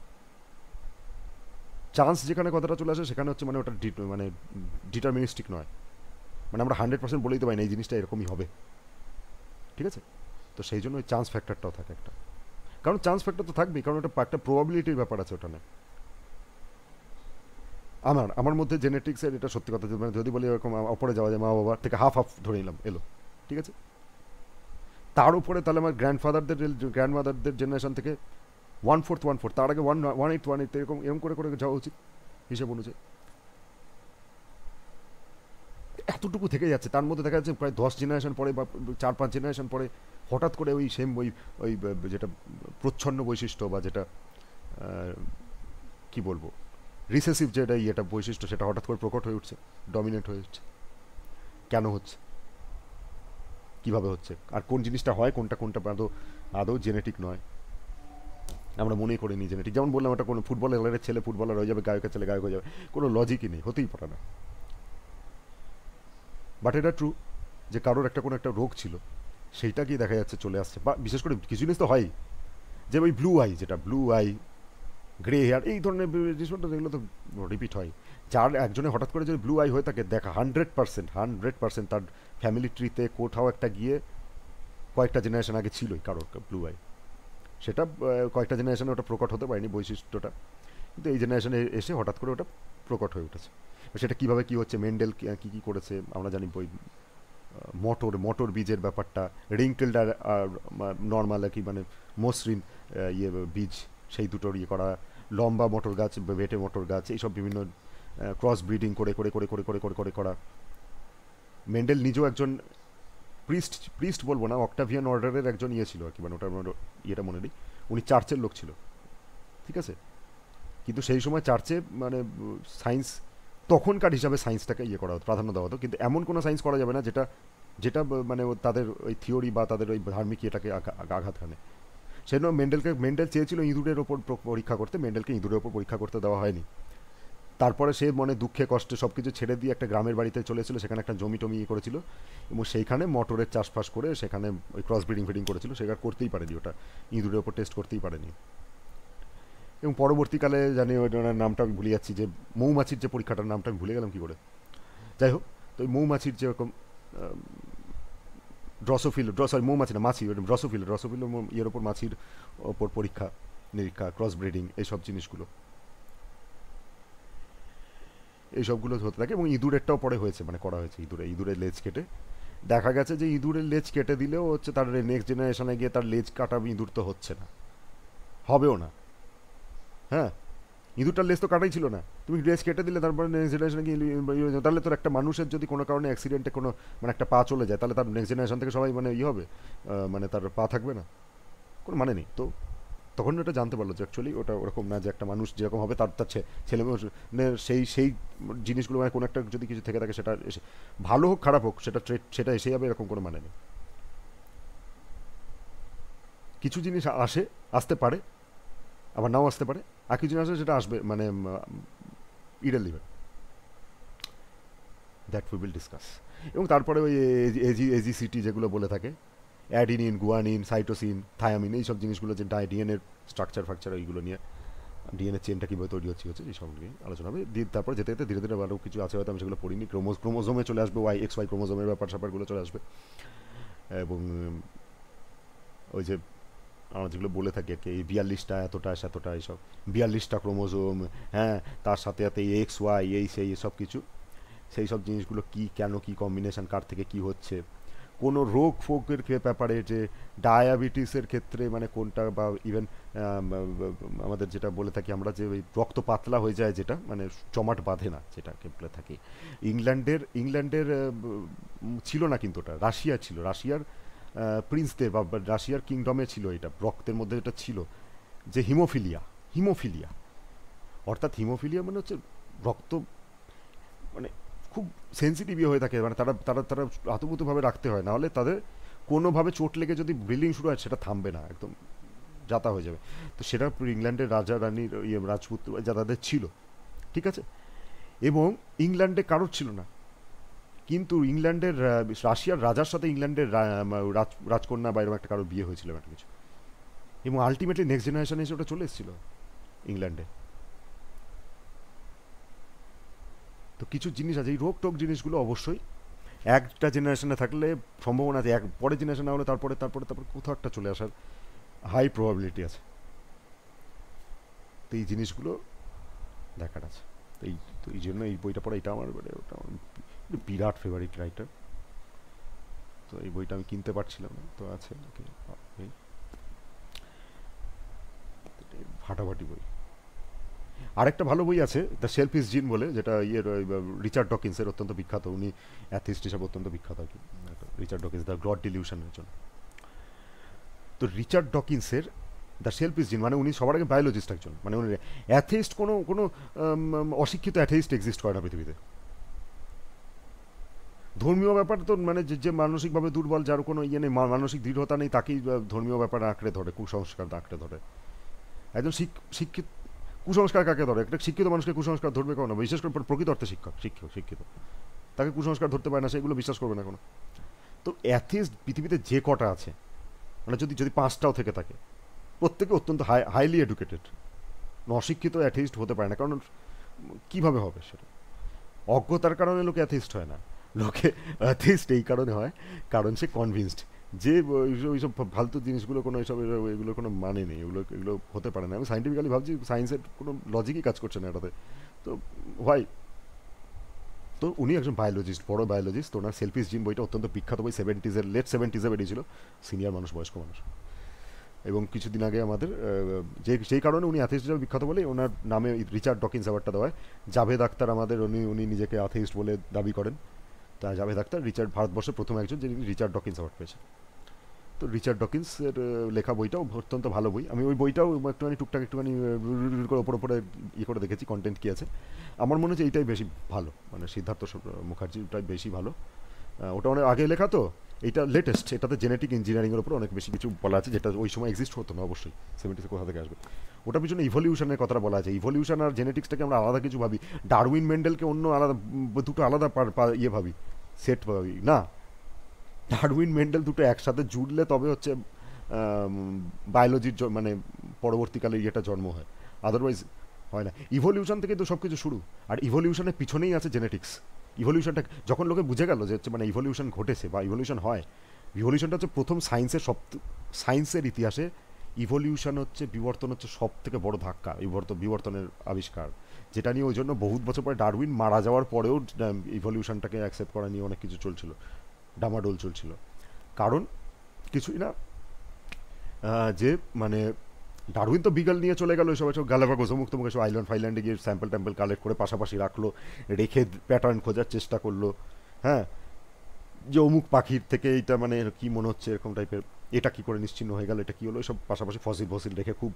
চান্স যেখানে কথাটা চলে আসে সেখানে হচ্ছে মানে ওটা মানে ডিটারমিনিস্টিক নয়, মানে আমরা 100% বলে দিতে পারি না এই জিনিসটা এরকমই হবে, ঠিক আছে? তো সেই জন্য ওই চান্স ফ্যাক্টরটাও থাকে একটা, কারণ চান্স ফ্যাক্টর তো থাকবেই, কারণ ওটা একটা প্রবাবিলিটির ব্যাপার আছে ওটা না। আমার মধ্যে জেনেটিক্সের এটা সত্যি কথা, মানে যদি বলি এরকম অপরে যাওয়া যায় মা বাবার থেকে হাফ হাফ ধরে নিলাম এলো, ঠিক আছে? তার উপরে তাহলে আমার গ্র্যান্ডমাদারদের জেনারেশন থেকে 1/4 তার আগে 1/8 এরকম এরকম করে করে যাওয়া উচিত হিসেব অনুযায়ী। এতটুকু থেকে যাচ্ছে, তার মধ্যে দেখা যাচ্ছে প্রায় 10 জেনারেশন পরে বা 4-5 জেনারেশন পরে হঠাৎ করে ওই সেম ওই যেটা প্রচ্ছন্ন বৈশিষ্ট্য বা যেটা কি বলবো রিসেসিভ যেটা ইয়েটা বৈশিষ্ট্য সেটা হঠাৎ করে প্রকট হয়ে উঠছে, ডমিনেট হয়ে উঠছে। কেন হচ্ছে, কিভাবে হচ্ছে, আর কোন জিনিসটা হয়, কোনটা কোনটা আদৌ আদৌ জেনেটিক নয়, আমরা মনেই করে নিই জেনেটিক। যেমন বললাম ওটা কোনো ফুটবলারের ছেলে ফুটবলার হয়ে যাবে, গায়কের ছেলে গায়ক হয়ে যাবে, কোনো লজিকই নেই, হতেই পারে না। বাট এটা ট্রু যে কারোর একটা কোনো একটা রোগ ছিল, সেইটাকেই দেখা যাচ্ছে চলে আসছে, বা বিশেষ করে কিছু জিনিস তো হয়, যে ওই ব্লু আই, যেটা ব্লু আই, গ্রে হেয়ার, এই ধরনের জিনিসপত্র যেগুলো তো রিপিট হয়। যার একজনে হঠাৎ করে যদি ব্লু আই হয়ে থাকে, দেখা 100% তার ফ্যামিলি ট্রিতে কোথাও একটা গিয়ে কয়েকটা জেনারেশন আগে ছিলই কারোর ব্লু আই, সেটা কয়েকটা জেনারেশনে ওটা প্রকট হতে পারেনি বৈশিষ্ট্যটা, কিন্তু এই জেনারেশনে এসে হঠাৎ করে ওটা প্রকট হয়ে উঠেছে। সেটা কীভাবে কী হচ্ছে, মেন্ডেল কী কী করেছে আমরা জানি, বই মটর বীজের ব্যাপারটা, রিঙ্কেলড আর নর্মাল কি মানে মসৃণ ইয়ে বীজ, সেই দুটোর ইয়ে করা, লম্বা মটর গাছ, বেটে মটর গাছ, এইসব বিভিন্ন ক্রস ব্রিডিং করে করে করে করে করে করে করে করা। মেন্ডেল নিজেও একজন প্রিস্ট বলবো না, অক্টাভিয়ান অর্ডারের একজন ইয়ে ছিল আর কি, মানে ওটা ইয়েটা মনে নেই, উনি চার্চের লোক ছিল, ঠিক আছে? কিন্তু সেই সময় চার্চে মানে সায়েন্স তখনকার হিসাবে সায়েন্সটাকে ইয়ে করা হতো, প্রাধান্য দেওয়া হতো, কিন্তু এমন কোনো সায়েন্স করা যাবে না যেটা যেটা মানে তাদের ওই থিওরি বা তাদের ওই ধার্মিক ইয়েটাকে আঘাত হানে। সেজন্য মেন্ডেল চেয়েছিল ইঁদুরের ওপর পরীক্ষা করতে, মেন্ডেলকে ইঁদুরের ওপর পরীক্ষা করতে দেওয়া হয়নি। তারপরে সে মনে দুঃখে কষ্টে সব কিছু ছেড়ে দিয়ে একটা গ্রামের বাড়িতে চলেছিল, সেখানে একটা জমি টমি ইয়ে করেছিল এবং সেইখানে মটরের চাষবাস করে সেখানে ওই ক্রস ব্রিডিং ফিডিং করেছিল, সেটা করতেই পারেনি, ওটা ইঁদুরের ওপর টেস্ট করতেই পারেনি। এবং পরবর্তীকালে জানি ওটার নামটা আমি ভুলে যাচ্ছি, যে মৌমাছির যে পরীক্ষাটার নামটা আমি ভুলে গেলাম কী করে, যাই হোক, তো ওই মৌমাছির যেরকম মৌমাছি না মাছি, ড্রসোফিল ইয়ের ওপর মাছির ওপর পরীক্ষা নিরীক্ষা, ক্রস ব্রিডিং, এইসব জিনিসগুলো এইসবগুলো হতে থাকে। এবং ইঁদুরেরটাও পরে হয়েছে, মানে করা হয়েছে, ইঁদুরের লেজ কেটে দেখা গেছে যে ইঁদুরের লেজ কেটে দিলেও হচ্ছে তার নেক্সট জেনারেশনে গিয়ে তার লেজ কাটা ইঁদুর তো হচ্ছে না, হবেও না। হ্যাঁ, ইঁদুরটার লেজ তো কাটাই ছিল না, তুমি লেজ কেটে দিলে তারপরে নেক্সট জেনারেশনে গিয়ে তাহলে তোর একটা মানুষের যদি কোনো কারণে অ্যাক্সিডেন্টে কোনো মানে একটা পা চলে যায়, তাহলে তার নেক্সট জেনারেশন থেকে সবাই মানে ইয়ে হবে, মানে তার পা থাকবে না, কোনো মানে নেই। তো তখন ওটা জানতে পারলো যে অ্যাকচুয়ালি ওটা ওরকম না, যে একটা মানুষ যেরকম হবে তার তার ছেলে সেই জিনিসগুলো মানে কোনো একটা যদি কিছু থেকে থাকে সেটা ভালো হোক খারাপ হোক সেটা সেটা এসে যাবে, এরকম কোনো মানে নেই। কিছু জিনিস আসতে পারে, আবার নাও আসতে পারে, আর কিছু জিনিস আসে সেটা আসবে, মানে irrelevant, that we will discuss. এবং তারপরে ওই এজিসিটি যেগুলো বলে থাকে, অ্যাডিনিন, গুয়ানিন, সাইটোসিন, থায়ামিন, এইসব জিনিসগুলো যে ডিএনএর স্ট্রাকচার ফাকচার ওইগুলো নিয়ে, ডিএনএ চেনটা কীভাবে তৈরি হচ্ছে এইসব নিয়ে আলোচনা হবে। তারপর যেতে যেতে ধীরে ধীরে আরও কিছু আছে হয়তো আমি সেগুলো পড়িনি, ক্রোমোজোমে চলে আসবে, XY ক্রোমোজোমের ব্যাপার স্যাপারগুলো চলে আসবে। এবং ওই যে আমরা যেগুলো বলে থাকি আর কি, এই 42টা এতটা সেতটা এইসব 42টা ক্রোমোজোম, হ্যাঁ, তার সাথে সাথে XY এই সেই সব কিছু, সেই সব জিনিসগুলো কি কেন কি কম্বিনেশন কার থেকে কি হচ্ছে, কোনো রোগ ফোগের ব্যাপারে, যে ডায়াবেটিসের ক্ষেত্রে মানে কোনটা, বা ইভেন আমাদের যেটা বলে থাকি আমরা যে ওই রক্ত পাতলা হয়ে যায়, যেটা মানে জমাট বাঁধে না, যেটাকে বলে থাকি। ইংল্যান্ডের ছিল না, কিন্তু ওটা রাশিয়া ছিল, রাশিয়ার প্রিন্সদের বা রাশিয়ার কিংডমে ছিল, এটা রক্তের মধ্যে এটা ছিল, যে হিমোফিলিয়া অর্থাৎ হিমোফিলিয়া মানে হচ্ছে রক্ত মানে খুব সেন্সিটিভ হয়ে থাকে, মানে তারা তারা তারা আতপুতভাবে রাখতে হয়, নাহলে তাদের কোনোভাবে চোট লেগে যদি ব্লিডিং শুরু হয় সেটা থামবে না, একদম যাতা হয়ে যাবে। তো সেটা ইংল্যান্ডের রাজা রানীর রাজপুত্র যা তাদের ছিল, ঠিক আছে। এবং ইংল্যান্ডে কারোর ছিল না, কিন্তু ইংল্যান্ডের রাশিয়ার রাজার সাথে ইংল্যান্ডের রাজকন্যা বা এরকম একটা কারোর বিয়ে হয়েছিল একটা কিছু, এবং আলটিমেটলি নেক্সট জেনারেশনে এসে ওটা চলে এসেছিল ইংল্যান্ডে। তো কিছু জিনিস আছে, এই রোগ টোক জিনিসগুলো অবশ্যই একটা জেনারেশনে থাকলে সম্ভাবনা আছে, এক পরের জেনারেশন না হলে তারপরে তারপরে তারপরে কোথাও একটা চলে আসার হাই প্রবাবিলিটি আছে। তো এই জিনিসগুলো দেখার আছে। তো এই জন্য এই বইটা পড়া, এটা আমার ওটা আমার বিরাট ফেভারিট রাইটার। তো এই বইটা আমি কিনতে পারছিলাম না, তো আছে ফাটাফাটি বই। আরেকটা ভালো বই আছে দ্য সেলফিশ জিন বলে, যেটা রিচার্ড ডকিন্সের, অত্যন্ত বিখ্যাত, উনি অ্যাথিস্ট হিসাবে অত্যন্ত বিখ্যাত আর কি, রিচার্ড ডকিন্স, দ্য গড ডিলিউশনের জন্য। তো রিচার্ড ডকিন্সের দ্য সেলফিশ জিন, মানে উনি সবার আগে বায়োলজিস্ট একজন, মানে উনি অ্যাথিস্ট, কোনো কোনো অশিক্ষিত অ্যাথিস্ট এক্সিস্ট করে না পৃথিবীতে। ধর্মীয় ব্যাপার তো মানে যে মানসিকভাবে দুর্বল, যার কোনো ইয়ে নেই, মানসিক দৃঢ়তা নেই, তাকেই ধর্মীয় ব্যাপার আঁকড়ে ধরে, কুসংস্কার আঁকড়ে ধরে। একজন শিক্ষিত, কুসংস্কার কাকে ধরে? একটা শিক্ষিত মানুষকে কুসংস্কার ধরবে কেন? বিশেষ করে প্রকৃত অর্থে শিক্ষিত তাকে কুসংস্কার ধরতে পারে না, সেগুলো বিশ্বাস করবে না কোনো। তো অ্যাথিস্ট পৃথিবীতে যে কটা আছে, মানে যদি যদি 5টাও থেকে থাকে, প্রত্যেকে অত্যন্ত হাইলি এডুকেটেড। অশিক্ষিত অ্যাথিস্ট হতে পারে না, কারণ কিভাবে হবে সেটা? অজ্ঞতার কারণে লোকে অ্যাথিস্ট হয় না, লোকে অ্যাথিস্ট এই কারণে হয় কারণ সে কনভিন্সড যে ওইসব ফালতু জিনিসগুলো কোনো এইসব এগুলো কোনো মানে নেই, এগুলো হতে পারে না। আমি সাইন্টিফিক্যালি ভাবছি সায়েন্সের কোনো লজিকই কাজ করছে না এটাতে। তো ভাই, তো উনি একজন বায়োলজিস্ট, বড় বায়োলজিস্ট। তো ওনার সেলফিশ জিন বইটা অত্যন্ত বিখ্যাত বই, লেট 70s বেরিয়েছিল, সিনিয়র মানুষ, বয়স্ক মানুষ। এবং কিছুদিন আগে আমাদের সেই কারণে উনি অ্যাথিস্ট হিসেবে বিখ্যাত বলে ওনার নামে রিচার্ড ডকিন্স অ্যাওয়ার্ডটা দেওয়া হয়। জাভেদ আখতার আমাদের, উনি নিজেকে অ্যাথিস্ট বলে দাবি করেন। তা জাভেদ আখতার ভারতবর্ষের প্রথম একজন যিনি রিচার্ড ডকিন্স অ্যাওয়ার্ড পেয়েছে। তো রিচার্ড ডকিন্সের লেখা বইটাও অত্যন্ত ভালো বই। আমি ওই বইটাও একটুখানি টুকটাক একটুখানি করে ওপরে ইয়ে করে দেখেছি কন্টেন্ট কী আছে। আমার মনে হচ্ছে এইটাই বেশি ভালো, মানে সিদ্ধার্থ মুখার্জিটাই বেশি ভালো। ওটা অনেক আগে লেখা, তো এইটা লেটেস্ট, এটাতে জেনেটিক ইঞ্জিনিয়ারিংয়ের উপর অনেক বেশি কিছু বলা আছে, যেটা ওই সময় এক্সিস্ট হতো না অবশ্যই, 70s কোথা থেকে আসবে। ওটার পিছনে ইভলিউশনের কথাটা বলা আছে। ইভলিউশন আর জেনেটিক্সটাকে আমরা আলাদা কিছু ভাবি, ডারউইন মেন্ডেলকে অন্য আলাদা, দুটো আলাদা ইয়ে ভাবি, সেট ভাবি না। ডারউইন মেন্ডেল দুটো একসাথে জুড়লে তবে হচ্ছে বায়োলজির মানে পরবর্তীকালে ইয়েটা জন্ম হয়, আদারওয়াইজ হয় না। ইভলিউশন থেকে তো সব কিছু শুরু, আর ইভলিউশনের পিছনেই আছে জেনেটিক্স। ইভলিউশনটা যখন লোকে বুঝে গেল যে হচ্ছে মানে ইভলিউশন ঘটেছে বা ইভলিউশন হয়, ইভলিউশনটা হচ্ছে প্রথম সায়েন্সের ইতিহাসে ইভলিউশন হচ্ছে, বিবর্তন হচ্ছে সব থেকে বড় ধাক্কা, বিবর্তনের আবিষ্কার, যেটা নিয়ে ওই জন্য বহুত বছর পরে ডারউইন মারা যাওয়ার পরেও ইভলিউশনটাকে অ্যাকসেপ্ট করা নিয়ে অনেক কিছু চলছিল, ডামাডোল চলছিল। কারণ কিছুই না, যে মানে ডারউইন তো বিগল নিয়ে চলে গেল, এসব গালাপাগোস অমুক তমুক এসব আইল্যান্ডে গিয়ে স্যাম্পল ট্যাম্পল কালেক্ট করে পাশাপাশি রাখলো, রেখে প্যাটার্ন খোঁজার চেষ্টা করলো। হ্যাঁ, যে অমুক পাখির থেকে এইটা মানে কি মনে হচ্ছে এরকম টাইপের, এটা কি করে নিশ্চিন্ন হয়ে গেল, এটা কি হলো, এসব পাশাপাশি ফসিল রেখে খুব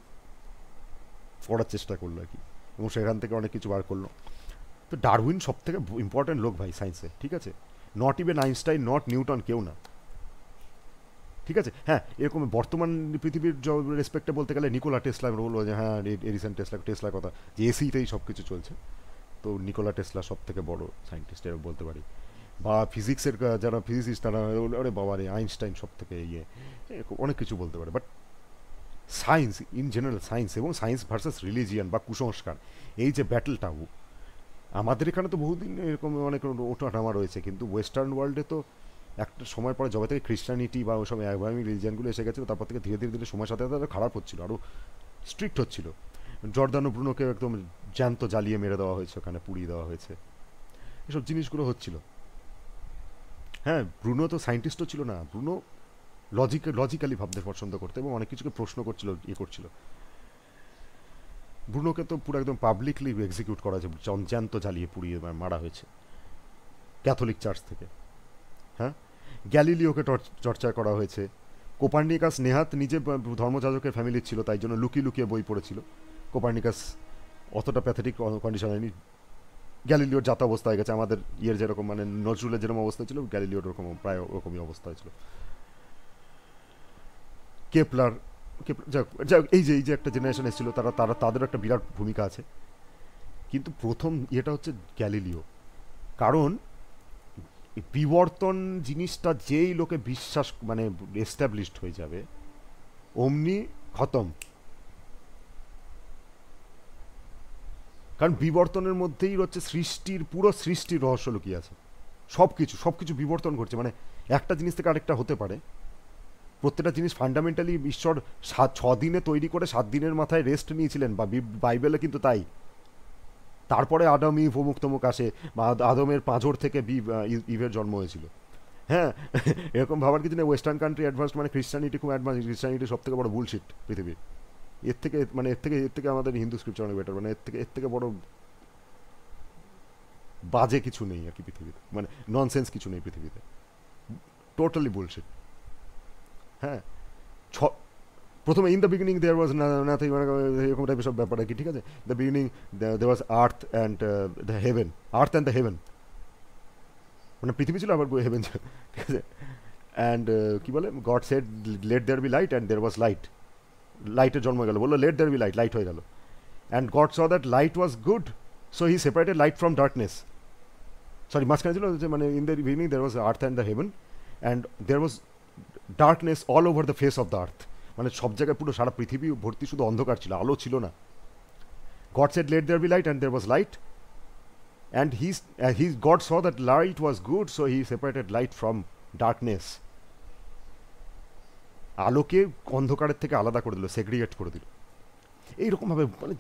পড়ার চেষ্টা করলো আর কি, এবং সেখান থেকে অনেক কিছু বার করলো। তো ডারউইন সব থেকে ইম্পর্টেন্ট লোক ভাই সায়েন্সে, ঠিক আছে? Not even Einstein, not Newton, কেউ না, ঠিক আছে? হ্যাঁ, এরকম বর্তমান পৃথিবীর রেসপেক্টে বলতে গেলে নিকোলা টেসলা বলবো, যে হ্যাঁ এডিসন টেসলার কথা, যে এসিতেই সব কিছু চলছে, তো নিকোলা টেসলা সব থেকে বড় সায়েন্টিস্ট এরকম বলতে পারি। বা ফিজিক্সের যারা ফিজিসিস্ট তারা, আরে বাবা রে, আইনস্টাইন সব থেকে ইয়ে, অনেক কিছু বলতে পারে। But science in general, science এবং সায়েন্স ভার্সাস রিলিজিয়ান বা কুসংস্কার, এই যে ব্যাটেলটা, আমাদের এখানে তো বহুদিন এরকম অনেক ওঠানামা রয়েছে, কিন্তু ওয়েস্টার্ন ওয়ার্ল্ডে তো একটা সময় পরে যবে থেকে খ্রিস্টানিটি বা ওইসব অ্যাভামিক রিলিজিয়ানগুলো এসে গেছিলো, তারপর থেকে ধীরে ধীরে ধীরে সময়ের সাথে সাথে খারাপ হচ্ছিলো, আরও স্ট্রিক্ট হচ্ছিলো। জর্দানো ব্রুনোকে একদম জ্যান্ত জ্বালিয়ে মেরে দেওয়া হয়েছে, ওখানে পুড়িয়ে দেওয়া হয়েছে, এসব জিনিসগুলো হচ্ছিল। হ্যাঁ, ব্রুনো তো সায়েন্টিস্টও ছিল না, ব্রুনো লজিক্যালি ভাবতে পছন্দ করতো এবং অনেক কিছুকে প্রশ্ন করছিল, ইয়ে করছিল। ব্রুনোকে তো পুরো একদম পাবলিকলি এক্সিকিউট করা হয়েছে, জ্যান্ত জ্বালিয়ে পুড়িয়ে মারা হয়েছে ক্যাথলিক চার্চ থেকে। হ্যাঁ, গ্যালিলিওকে চর্চা করা হয়েছে। কোপার্নিকাস নেহাত নিজে ধর্মযাজকের ফ্যামিলির ছিল, তাই জন্য লুকিয়ে লুকিয়ে বই পড়েছিল। কোপার্নিকাস অতটা প্যাথেটিক কন্ডিশন হয়নি, গ্যালিলিওর যাতা অবস্থা হয়ে গেছে। আমাদের ইয়ের যেরকম মানে নজরুলের যেরকম অবস্থা ছিল, গ্যালিলিওর ওরকম প্রায় ওরকমই অবস্থা হয়েছিল। কেপলার, এই যে একটা জেনারেশন এসেছিল, তাদের একটা বিরাট ভূমিকা আছে। কিন্তু প্রথম ইয়েটা হচ্ছে গ্যালিলিও, কারণ এই বিবর্তন জিনিসটা যেই লোকে বিশ্বাস মানে এস্টাবলিশড হয়ে যাবে অমনি খতম। কারণ বিবর্তনের মধ্যেই হচ্ছে সৃষ্টির, পুরো সৃষ্টির রহস্য লুকিয়ে আছে। সব কিছু সব কিছু বিবর্তন ঘটছে, মানে একটা জিনিস থেকে আরেকটা হতে পারে। প্রত্যেকটা জিনিস ফান্ডামেন্টালি ঈশ্বর 6 দিনে তৈরি করে 7 দিনের মাথায় রেস্ট নিয়েছিলেন, বা বাইবেলে কিন্তু তাই। তারপরে আদম ইভ অমুক তমুক আসে, বা আদমের পাঁজর থেকে ইভের জন্ম হয়েছিল। হ্যাঁ, এরকম ভাবার কিছু নেই। ওয়েস্টার্ন কান্ট্রি অ্যাডভান্স মানে খ্রিস্টানিটি খুব অ্যাডভান্স, খ্রিস্টানিটি সব থেকে বড় বুলশিট পৃথিবীর। এর থেকে আমাদের হিন্দু স্ক্রিপচার অনেক বেটার, মানে এর থেকে বড় বাজে কিছু নেই আর কি পৃথিবীতে, মানে ননসেন্স কিছু নেই পৃথিবীতে, টোটালি বুলশিট। হ্যাঁ, ছ প্রথমে in the beginning there was nothing, মানে এরকম টাইপের সব ব্যাপার আর কি, ঠিক আছে। The beginning there was earth and the heaven, earth and the heaven, মানে পৃথিবী ছিল আবার হেভেন ছিল, ঠিক আছে। অ্যান্ড কি বলে, God said let there be light, and there was light. লাইটের জন্ম হয়ে গেল, বললো let there be light, light হয়ে গেল। And God saw that light was good, so he separated light from darkness. Sorry, মাঝখানে ছিল যে মানে in the beginning there was earth and the heaven, and there was darkness all over the face of the earth, মানে সব জায়গায় পুরো সারা পৃথিবী ভর্তি শুধু অন্ধকার ছিল, আলো ছিল না। God said let there be light, and there was light, and he God saw that light was good, so he separated light from darkness. আলোকে অন্ধকারের থেকে আলাদা করে দিল, সেগ্রিগেট করে দিল। এইরকমভাবে মানে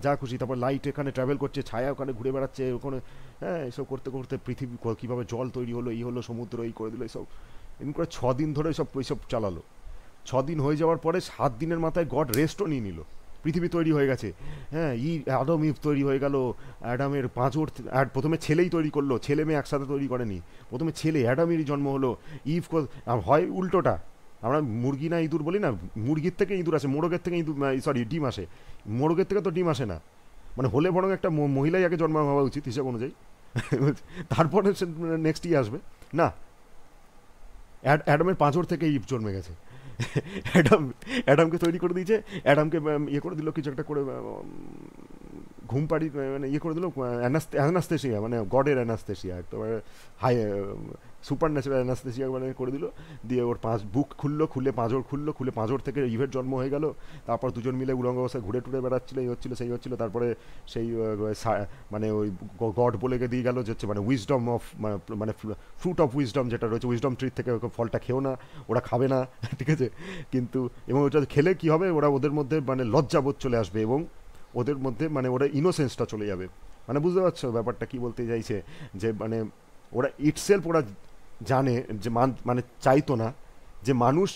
যা খুশি। তারপর লাইট এখানে ট্রাভেল করছে, ছায়া ওখানে ঘুরে বেড়াচ্ছে ওখানে। হ্যাঁ, এইসব করতে করতে পৃথিবী কীভাবে জল তৈরি হলো, এই হলো, সমুদ্র এই করে দিল, এইসব এরকম করে 6 দিন ধরে এইসব চালালো। 6 দিন হয়ে যাওয়ার পরে 7 দিনের মাথায় গড রেস্টও নিয়ে নিল। পৃথিবী তৈরি হয়ে গেছে। হ্যাঁ, আদম ইভ তৈরি হয়ে গেল। অ্যাডামের পাঁজর, প্রথমে ছেলেই তৈরি করলো, ছেলে মেয়ে একসাথে তৈরি করেনি। প্রথমে ছেলে, অ্যাডামেরই জন্ম হলো। ইভ হয় উল্টোটা, আমরা মুরগি না ইঁদুর বলি না, মুরগির থেকে ইঁদুর আসে, মোরগের থেকে ইঁদুর, সরি ডিম আসে। মোরগের থেকে তো ডিম আসে না, মানে হলে বরং একটা মহিলাই আগে জন্ম হওয়া উচিত হিসাব অনুযায়ী। তারপরে সে নেক্সট ইয়ে আসবে না। অ্যাডামের পাঁজর থেকে ইভ জন্মে গেছে। অ্যাডামকে তৈরি করে দিয়েছে, অ্যাডামকে ইয়ে করে দিল কিছু একটা করে, ঘুম পাড়ি মানে ইয়ে করে দিল, অ্যানাস্থেশিয়া, মানে গডের অ্যানাস্থেশিয়া, একেবারে হাই সুপার ন্যাচারাল অ্যানাস্থেশিয়া মানে করে দিল। দিয়ে ওর বুক খুলে পাঁজর খুলে পাঁজর থেকে ইভের জন্ম হয়ে গেল। তারপর দুজন মিলে উলঙ্গ অবস্থায় ঘুরে টুরে বেড়াচ্ছিল, এই হচ্ছিল সেই হচ্ছিল। তারপরে সেই মানে ওই গড বলে দিয়ে গেল যে হচ্ছে মানে উইজডম অফ, মানে ফ্রুট অফ উইজডম যেটা রয়েছে, উইজডম ট্রি থেকে ফলটা খেও না, ওরা খাবে না, ঠিক আছে। কিন্তু এবং ওটা খেলে কি হবে, ওদের মধ্যে মানে লজ্জাবোধ চলে আসবে, এবং ওদের মধ্যে মানে ওরা ইনোসেন্সটা চলে যাবে। মানে বুঝতে পারছো ব্যাপারটা কি বলতে চাইছে, যে মানে ওরা ইটসেলফ ওরা জানে যে মানে চাইতো না যে মানুষ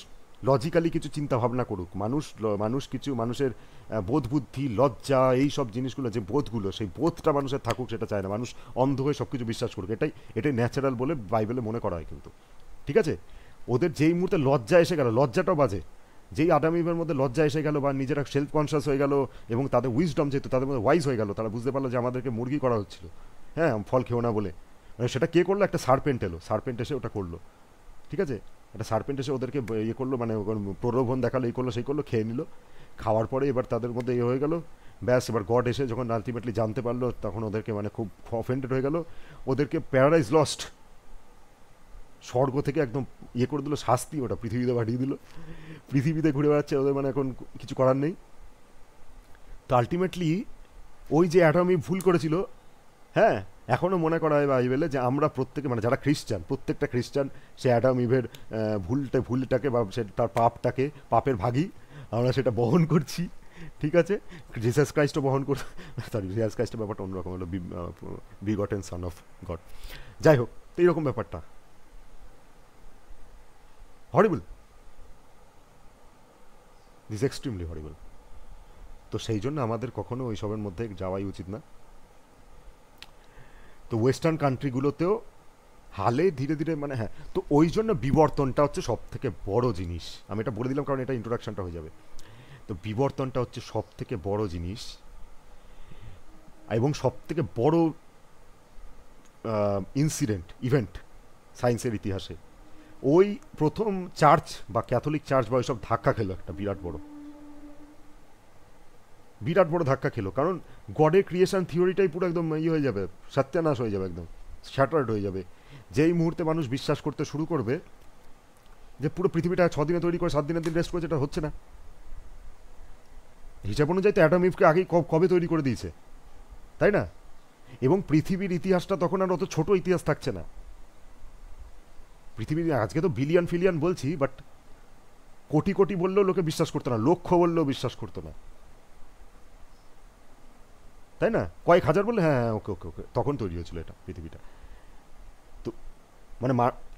লজিক্যালি কিছু চিন্তা ভাবনা করুক, মানুষ কিছু মানুষের বোধ বুদ্ধি লজ্জা এই সব জিনিসগুলো, যে বোধগুলো, সেই বোধটা মানুষের থাকুক সেটা চায় না। মানুষ অন্ধ হয়ে সব কিছু বিশ্বাস করুক, এটাই ন্যাচারাল বলে বাইবেলে মনে করা হয়। কিন্তু ঠিক আছে, ওদের যেই মুহূর্তে লজ্জা এসে গেল, লজ্জাটাও বাজে, যেই আদাম ইভের মধ্যে লজ্জা এসে গেল, বা নিজেরা সেলফ কনসিয়াস হয়ে গেল, এবং তাদের উইজডম যেহেতু তাদের মধ্যে ওয়াইজ হয়ে গেল, তারা বুঝতে পারলো যে আমাদেরকে মুরগি করা হচ্ছিল, হ্যাঁ, ফল খেও না বলে। মানে সেটা কে করলো, একটা সার্পেন্ট এলো, সার্পেন্ট এসে ওটা করলো, ঠিক আছে। একটা সার্পেন্ট এসে ওদেরকে ইয়ে করলো, মানে প্রলোভন দেখালো, এই করলো সেই করলো, খেয়ে নিল। খাওয়ার পরে এবার তাদের মধ্যে ইয়ে হয়ে গেল, ব্যাস। এবার গড এসে যখন আলটিমেটলি জানতে পারলো, তখন ওদেরকে মানে খুব অফেন্ডেড হয়ে গেল, ওদেরকে প্যারাডাইজ লস্ট, স্বর্গ থেকে একদম ইয়ে করে দিল, শাস্তি ওটা পৃথিবীতে পাঠিয়ে দিল। পৃথিবীতে ঘুরে বেড়াচ্ছে, ওদের মানে এখন কিছু করার নেই। তো আলটিমেটলি ওই যে অ্যাডাম ইভ ভুল করেছিল, হ্যাঁ, এখনও মনে করা হয় বাইবেলে যে আমরা প্রত্যেকে, মানে যারা খ্রিস্টান, প্রত্যেকটা খ্রিস্টান সে অ্যাডাম ইভের ভুলটাকে বা সে তার পাপের ভাগী, আমরা সেটা বহন করছি, ঠিক আছে। জিসাস ক্রাইস্টও বহন করছে, সরি, জিসাস ক্রাইস্টের ব্যাপারটা অন্যরকম হলো, বিগটেন সন অফ গড। যাই হোক, তো এইরকম ব্যাপারটা হরিবল, দিস এক্সট্রিমলি হরিবল। তো সেই জন্য আমাদের কখনো ওই সবের মধ্যে যাওয়াই উচিত না। তো ওয়েস্টার্ন কান্ট্রিগুলোতেও হালে ধীরে ধীরে মানে, হ্যাঁ, তো ওই জন্য বিবর্তনটা হচ্ছে সব থেকে বড় জিনিস। আমি এটা বলে দিলাম কারণ এটা ইন্ট্রোডাকশনটা হয়ে যাবে। তো বিবর্তনটা হচ্ছে সব থেকে বড় জিনিস, এবং সব থেকে বড় ইভেন্ট সায়েন্সের ইতিহাসে। ওই প্রথম চার্চ বা ক্যাথলিক চার্চ বা ওইসব ধাক্কা খেলো, একটা বিরাট বড় ধাক্কা খেলো, কারণ গডের ক্রিয়েশন থিওরিটাই পুরো একদম ইয়ে হয়ে যাবে, সত্যানাশ হয়ে যাবে, একদম শ্যাটার্ড হয়ে যাবে। যেই মুহূর্তে মানুষ বিশ্বাস করতে শুরু করবে যে পুরো পৃথিবীটা 6 দিনে তৈরি করে 7 দিনের দিন রেস্ট করেছে, এটা হচ্ছে না। হিসাব অনুযায়ী তো অ্যাটম ইভকে আগেই কবে তৈরি করে দিয়েছে, তাই না? এবং পৃথিবীর ইতিহাসটা তখন আর অত ছোট ইতিহাস থাকছে না। পৃথিবীর আজকে তো বিলিয়ন ফিলিয়ন বলছি, বাট কোটি কোটি বললেও লোকে বিশ্বাস করতো না, লক্ষ বললেও বিশ্বাস করতো না, তাই না? কয়েক হাজার বললে হ্যাঁ হ্যাঁ ওকে ওকে ওকে, তখন তৈরি হয়েছিল এটা পৃথিবীটা। তো মানে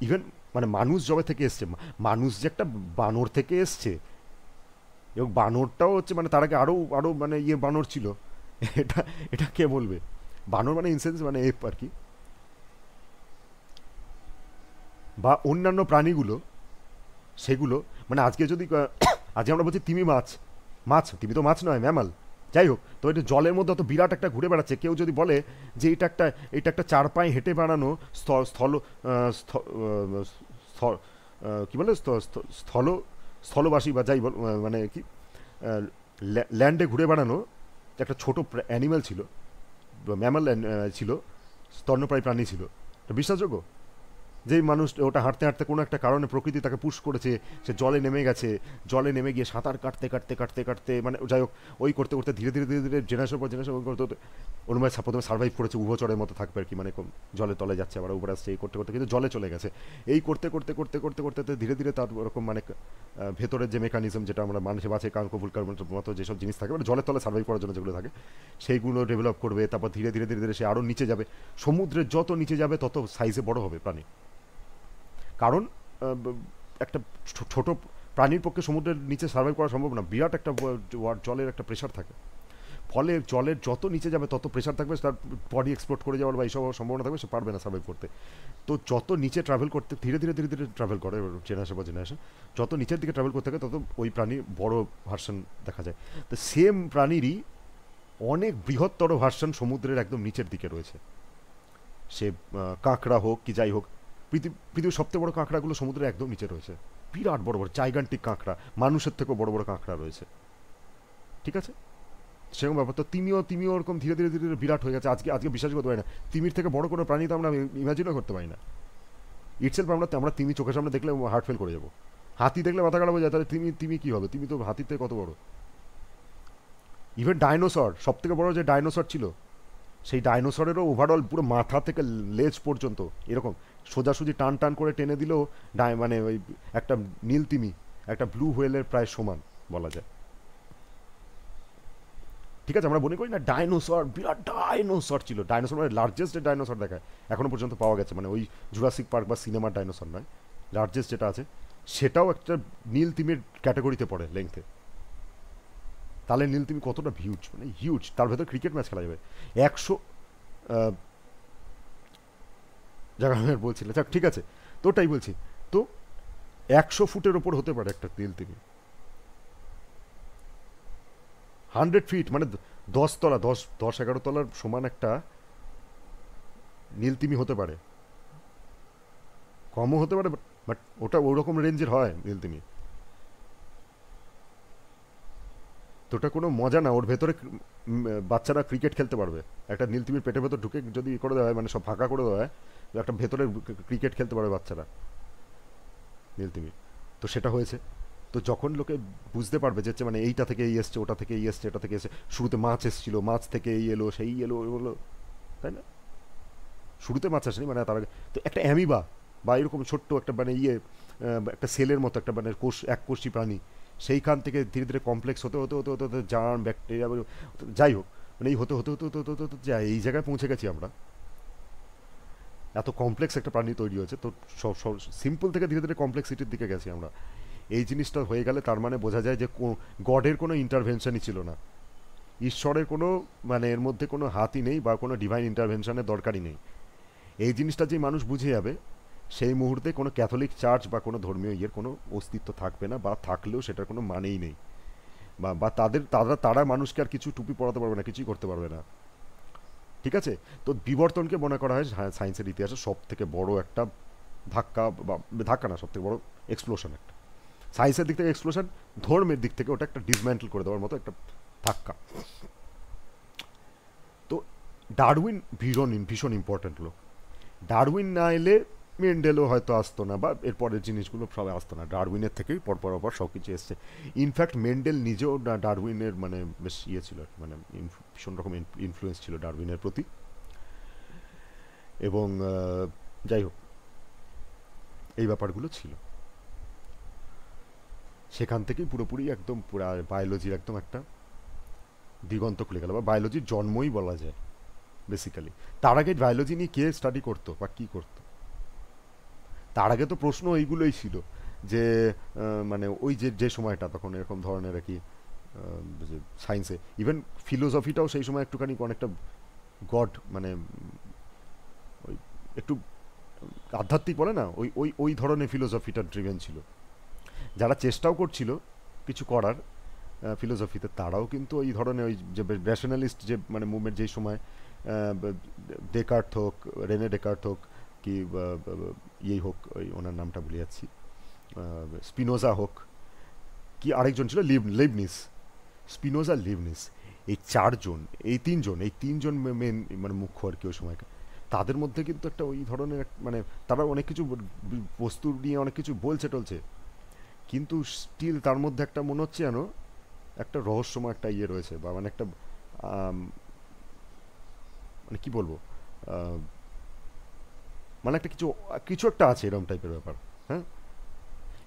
ইভেন মানে মানুষ যবে থেকে এসছে, মানুষ যে একটা বানর থেকে এসছে, এবং বানরটাও হচ্ছে মানে তার আগে আরও আরও মানে বানর ছিল, এটা এটা কে বলবে? বানর মানে ইনসেন্স মানে এপ আর কি, বা অন্যান্য প্রাণীগুলো, সেগুলো মানে আজকে যদি আজকে আমরা বলছি তিমি মাছ, তিমি তো মাছ নয়, ম্যামাল। যাই হোক, তো এটা জলের মধ্যে অত বিরাট একটা ঘুরে বেড়াচ্ছে, কেউ যদি বলে যে এটা একটা 4 পায়ে হেঁটে বানানো স্থল কি বলে স্থল স্থলবাসী বা যাই বল মানে কি ল্যান্ডে ঘুরে বেড়ানো একটা ছোট অ্যানিম্যাল ছিল, ম্যামাল ছিল, স্তন্যপ্রায়ী প্রাণী ছিল, এটা বিশ্বাসযোগ্য? যেই মানুষ ওটা হাঁটতে হাঁটতে কোনো একটা কারণে প্রকৃতি তাকে পুশ করেছে, সে জলে নেমে গেছে, জলে নেমে গিয়ে সাঁতার কাটতে কাটতে কাটতে কাটতে মানে যাই হোক ওই করতে করতে ধীরে ধীরে ধীরে ধীরে জেনারেশন পর জেনারেশন করতে করতে অনুমায় প্রথমে সার্ভাইভ করেছে, উভচরের মতো থাকবে আর কি, মানে জলের তলে যাচ্ছে আবার উপরে আসছে, এই করতে করতে কিন্তু জলে চলে গেছে। এই করতে করতে করতে করতে করতে ধীরে ধীরে তার ওরকম মানে ভেতরের যে মেকানিজম যেটা আমরা মানুষে বাঁচে কাঙ্ক ভুলকার মতো যেসব জিনিস থাকে মানে জলের তলে সার্ভাইভ করার জন্য যেগুলো থাকে সেইগুলো ডেভেলপ করবে, তারপর ধীরে ধীরে ধীরে ধীরে সে আরও নিচে যাবে, সমুদ্রের যত নিচে যাবে তত সাইজে বড় হবে প্রাণী। কারণ একটা ছোট প্রাণীর পক্ষে সমুদ্রের নিচে সার্ভাইভ করা সম্ভব না, বিরাট একটা জলের একটা প্রেশার থাকে, ফলে জলের যত নিচে যাবে তত প্রেশার থাকবে, তার বডি এক্সপ্লোড করে যাওয়ার বা এইসব সম্ভাবনা থাকবে, সে পারবে না সার্ভাইভ করতে। তো যত নিচে ট্রাভেল করতে ধীরে ধীরে ধীরে ধীরে ট্রাভেল করে জেনারেশন বা জেনারেশন, যত নিচের দিকে ট্রাভেল করতে থাকে তত ওই প্রাণীর বড় ভার্সন দেখা যায়। তো সেম প্রাণীরই অনেক বৃহত্তর ভার্সন সমুদ্রের একদম নিচের দিকে রয়েছে, সে কাঁকড়া হোক কি যাই হোক। পৃথিবীর সবথেকে বড় কাঁকড়াগুলো সমুদ্রের একদম নিচে রয়েছে, বিরাট বড় বড় জাইগান্টিক কাঁকড়া, মানুষের থেকেও বড় বড় কাঁকড়া রয়েছে, ঠিক আছে? সেরকম ব্যাপার। তো তিমিও ওরকম ধীরে ধীরে ধীরে ধীরে বিরাট হয়ে গেছে, আজকে আজকে বিশ্বাস করতে পারি না তিমির থেকে বড় কোনো প্রাণী তো আমরা ইমাজিনও করতে পারি না। ইটসেলফ আমরা তিমি চোখের সামনে দেখলে হার্ট ফেল করে যাবো, হাতি দেখলে মাথা খারাপ হয়ে যায়, তাহলে তিমি কী হবে? তিমি তো হাতির থেকে কত বড়। ইভেন ডাইনোসর, সব থেকে বড় যে ডাইনোসর ছিল, সেই ডাইনোসরেরও ওভারঅল পুরো মাথা থেকে লেজ পর্যন্ত এরকম সোজাসুজি টান টান করে টেনে দিলেও মানে ওই একটা নীল তিমি একটা ব্লু হোয়েলের প্রায় সমান বলা যায়, ঠিক আছে? আমরা মনে করি না ডাইনোসর বিরাট ডাইনোসর ছিল, ডাইনোসর মানে লার্জেস্ট যে ডাইনোসর দেখায় এখনো পর্যন্ত পাওয়া গেছে, মানে ওই জুরাসিক পার্ক বা সিনেমার ডাইনোসর নয়, লার্জেস্ট যেটা আছে সেটাও একটা নীল তিমির ক্যাটাগরিতে পড়ে লেংথে। তাহলে নীল তিমি কতটা হিউজ, মানে হিউজ, তার ভেতর ক্রিকেট ম্যাচ খেলা যাবে 100 জায়গা আমি আর বলছি না, যাক ঠিক আছে। তো ওটাই বলছি, তো 100 ফুটের ওপর হতে পারে একটা নীল তিমি, 100 ফিট মানে 10 তলা 10-11 তলার সমান একটা নীল তিমি হতে পারে, কমও হতে পারে, বাট ওটা ওরকম রেঞ্জের হয় নীল তিমি। তো ওটা কোনো মজা না, ওর ভেতরে বাচ্চারা ক্রিকেট খেলতে পারবে, একটা নীল তিমির পেটের ভেতর ঢুকে যদি করে দেওয়া হয় মানে সব ফাঁকা করে দেওয়া হয়, একটা ভেতরে ক্রিকেট খেলতে পারবে বাচ্চারা নীল তিমি। তো সেটা হয়েছে। তো যখন লোকে বুঝতে পারবে যে মানে এইটা থেকে এই এসছে, ওটা থেকে এই এসছে, এটা থেকে এসে, শুরুতে মাছ এসেছিল, মাছ থেকে এই এলো সেই এলো এগুলো, তাই না? শুরুতে মাছ আসেনি, মানে তার আগে তো একটা অ্যামিবা বা এরকম ছোট্ট একটা মানে একটা সেলের মতো একটা মানে এককোষী প্রাণী, সেইখান থেকে ধীরে ধীরে কমপ্লেক্স হতে হতে হতে হতে হতে জার্ম ব্যাকটেরিয়া যাই হোক, মানে এই হতে হতে হতে হতে হতে হতে যা এই জায়গায় পৌঁছে গেছি আমরা, এত কমপ্লেক্স একটা প্রাণী তৈরি হয়েছে। তো সিম্পল থেকে ধীরে ধীরে কমপ্লেক্সিটির দিকে গেছি আমরা। এই জিনিসটা হয়ে গেলে তার মানে বোঝা যায় যে গডের কোনো ইন্টারভেনশনই ছিল না, ঈশ্বরের কোনো মানে এর মধ্যে কোনো হাতই নেই বা কোনো ডিভাইন ইন্টারভেনশনের দরকারই নেই। এই জিনিসটা যে মানুষ বুঝে যাবে, সেই মুহূর্তে কোনো ক্যাথলিক চার্চ বা কোনো ধর্মীয় ইয়ের কোনো অস্তিত্ব থাকবে না, বা থাকলেও সেটার কোনো মানেই নেই, বা তারা মানুষকে আর কিছু টুপি পরাতে পারবে না, কিছুই করতে পারবে না, ঠিক আছে? তো বিবর্তনকে মনে করা হয় সায়েন্সের ইতিহাসে সব থেকে বড় একটা ধাক্কা, বা ধাক্কা না, সব থেকে বড় এক্সপ্লোশন একটা, সায়েন্সের দিক থেকে এক্সপ্লোশন, ধর্মের দিক থেকে ওটা একটা ডিসম্যান্টেল করে দেওয়ার মতো একটা ধাক্কা। তো ডারউইন ভীষণ ভীষণ ইম্পর্ট্যান্ট লোক, ডারউইন না এলে মেন্ডেলও হয়তো আসতো না, বা এরপরের জিনিসগুলো সবাই আসতো না, ডারউইনের থেকেই পর সব কিছু এসছে। ইনফ্যাক্ট মেন্ডেল নিজেও ডারউইনের মানে বেশ ইয়ে ছিল আর কি, মানে ভীষণ রকম ইনফ্লুয়েন্স ছিল ডারউইনের প্রতি। এবং যাই হোক, এই ব্যাপারগুলো ছিল। সেখান থেকেই পুরোপুরি একদম পুরো বায়োলজির একদম একটা দিগন্ত খুলে গেল, বা বায়োলজির জন্মই বলা যায় বেসিক্যালি। তার আগে বায়োলজি নিয়ে কে স্টাডি করতো বা কী করতো? তার আগে তো প্রশ্ন এইগুলোই ছিল যে মানে ওই যে যে সময়টা তখন এরকম ধরনের আর কি, যে সায়েন্সে ইভেন ফিলোসফিটাও সেই সময় একটুখানি অনেকটা গড মানে ওই একটু আধ্যাত্মিক বলে না, ওই ওই ওই ধরনের ফিলোসফিটা ড্রিভেন ছিল। যারা চেষ্টাও করছিল কিছু করার ফিলোসফিতে, তারাও কিন্তু ওই ধরনের ওই যে রেশনালিস্ট যে মানে মুভমেন্ট যেই সময় ডেকার্ট হোক, রেনে ডেকার্ট হোক, কি ইয়েই হোক, ওই ওনার নামটা ভুলে যাচ্ছি, স্পিনোজা হোক, কি আরেকজন ছিল লিবনিস, স্পিনোজা লিবনিস, এই চারজন, এই তিনজন মেন মানে মুখ্য আর কি ওই সময়কার। তাদের মধ্যে কিন্তু একটা ওই ধরনের মানে তারা অনেক কিছু বস্তু নিয়ে অনেক কিছু বলছে টলছে, কিন্তু স্টিল তার মধ্যে একটা মনে হচ্ছে যেন একটা রহস্যময় একটা ইয়ে রয়েছে, বা মানে একটা মানে কি বলবো, আহ, মানে একটা কিছু কিছু একটা আছে এরকম টাইপের ব্যাপার। হ্যাঁ,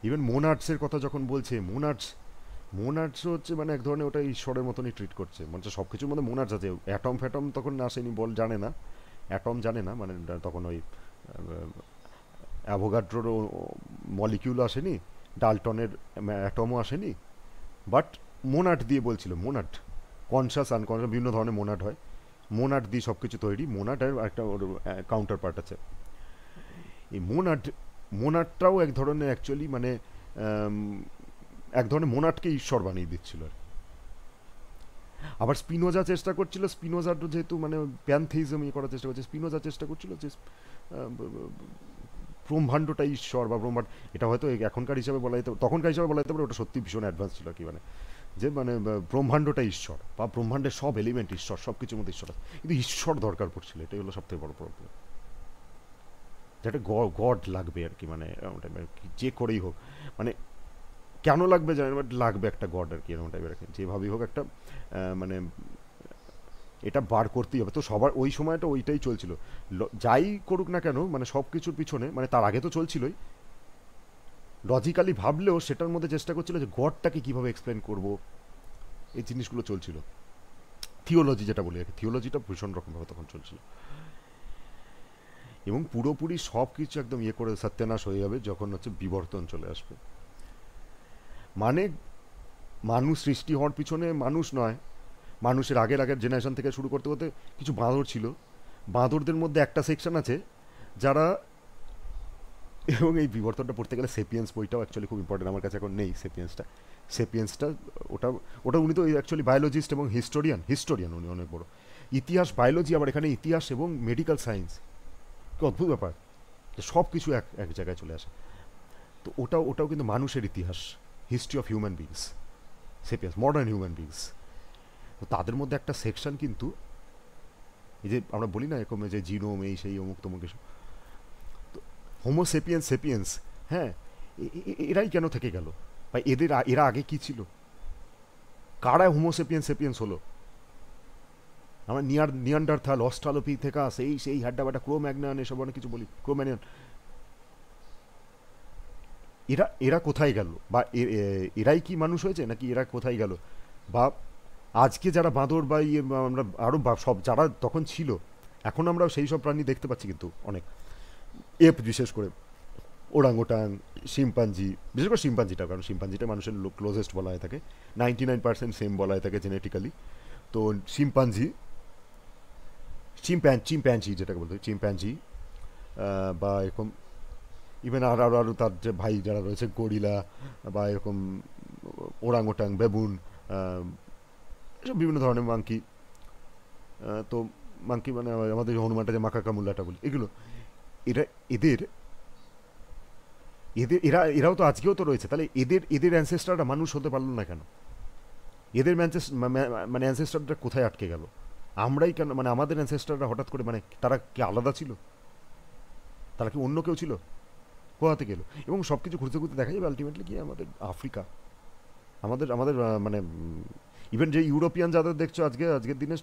ইভেন মোনার্টসের কথা যখন বলছে, মোনার্টস হচ্ছে মানে এক ধরনের ওটা ঈশ্বরের মতনই ট্রিট করছে, মানে সব কিছুর মধ্যে মোনার্টস আছে। অ্যাটম ফ্যাটম তখন আসেনি, জানে না, অ্যাটম জানে না, মানে তখন ওই অ্যাভোগাড্রোর মলিকিউল আসেনি, ডালটনের অ্যাটমও আসেনি, বাট মোনাট দিয়ে বলছিল, মোনাট কনসাস আনকনসাস বিভিন্ন ধরনের মোনাট হয়, মোনাট দিয়ে সব কিছু তৈরি। মোনাটের একটা ওর কাউন্টার পার্ট আছে। এই মোনাটটাও এক ধরনের অ্যাকচুয়ালি মানে আম, এক ধরনের মোনাটকে ঈশ্বর বানিয়ে দিচ্ছিল আর কি। আবার স্পিনোজা চেষ্টা করছিল, স্পিনোজার যেহেতু মানে প্যানথেইজম ইয়ে করার চেষ্টা করছে, স্পিনোজা চেষ্টা করছিল যে ব্রহ্মাণ্ডটা ঈশ্বর বা ব্রহ্মাণ্ড, এটা হয়তো এখনকার হিসাবে বলা যেতে, তখনকার হিসাবে বলা যেতে পারে ওটা সত্যি ভীষণ অ্যাডভান্স ছিল কি, মানে যে মানে ব্রহ্মাণ্ডটা ঈশ্বর বা ব্রহ্মাণ্ডের সব এলিমেন্ট ঈশ্বর, সব কিছুর মধ্যে ঈশ্বর আছে, কিন্তু ঈশ্বর দরকার পড়ছিল, এটাই হলো সবথেকে বড় প্রবলেম। যেটা গড লাগবে আর কি, মানে যে করেই হোক, মানে কেন লাগবে জানেন, বাট লাগবে একটা গড আর কি, এরকম টাইপের যেভাবেই হোক একটা মানে এটা বার করতেই হবে। তো সবার ওই সময়টা ওইটাই চলছিল, যাই করুক না কেন, মানে সব কিছুর পিছনে, মানে তার আগে তো চলছিলই, লজিক্যালি ভাবলেও সেটার মধ্যে চেষ্টা করছিল যে গডটাকে কীভাবে এক্সপ্লেন করব, এই জিনিসগুলো চলছিল। থিওলজি যেটা বলি আর কি, থিওলজিটা ভীষণ রকমভাবে তখন চলছিল, এবং পুরোপুরি সব কিছু একদম ইয়ে করে সত্যানাশ হয়ে যাবে যখন হচ্ছে বিবর্তন চলে আসবে। মানে মানুষ সৃষ্টি হওয়ার পিছনে মানুষ নয়, মানুষের আগের জেনারেশন থেকে শুরু করতে করতে কিছু বাঁদর ছিল, বাঁদরদের মধ্যে একটা সেকশন আছে যারা, এবং এই বিবর্তনটা পড়তে গেলে সেপিয়েন্স বইটাও অ্যাকচুয়ালি খুব ইম্পর্টেন্ট, আমার কাছে এখন নেই সেপিয়েন্সটা, ওটা ওটা উনি তো অ্যাকচুয়ালি বায়োলজিস্ট এবং হিস্টোরিয়ান উনি অনেক বড়। ইতিহাস, বায়োলজি, আবার এখানে ইতিহাস এবং মেডিকেল সায়েন্স, কি অদ্ভুত ব্যাপার যে সব কিছু এক এক জায়গায় চলে আসে। তো ওটাও কিন্তু মানুষের ইতিহাস, history of human beings, sapiens, modern human beings. তো তাদের মধ্যে একটা সেকশন কিন্তু, এই যে আমরা বলি না এরকম যে জিনোম এই সেই অমুক তমুক এসব, তো হোমোসেপিয়েন্স, হ্যাঁ, এরাই কেন থেকে গেল, বা এরা আগে কি ছিল, কারা হোমোসেপিয়েন্স হলো? আমরা নিয়ান্ডারথাল, অস্ট্রালোপি থেকে সেই হ্যাড্ডা ব্যাডা ক্রোম্যাগনান এসব অনেক কিছু বলি, ক্রোম্যানিয়ান, এরা এরা কোথায় গেল, বা এরাই কি মানুষ হয়েছে, নাকি এরা কোথায় গেল? বা আজকে যারা বাঁদর বা ইয়ে, আমরা আরও সব যারা তখন ছিল, এখন আমরা সেই সব প্রাণী দেখতে পাচ্ছি কিন্তু অনেক, বিশেষ করে ওরাংওটাং, শিম্পাঞ্জি, বিশেষ করে শিম্পাঞ্জিটা, কারণ শিম্পাঞ্জিটা মানুষের ক্লোজেস্ট বলা হয়ে থাকে, 99% সেম বলা হয়ে থাকে জেনেটিক্যালি। তো শিম্পাঞ্জি, চিম্প্যাঞ্জি যেটাকে বলতে চিম্প্যাঞ্জি, বা এরকম ইভেন আরও তার যে ভাই যারা রয়েছে, গরিলা, বা এরকম ওরাংওটাং, বেবুন, এসব বিভিন্ন ধরনের মাংকি। তো মাংকি মানে আমাদের হনুমানটা যে মাকাকা মুল্লাটা বলি, এগুলো এরা এদের এদের এরাও তো আজকেও তো রয়েছে, তাহলে এদের অ্যানসেস্টাররা মানুষ হতে পারলো না কেন? এদের মানে অ্যানসেস্টারটা কোথায় আটকে গেল? আমরাই কেন, মানে আমাদের অ্যানসেস্টাররা হঠাৎ করে, মানে তারা কি আলাদা ছিল? তারা কি অন্য কেউ ছিল? কোথা থেকে এলো? এবং সব কিছু ঘুরতে ঘুরতে দেখা যাবে আলটিমেটলি কি আমাদের আফ্রিকা, আমাদের আমাদের মানে ইভেন যে ইউরোপিয়ান যাদের দেখছো আজকের দিনে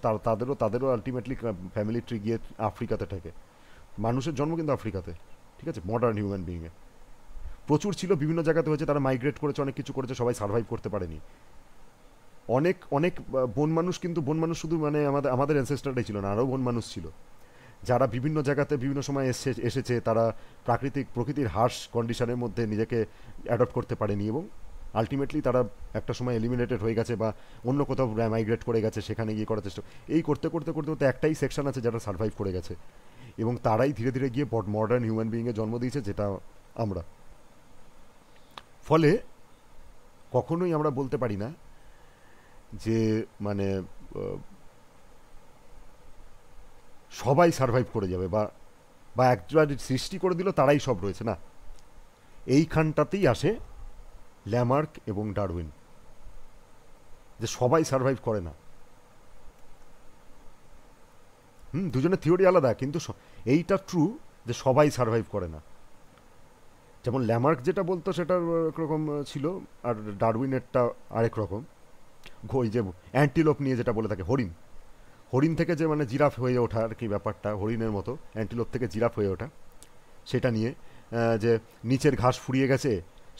তাদেরও আলটিমেটলি ফ্যামিলি ট্রি গিয়ে আফ্রিকাতে থাকে। মানুষের জন্ম কিন্তু আফ্রিকাতে, ঠিক আছে, মডার্ন হিউম্যান বিইংয়ে প্রচুর ছিল, বিভিন্ন জায়গাতে হয়েছে, তারা মাইগ্রেট করেছে, অনেক কিছু করেছে, সবাই সার্ভাইভ করতে পারেনি। অনেক অনেক বন মানুষ, কিন্তু বন মানুষ শুধু মানে আমাদের অ্যানসেস্টারটাই ছিল না, আরও বন মানুষ ছিল যারা বিভিন্ন জায়গাতে বিভিন্ন সময় এসেছে, তারা প্রকৃতির হার্শ কন্ডিশনের মধ্যে নিজেকে অ্যাডপ্ট করতে পারেনি এবং আলটিমেটলি তারা একটা সময় এলিমিনেটেড হয়ে গেছে বা অন্য কোথাও মাইগ্রেট করে গেছে, সেখানে গিয়ে করার চেষ্টা, এই করতে করতে করতে করতে একটাই সেকশন আছে যারা সার্ভাইভ করে গেছে এবং তারাই ধীরে ধীরে গিয়ে মডার্ন হিউম্যান বিইংয়ে জন্ম দিয়েছে, যেটা আমরা। ফলে কখনোই আমরা বলতে পারি না যে মানে সবাই সার্ভাইভ করে যাবে বা বা একবার সৃষ্টি করে দিল তারাই সব রয়েছে, না। এইখানটাতেই আসে ল্যামার্ক এবং ডারউইন, যে সবাই সার্ভাইভ করে না। দুজনের থিওরি আলাদা, কিন্তু এইটা ট্রু যে সবাই সার্ভাইভ করে না। যেমন ল্যামার্ক যেটা বলতো সেটা একরকম ছিল, আর ডারউইনেরটা আরেক রকম। ওই যে অ্যান্টিলোপ নিয়ে যেটা বলে থাকে, হরিণ থেকে যে মানে জিরাফ হয়ে ওঠা আর কি ব্যাপারটা, হরিণের মতো অ্যান্টিলোপ থেকে জিরাফ হয়ে ওঠা, সেটা নিয়ে যে নিচের ঘাস ফুরিয়ে গেছে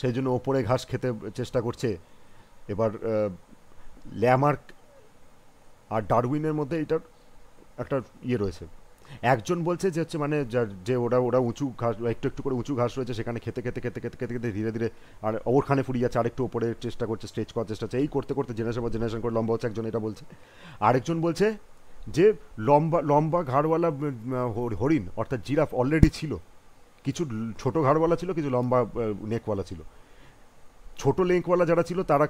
সেই জন্য ওপরে ঘাস খেতে চেষ্টা করছে। এবার ল্যামার্ক আর ডারউইনের মধ্যে এটার একটা ইয়ে রয়েছে। একজন বলছে যে হচ্ছে মানে যে ওরা উঁচু ঘাস, একটু একটু করে উঁচু ঘাস রয়েছে, সেখানে খেতে খেতে খেতে খেতে খেতে খেতে ধীরে ধীরে আর ওরখানে ফুরিয়ে যাচ্ছে, আরেকটু ওপরে চেষ্টা করছে, স্ট্রেচ করার চেষ্টা করছে, এই করতে করতে জেনারেশন পর জেনারেশন করে লম্বা হচ্ছে। একজন এটা বলছে। আরেকজন বলছে যে লম্বা লম্বা ঘাড়ওয়ালা হরিণ অর্থাৎ জিরাফ অলরেডি ছিল, কিছু ছোট ঘাড়ওয়ালা ছিল, কিছু লম্বা নেকওয়ালা ছিল। ছোট লেঙ্কওয়ালা যারা ছিল তারা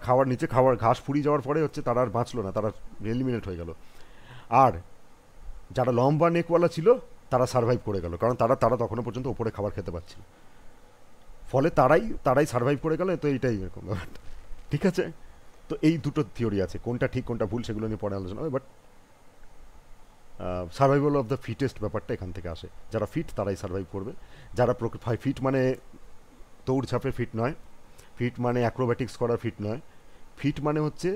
খাওয়ার ঘাস ফুরিয়ে যাওয়ার পরে হচ্ছে তারা আর বাঁচলো না, তারা এলিমিনেট হয়ে গেল। আর যারা লম্বা নেকওয়ালা ছিল তারা সার্ভাইভ করে গেল, কারণ তারা তখনও পর্যন্ত ওপরে খাবার খেতে পারছিল। ফলে তারাই সার্ভাইভ করে গেল। তো এইটাই এরকম ব্যাপারটা, ঠিক আছে। তো এই দুটো থিওরি আছে, কোনটা ঠিক কোনটা ভুল সেগুলো নিয়ে পরে আলোচনা হবে, but survival of the fittest ব্যাপারটা এখান থেকে আসে। যারা ফিট তারাই সার্ভাইভ করবে। যারা ফিট মানে দৌড়ঝাঁপে ফিট নয়, ফিট মানে অ্যাক্রোব্যাটিক্স করার ফিট নয়, ফিট মানে হচ্ছে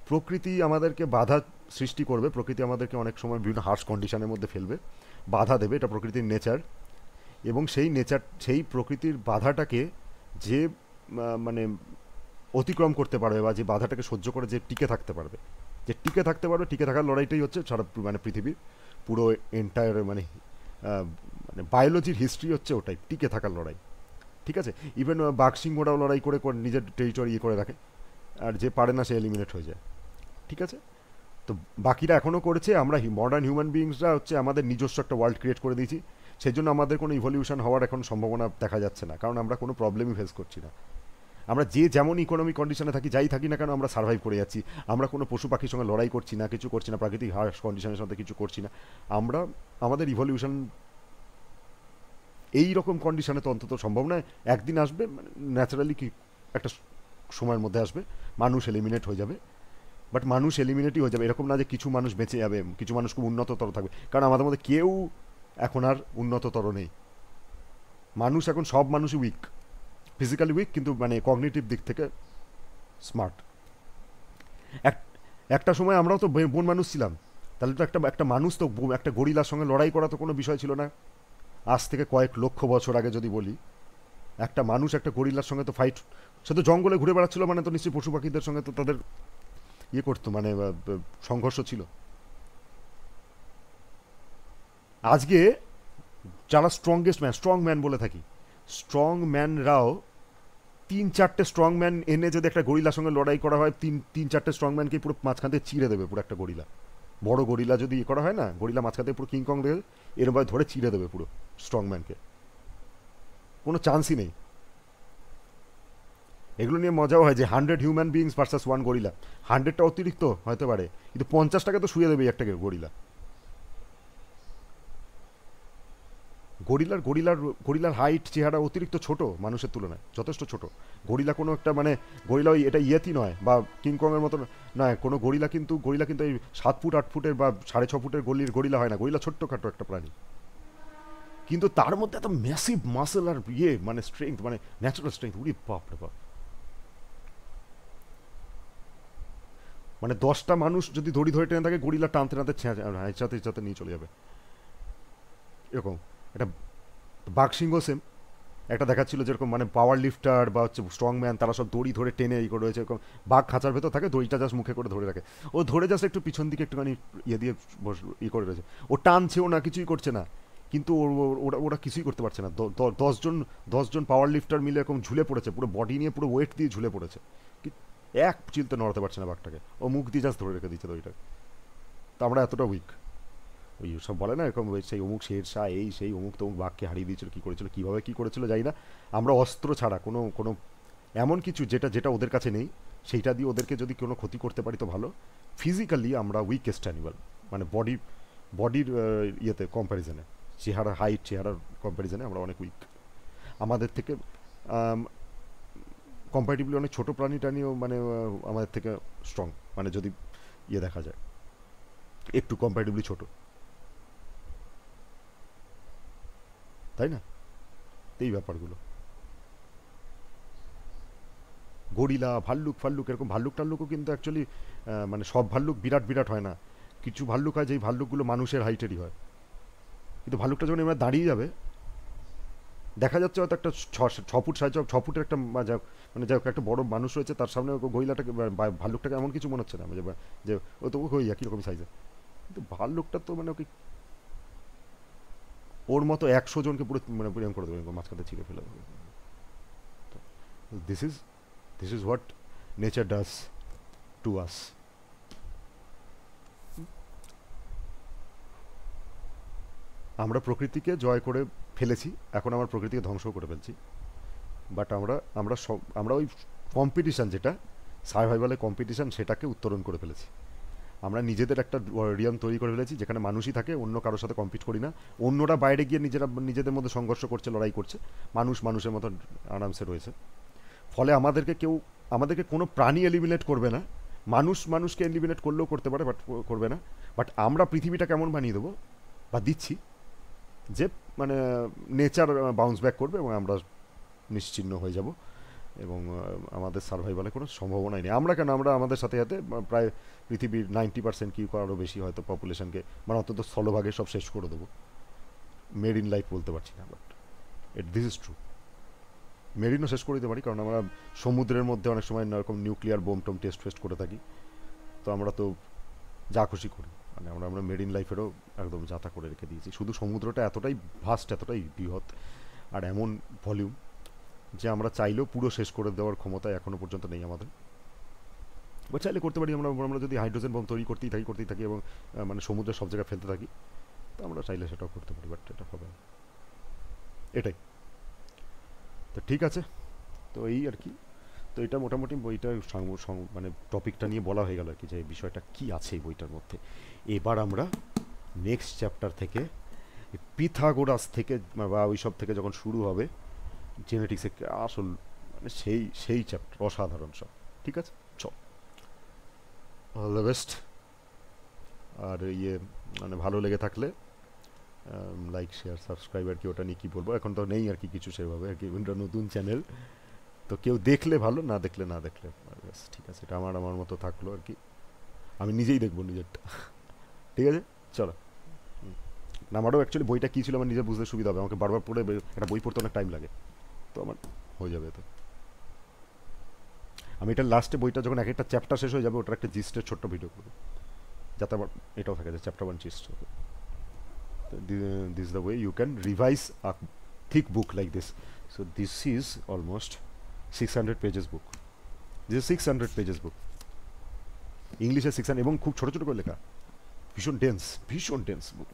প্রকৃতি আমাদেরকে বাধা সৃষ্টি করবে, প্রকৃতি আমাদেরকে অনেক সময় বিভিন্ন হার্শ কন্ডিশনের মধ্যে ফেলবে, বাধা দেবে, এটা প্রকৃতির নেচার। এবং সেই প্রকৃতির বাধাটাকে যে মানে অতিক্রম করতে পারবে বা যে বাধাটাকে সহ্য করে যে টিকে থাকতে পারবে, টিকে থাকার লড়াইটাই হচ্ছে সারা মানে পৃথিবীর পুরো এন্টায়ার মানে মানে বায়োলজির হিস্ট্রি হচ্ছে ওটাই, টিকে থাকার লড়াই, ঠিক আছে। ইভেন বাঘসিংহরাও লড়াই করে নিজের টেরিটরি ইয়ে করে রাখে, আর যে পারে না সে এলিমিনেট হয়ে যায়, ঠিক আছে। তো বাকিরা এখনও করেছে। আমরা মডার্ন হিউম্যান বিইংসরা হচ্ছে আমাদের নিজস্ব একটা ওয়ার্ল্ড ক্রিয়েট করে দিয়েছি, সেই জন্য আমাদের কোনো ইভলিউশন হওয়ার এখন সম্ভাবনা দেখা যাচ্ছে না, কারণ আমরা কোনো প্রবলেমই ফেস করছি না। আমরা যে যেমন ইকোনমিক কন্ডিশনে থাকি, যাই থাকি না কেন, আমরা সার্ভাইভ করে যাচ্ছি। আমরা কোনো পশু পাখির সঙ্গে লড়াই করছি না, কিছু করছি না, প্রাকৃতিক হার্শ কন্ডিশনের সাথে কিছু করছি না। আমরা আমাদের ইভলিউশন এই রকম কন্ডিশনে তো অন্তত সম্ভব নয়। একদিন আসবে, ন্যাচারালি কি একটা সময়ের মধ্যে আসবে, মানুষ এলিমিনেট হয়ে যাবে। বাট মানুষ এলিমিনেটই হয়ে যাবে এরকম না যে কিছু মানুষ বেঁচে যাবে, কিছু মানুষ খুব উন্নততর থাকবে, কারণ আমাদের মধ্যে কেউ এখন আর উন্নততর নেই। মানুষ এখন সব মানুষই উইক, ফিজিক্যালি উইক, কিন্তু মানে কগনিটিভ দিক থেকে স্মার্ট। একটা সময় আমরাও তো বন মানুষ ছিলাম, তাহলে তো একটা মানুষ তো একটা গরিলার সঙ্গে লড়াই করা তো কোনো বিষয় ছিল না। আজ থেকে কয়েক লক্ষ বছর আগে যদি বলি, একটা মানুষ একটা গরিলার সঙ্গে তো ফাইট, সে তো জঙ্গলে ঘুরে বেড়াচ্ছিল, মানে তো নিশ্চয়ই পশু পাখিদের সঙ্গে তো তাদের ইয়ে করতো, মানে সংঘর্ষ ছিল। আজকে যারা স্ট্রং ম্যান বলে থাকি, স্ট্রং ম্যানরাও 3-4টে স্ট্রং ম্যান এনে যদি একটা গরিলার সঙ্গে লড়াই করা হয়, 3-4টে স্ট্রং ম্যানকে পুরো মাঝখান থেকে চিড়ে দেবে পুরো একটা গরিলা। বড় গরিলা যদি ইয়ে করা হয় না, গরিলা মাঝখান থেকে পুরো কিংকং দেবে, এরম ভাবে ধরে চিড়ে দেবে পুরো স্ট্রং ম্যানকে, কোনো চান্সই নেই। এগুলো নিয়ে মজাও হয় যে 100 হিউম্যান বিইংস ভার্সাস 1 গরিলা। 100টা অতিরিক্ত হতে পারে, কিন্তু 50টাকে তো শুয়ে দেবে একটা গরিলা। গরিলার হাইট, চেহারা অতিরিক্ত ছোট মানুষের তুলনায়, যথেষ্ট ছোট। গরিলা কোনো একটা মানে গরিলা ওই এটা ইয়েতি নয় বা কিংকংয়ের মতো নয়, কোনো গরিলা কিন্তু এই 7 ফুট 8 ফুটের বা 6.5 ফুটের গরিলা হয় না। গরিলা ছোট্টখাটো একটা প্রাণী, কিন্তু তার মধ্যে এত ম্যাসিভ মাসেল আর ইয়ে মানে স্ট্রেংথ, মানে ন্যাচারাল স্ট্রেংথ, উড়ি বাপ রে বাপ। মানে 10টা মানুষ যদি দড়ি ধরে টেনে থাকে, গরিলা টানতে টানতে হেঁচাতে হেঁচাতে নিয়ে চলে যাবে এরকম। একটা বাঘ সিংহ সেম একটা দেখাচ্ছিল, যেরকম মানে পাওয়ার লিফটার বা হচ্ছে স্ট্রং ম্যান, তারা সব দড়ি ধরে টেনে ই করে রয়েছে, এরকম বাঘ খাঁচার ভেতর থাকে, দড়িটা জাস্ট মুখে করে ধরে রাখে, ও ধরে জাস্ট একটু পিছন দিকে একটুখানি ইয়ে দিয়ে ই করে রয়েছে, ও টানছেও না, কিছুই করছে না, কিন্তু ওরা ওরা কিছুই করতে পারছে না। 10জন পাওয়ার লিফটার মিলে এরকম ঝুলে পড়েছে, পুরো বডি নিয়ে পুরো ওয়েট দিয়ে ঝুলে পড়েছে, এক চিলতে নড়াতে পারছে না বাঘটাকে, ও মুখ দিয়ে জাস্ট ধরে রেখে দিচ্ছে দড়িটাকে। তো আমরা এতটা উইক, ওই সব বলে না এরকম, সেই অমুক শের শাহ এই সেই অমুক তমুক বাঘকে হারিয়ে দিয়েছিল, কী করেছিল, কীভাবে কী করেছিল যাই না, আমরা অস্ত্র ছাড়া কোনো কোনো এমন কিছু যেটা যেটা ওদের কাছে নেই, সেইটা দিয়ে ওদেরকে যদি কোনো ক্ষতি করতে পারি তো ভালো। ফিজিক্যালি আমরা উইকেস্ট অ্যানিমাল, মানে বডির ইয়েতে কম্প্যারিজনে, চেহারা হাইট চেহারার কম্প্যারিজনে আমরা অনেক উইক। আমাদের থেকে কম্পারেটিভলি অনেক ছোটো প্রাণী টানিও মানে আমাদের থেকে স্ট্রং, মানে যদি ইয়ে দেখা যায় একটু কম্পারেটিভলি ছোটো, তাই না? এই ব্যাপারগুলো, গরিলা ভাল্লুক ফাল্লুক এরকম, ভাল্লুক টাল্লুকও কিন্তু অ্যাকচুয়ালি মানে সব ভাল্লুক বিরাট বিরাট হয় না, কিছু ভাল্লুক হয় যেই ভাল্লুকগুলো মানুষের হাইটেরই হয়, কিন্তু ভাল্লুকটা যখন এবার দাঁড়িয়ে যাবে দেখা যাচ্ছে হয়তো একটা 6 ফুট 6 ফুটের একটা মানে যাই হোক একটা বড় মানুষ রয়েছে তার সামনে, গরিলাটাকে ভাল্লুকটাকে এমন কিছু মনে হচ্ছে না যে ও তো ওই একই রকম সাইজে, কিন্তু ভাল্লুকটা তো মানে ওকে ওর মতো 100 জনকে পুরো মানে পরিমাণ করে দেবে, মাঝখানে ছিঁড়ে ফেলে দেবে। This is what nature does to us. আমরা প্রকৃতিকে জয় করে ফেলেছি, এখন আমরা প্রকৃতিকে ধ্বংস করে ফেলছি, বাট আমরা ওই কম্পিটিশান, যেটা সার্ভাইভালের কম্পিটিশান, সেটাকে উত্তরণ করে ফেলেছি। আমরা নিজেদের একটা রিয়াম তৈরি করে ফেলেছি যেখানে মানুষই থাকে, অন্য কারোর সাথে কম্পিট করি না, অন্যরা বাইরে গিয়ে নিজেদের মধ্যে সংঘর্ষ করছে, লড়াই করছে, মানুষ মানুষের মতো আরামসে রয়েছে। ফলে আমাদেরকে কোনো প্রাণী এলিমিনেট করবে না, মানুষ মানুষকে এলিমিনেট করলেও করতে পারে, বাট করবে না। বাট আমরা পৃথিবীটা কেমন বানিয়ে দেবো বা দিচ্ছি যে মানে নেচার বাউন্স ব্যাক করবে এবং আমরা নিশ্চিহ্ন হয়ে যাব, এবং আমাদের সার্ভাইভালে কোনো সম্ভাবনাই নেই। আমরা কেন, আমরা আমাদের সাথে সাথে প্রায় পৃথিবীর 90% কি আরও বেশি হয়তো পপুলেশনকে মানে অন্তত স্থলভাগে সব শেষ করে দেবো। মেরিন লাইফ বলতে পারছি না, বাট দিস ইজ ট্রু, মেরিনও শেষ করে দিতে পারি, কারণ আমরা সমুদ্রের মধ্যে অনেক সময় এরকম নিউক্লিয়ার বোম টোম টেস্ট করে থাকি, তো আমরা তো যা খুশি করি, মানে আমরা মেরিন লাইফেরও একদম যাতা করে রেখে দিয়েছি। শুধু সমুদ্রটা এতটাই ভাস্ট, এতটাই বৃহৎ আর এমন ভলিউম যে আমরা চাইলেও পুরো শেষ করে দেওয়ার ক্ষমতা এখনও পর্যন্ত নেই আমাদের, বা চাইলে করতে পারি। আমরা যদি হাইড্রোজেন বম তৈরি করতেই থাকি এবং মানে সমুদ্রের সব জায়গায় ফেলতে থাকি, তো আমরা চাইলে সেটাও করতে পারি, বাট এটা হবে না। এটাই তো, ঠিক আছে, তো এই আর কি। তো এটা মোটামুটি বইটা মানে টপিকটা নিয়ে বলা হয়ে গেল আর কি, যে বিষয়টা কি আছে এই বইটার মধ্যে। এবার আমরা নেক্সট চ্যাপ্টার থেকে পিথাগোরাস থেকে বা ওই সব থেকে যখন শুরু হবে জেনেটিক্সে আসল মানে সেই চ্যাপ্টার অসাধারণ সব। ঠিক আছে, চল, অল দ্য বেস্ট। আর ইয়ে মানে ভালো লেগে থাকলে লাইক শেয়ার সাবস্ক্রাইব আর কি, ওটা নিয়ে কী বলবো, এখন তো নেই আর কি কিছু সেভাবে আর কি, ওটা নতুন চ্যানেল, তো কেউ দেখলে ভালো, না দেখলে ঠিক আছে, এটা আমার মতো থাকলো আর কি, আমি নিজেই দেখবো নিজেরটা। ঠিক আছে, চলো। না, আমারও অ্যাকচুয়ালি বইটা কী ছিল আমার নিজে বুঝতে সুবিধা হবে, আমাকে বারবার পড়ে একটা বই পড়তে অনেক টাইম লাগে, তো আমার হয়ে যাবে। তো আমি এটা লাস্টে বইটা যখন এক একটা চ্যাপ্টার শেষ হয়ে যাবে ওটার একটা জিস্টের ছোট্ট ভিডিও করবো, যাতে আমার এটাও থাকে যে চ্যাপ্টার 1 জিস্ট হবে। This is the way you can revise a thick book like this. So this is almost 600 pages book. This is 600 pages book. ইংলিশে 600 এবং খুব ছোট ছোট করে লেখা, ভীষণ dense book.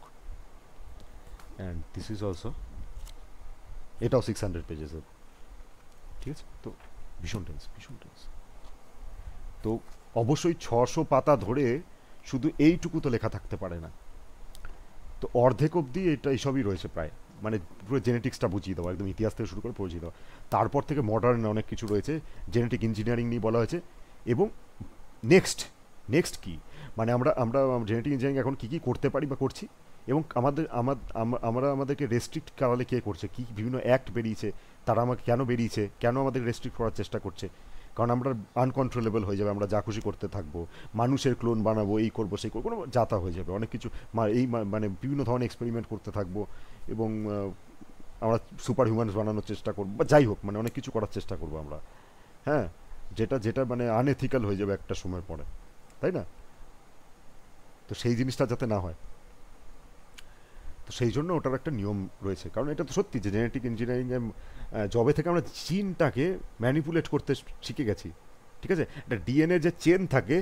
And this is also, এটাও 600 পেজেস। ঠিক আছে, তো ভীষণ ডেন্স। তো অবশ্যই 600 পাতা ধরে শুধু এইটুকু তো লেখা থাকতে পারে না, তো অর্ধেক অবধি এটা এইসবই রয়েছে প্রায়, মানে পুরো জেনেটিক্সটা বুঝিয়ে দেওয়া, একদম ইতিহাস থেকে শুরু করে পৌঁছে দেওয়া। তারপর থেকে মডার্ন অনেক কিছু রয়েছে, জেনেটিক ইঞ্জিনিয়ারিং নিয়ে বলা হয়েছে। এবং নেক্সট কি মানে আমরা জেনেটিক ইঞ্জিনিয়ারিং এখন কী কী করতে পারি বা করছি, এবং আমরা আমাদেরকে রেস্ট্রিক্ট করালে কে করছে, কি বিভিন্ন অ্যাক্ট বেরিয়েছে, তারা আমাকে কেন বেরিয়েছে, কেন আমাদের রেস্ট্রিক্ট করার চেষ্টা করছে? কারণ আমরা আনকন্ট্রোলেবল হয়ে যাবে, আমরা যা খুশি করতে থাকবো, মানুষের ক্লোন বানাবো, এই করবো সেই করবো, কোনো যাতা হয়ে যাবে অনেক কিছু, মানে বিভিন্ন ধরনের এক্সপেরিমেন্ট করতে থাকবো, এবং আমরা সুপার হিউম্যানস বানানোর চেষ্টা করবো, বা যাই হোক মানে অনেক কিছু করার চেষ্টা করবো আমরা। হ্যাঁ, যেটা যেটা মানে আনএথিক্যাল হয়ে যাবে একটা সময় পরে, তাই না? তো সেই জিনিসটা যাতে না হয়, তো সেই জন্য ওটার একটা নিয়ম রয়েছে। কারণ এটা তো সত্যি যে জেনেটিক ইঞ্জিনিয়ারিংয়ে জবে থেকে আমরা জিনটাকে ম্যানিপুলেট করতে শিখে গেছি, ঠিক আছে? একটা ডিএনএ যে চেন থাকে,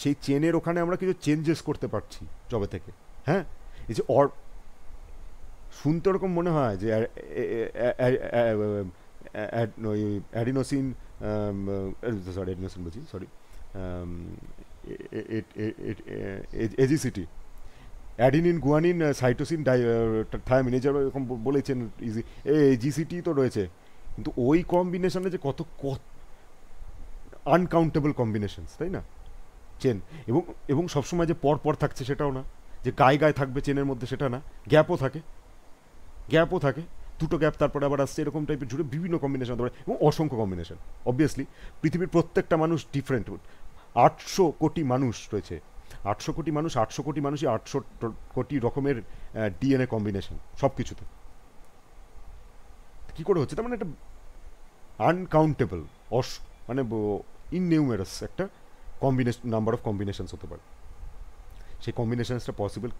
সেই চেনের ওখানে আমরা কিছু চেঞ্জেস করতে পারছি জবে থেকে। হ্যাঁ, এই যে শুনতে ওরকম মনে হয় যে ওই অ্যাডিনোসিন, সরি অ্যাডিনোসিন বলছি, sorry, AGCT, adenine, guanine, cytosine, thymine, এই যারা এরকম বলেছেন, ইজি জিসিটি তো রয়েছে, কিন্তু ওই কম্বিনেশনে যে কত আনকাউন্টেবল কম্বিনেশনস, তাই না? চেন, এবং এবং সবসময় যে পর পর থাকছে সেটাও না, যে গায়ে গায়ে থাকবে চেনের মধ্যে সেটা না, গ্যাপও থাকে, গ্যাপও থাকে, দুটো গ্যাপ তারপরে আবার আসছে, এরকম টাইপের জুড়ে বিভিন্ন কম্বিনেশন হতে পারে, এবং অসংখ্য কম্বিনেশন। অবভিয়াসলি পৃথিবীর প্রত্যেকটা মানুষ ডিফারেন্ট, 800 কোটি মানুষ রয়েছে, 800 কোটি মানুষ, 800 কোটি মানুষই 800 কোটি রকমের ডিএনএ কম্বিনেশন সব কিছুতে। কী করে হচ্ছে? তার মানে একটা আনকাউন্টেবল, মানে ইননিউমেরাস একটা নাম্বার অফ কম্বিনেশনস হতে পারে। সেই কম্বিনেশনসটা পসিবল,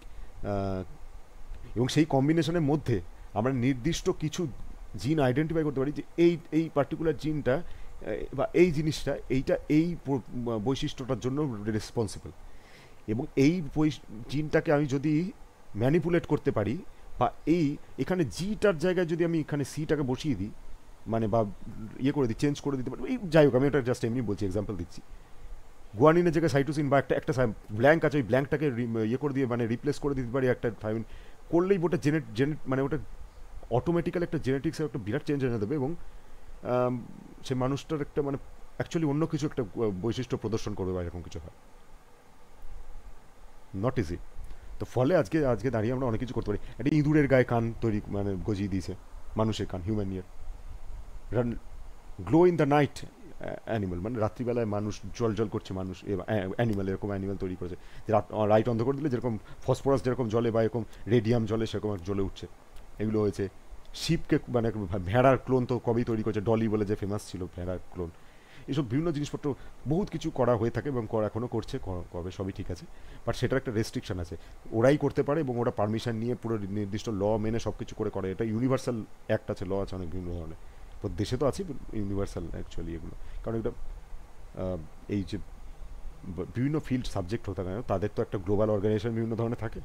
এবং সেই কম্বিনেশনের মধ্যে আমরা নির্দিষ্ট কিছু জিন আইডেন্টিফাই করতে পারি যে এই এই পার্টিকুলার জিনটা বা এই জিনিসটা এইটা এই বৈশিষ্ট্যটার জন্য রেসপন্সিবল, এবং এই জিনটাকে আমি যদি ম্যানিপুলেট করতে পারি, বা এখানে জিটার জায়গায় যদি আমি এখানে সিটাকে বসিয়ে দিই, মানে বা ইয়ে করে দিই, চেঞ্জ করে দিতে পারি, এই যাই হোক আমি এটা জাস্ট এমনি বলছি, এক্সাম্পল দিচ্ছি। গুয়ানিনের জায়গায় সাইটোসিন বা একটা একটা ব্ল্যাঙ্ক আছে, ওই ব্ল্যাঙ্কটাকে ইয়ে করে দিয়ে মানে রিপ্লেস করে দিতে পারি একটা থাইমিন, করলেই ওটা মানে ওটা অটোমেটিক্যালি একটা জেনেটিক্সের একটা বিরাট চেঞ্জ এনে দেবে, এবং সে মানুষটার একটা মানে অ্যাকচুয়ালি অন্য কিছু একটা বৈশিষ্ট্য প্রদর্শন করবে বা এরকম কিছু হয়। Not easy. তো ফলে আজকে আজকে দাঁড়িয়ে আমরা অনেক কিছু করতে পারি। একটা ইঁদুরের গায়ে কান তৈরি মানে গজিয়ে দিয়েছে, মানুষের কান, human year. Glow in the night animal, মানে রাত্রিবেলায় মানুষ জল জল করছে, মানুষ অ্যানিমাল, এরকম অ্যানিমাল তৈরি করেছে যে লাইট অন্ধ করে দিলে যেরকম ফসফরাস যেরকম জলে বা এরকম রেডিয়াম জলে সেরকম জ্বলে উঠছে, এগুলো হয়েছে। শিপকে মানে ভেড়ার ক্লোন তো কবেই তৈরি করেছে, ডলি বলে যে ফেমাস ছিল ভেড়ার ক্লোন। এসব বিভিন্ন জিনিসপত্র বহুত কিছু করা হয়ে থাকে, এবং এখনও করছে, কবে সবই ঠিক আছে, বাট সেটার একটা রেস্ট্রিকশন আছে। ওরাই করতে পারে, এবং ওরা পারমিশন নিয়ে পুরো নির্দিষ্ট ল মেনে সব কিছু করে। এটা ইউনিভার্সাল অ্যাক্ট আছে, ল আছে অনেক বিভিন্ন ধরনের, দেশে তো আছে ইউনিভার্সাল অ্যাকচুয়ালি এগুলো। কারণ এটা এই যে বিভিন্ন ফিল্ড সাবজেক্ট হতে পারে, তাদের তো একটা গ্লোবাল অর্গানাইজেশন বিভিন্ন ধরনের থাকে,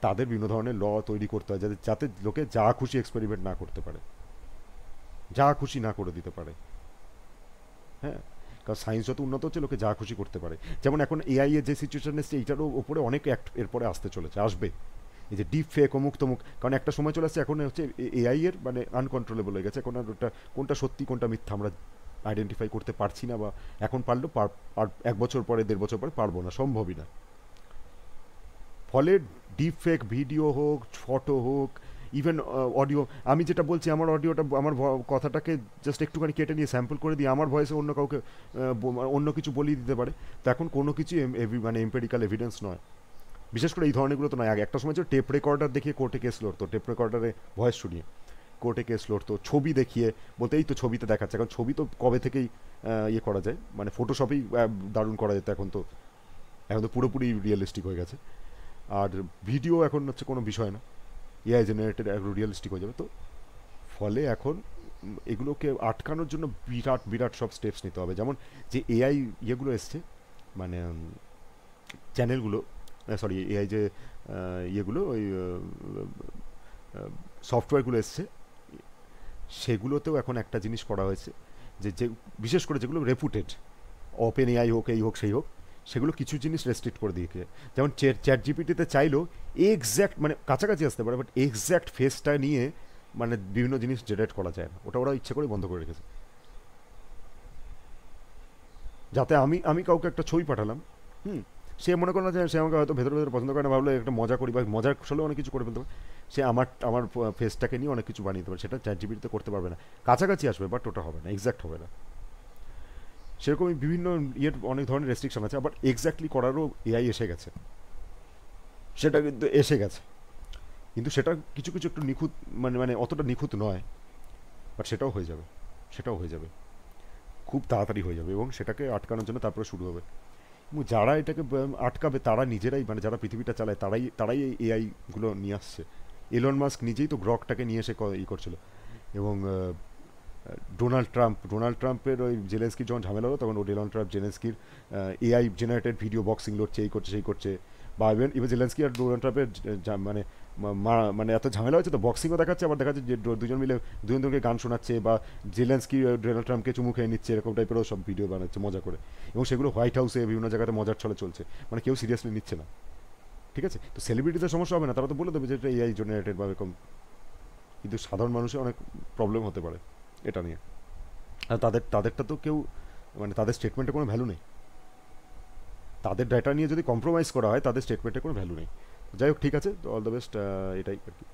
তাদের বিভিন্ন ধরনের ল তৈরি করতে হয় যাতে যাতে লোকে যা খুশি এক্সপেরিমেন্ট না করতে পারে, যা খুশি না করে দিতে পারে। হ্যাঁ, কারণ সায়েন্স যত উন্নত হচ্ছে লোকে যা খুশি করতে পারে। যেমন এখন এআই এর যে সিচুয়েশন এসছে, এইটারও ওপরে অনেক অ্যাক্ট এরপরে আসতে চলেছে, আসবে। এই যে ডিপ ফেক, অমুক তমুক, কারণ একটা সময় চলে আসছে এখন হচ্ছে এআই এর মানে আনকন্ট্রোলেবল হয়ে গেছে, এখন আর ওটা কোনটা সত্যি কোনটা মিথ্যা আমরা আইডেন্টিফাই করতে পারছি না, বা এখন পারলেও আর 1 বছর পরে 1.5 বছর পরে পারবো না, সম্ভবই না। ফলে ডিপ ফেক ভিডিও হোক, ফটো হোক, ইভেন অডিও, আমি যেটা বলছি আমার অডিওটা, আমার কথাটাকে জাস্ট একটুখানি কেটে নিয়ে স্যাম্পল করে দিয়ে আমার ভয়েসে অন্য কাউকে অন্য কিছু বলিয়ে দিতে পারে। তো এখন কোনো কিছু মানে এম্পেরিক্যাল এভিডেন্স নয়, বিশেষ করে এই ধরনেরগুলো তো নয়। আগে একটা সময় ছিল টেপ রেকর্ডার দেখিয়ে কোর্টে কেস লড়তো, টেপ রেকর্ডারে ভয়েস শুনিয়ে কোর্টে কেস লড়তো, ছবি দেখিয়ে বলতে এই তো ছবিতে দেখাচ্ছে, কারণ ছবি তো কবে থেকেই ইয়ে করা যায়, মানে ফটোশপেই দারুণ করা যেত, এখন তো পুরোপুরি রিয়েলিস্টিক হয়ে গেছে। আর ভিডিও এখন হচ্ছে কোনো বিষয় না, এআই জেনারেটেড একটু রিয়েলিস্টিক হয়ে যাবে। তো ফলে এখন এগুলোকে আটকানোর জন্য বিরাট বিরাট সব স্টেপস নিতে হবে। যেমন যে এআই ইয়েগুলো এসছে, মানে চ্যানেলগুলো, সরি এআই যে ইয়েগুলো, ওই সফটওয়্যারগুলো এসছে, সেগুলোতেও এখন একটা জিনিস করা হয়েছে, যে বিশেষ করে যেগুলো রেপুটেড, ওপেন এআই হোক, এই হোক সেই হোক, সেগুলো কিছু জিনিস রেস্ট্রিক্ট করে দিয়েছে। যেমন চ্যাট জিপিটিতে চাইলেও এক্স্যাক্ট মানে কাছাকাছি আসতে পারে, বাট এক্স্যাক্ট ফেসটা নিয়ে মানে বিভিন্ন জিনিস জেনারেট করা যায় না, ওটা ওরা ইচ্ছে করে বন্ধ করে রেখেছে। যাতে আমি কাউকে একটা ছবি পাঠালাম, হুম, সে মনে করে না যে সে আমাকে হয়তো ভেতরে ভেতরে পছন্দ করে না, ভাবলে একটা মজা করি বা মজার ছলে অনেক কিছু করে ফেলতে পারে। সে আমার ফেসটাকে নিয়ে অনেক কিছু বানিয়ে দিতে পারে, সেটা চ্যাট জিপিটিতে করতে পারবে না। কাছাকাছি আসবে বাট ওটা হবে না, এক্স্যাক্ট হবে না। সেরকমই বিভিন্ন ইয়ের অনেক ধরনের রেস্ট্রিকশন আছে, আবার এক্স্যাক্টলি করারও এআই এসে গেছে, সেটা কিন্তু এসে গেছে। কিন্তু সেটা কিছু কিছু একটু নিখুঁত, মানে অতটা নিখুঁত নয়, বাট সেটাও হয়ে যাবে, সেটাও হয়ে যাবে, খুব তাড়াতাড়ি হয়ে যাবে, এবং সেটাকে আটকানোর জন্য তারপরে শুরু হবে। এবং যারা এটাকে আটকাবে তারা নিজেরাই, মানে যারা পৃথিবীটা চালায় তারাই তারাই এই এআইগুলো নিয়ে আসছে। এলন মাস্ক নিজেই তো গ্রকটাকে নিয়ে এসে করছিল। এবং ডোনাল্ড ট্রাম্পের ওই জেলেন্সকির যখন ঝামেলা হলো, তখন ও ডোনাল্ড ট্রাম্প জেলেন্সকির এআই জেনারেটেড ভিডিও বক্সিং লড়ছে, এই করছে সেই করছে। বা ইভেন ইভেন জেলেন্সকি আর ডোনাল্ড ট্রাম্পের মানে মানে এত ঝামেলা হয়েছে তো বক্সিংও দেখাচ্ছে, আবার দেখাচ্ছে যে দুজন মিলে দুজন দুজনকে গান শোনাচ্ছে, বা জেলেন্সকি ডোনাল্ড ট্রাম্পকে চুমু খেয়ে নিচ্ছে, এরকম টাইপেরও সব ভিডিও বানাচ্ছে মজা করে। এবং সেগুলো হোয়াইট হাউসে বিভিন্ন জায়গাতে মজার ছলে চলছে, মানে কেউ সিরিয়াসলি নিচ্ছে না। ঠিক আছে, তো সেলিব্রিটিদের সমস্যা হবে না, তারা তো বলে দেবে যে এটা এআই জেনারেটেড বা এরকম। কিন্তু সাধারণ মানুষের অনেক প্রবলেম হতে পারে এটা নিয়ে। আর তাদেরটা তো কেউ, মানে তাদের স্টেটমেন্টে কোনো ভ্যালু নেই। তাদের ডাটা নিয়ে যদি কম্প্রোমাইজ করা হয়, তাদের স্টেটমেন্টে কোনো ভ্যালু নেই। যাই হোক, ঠিক আছে, তো অল দ্য বেস্ট, এটাই আর কি।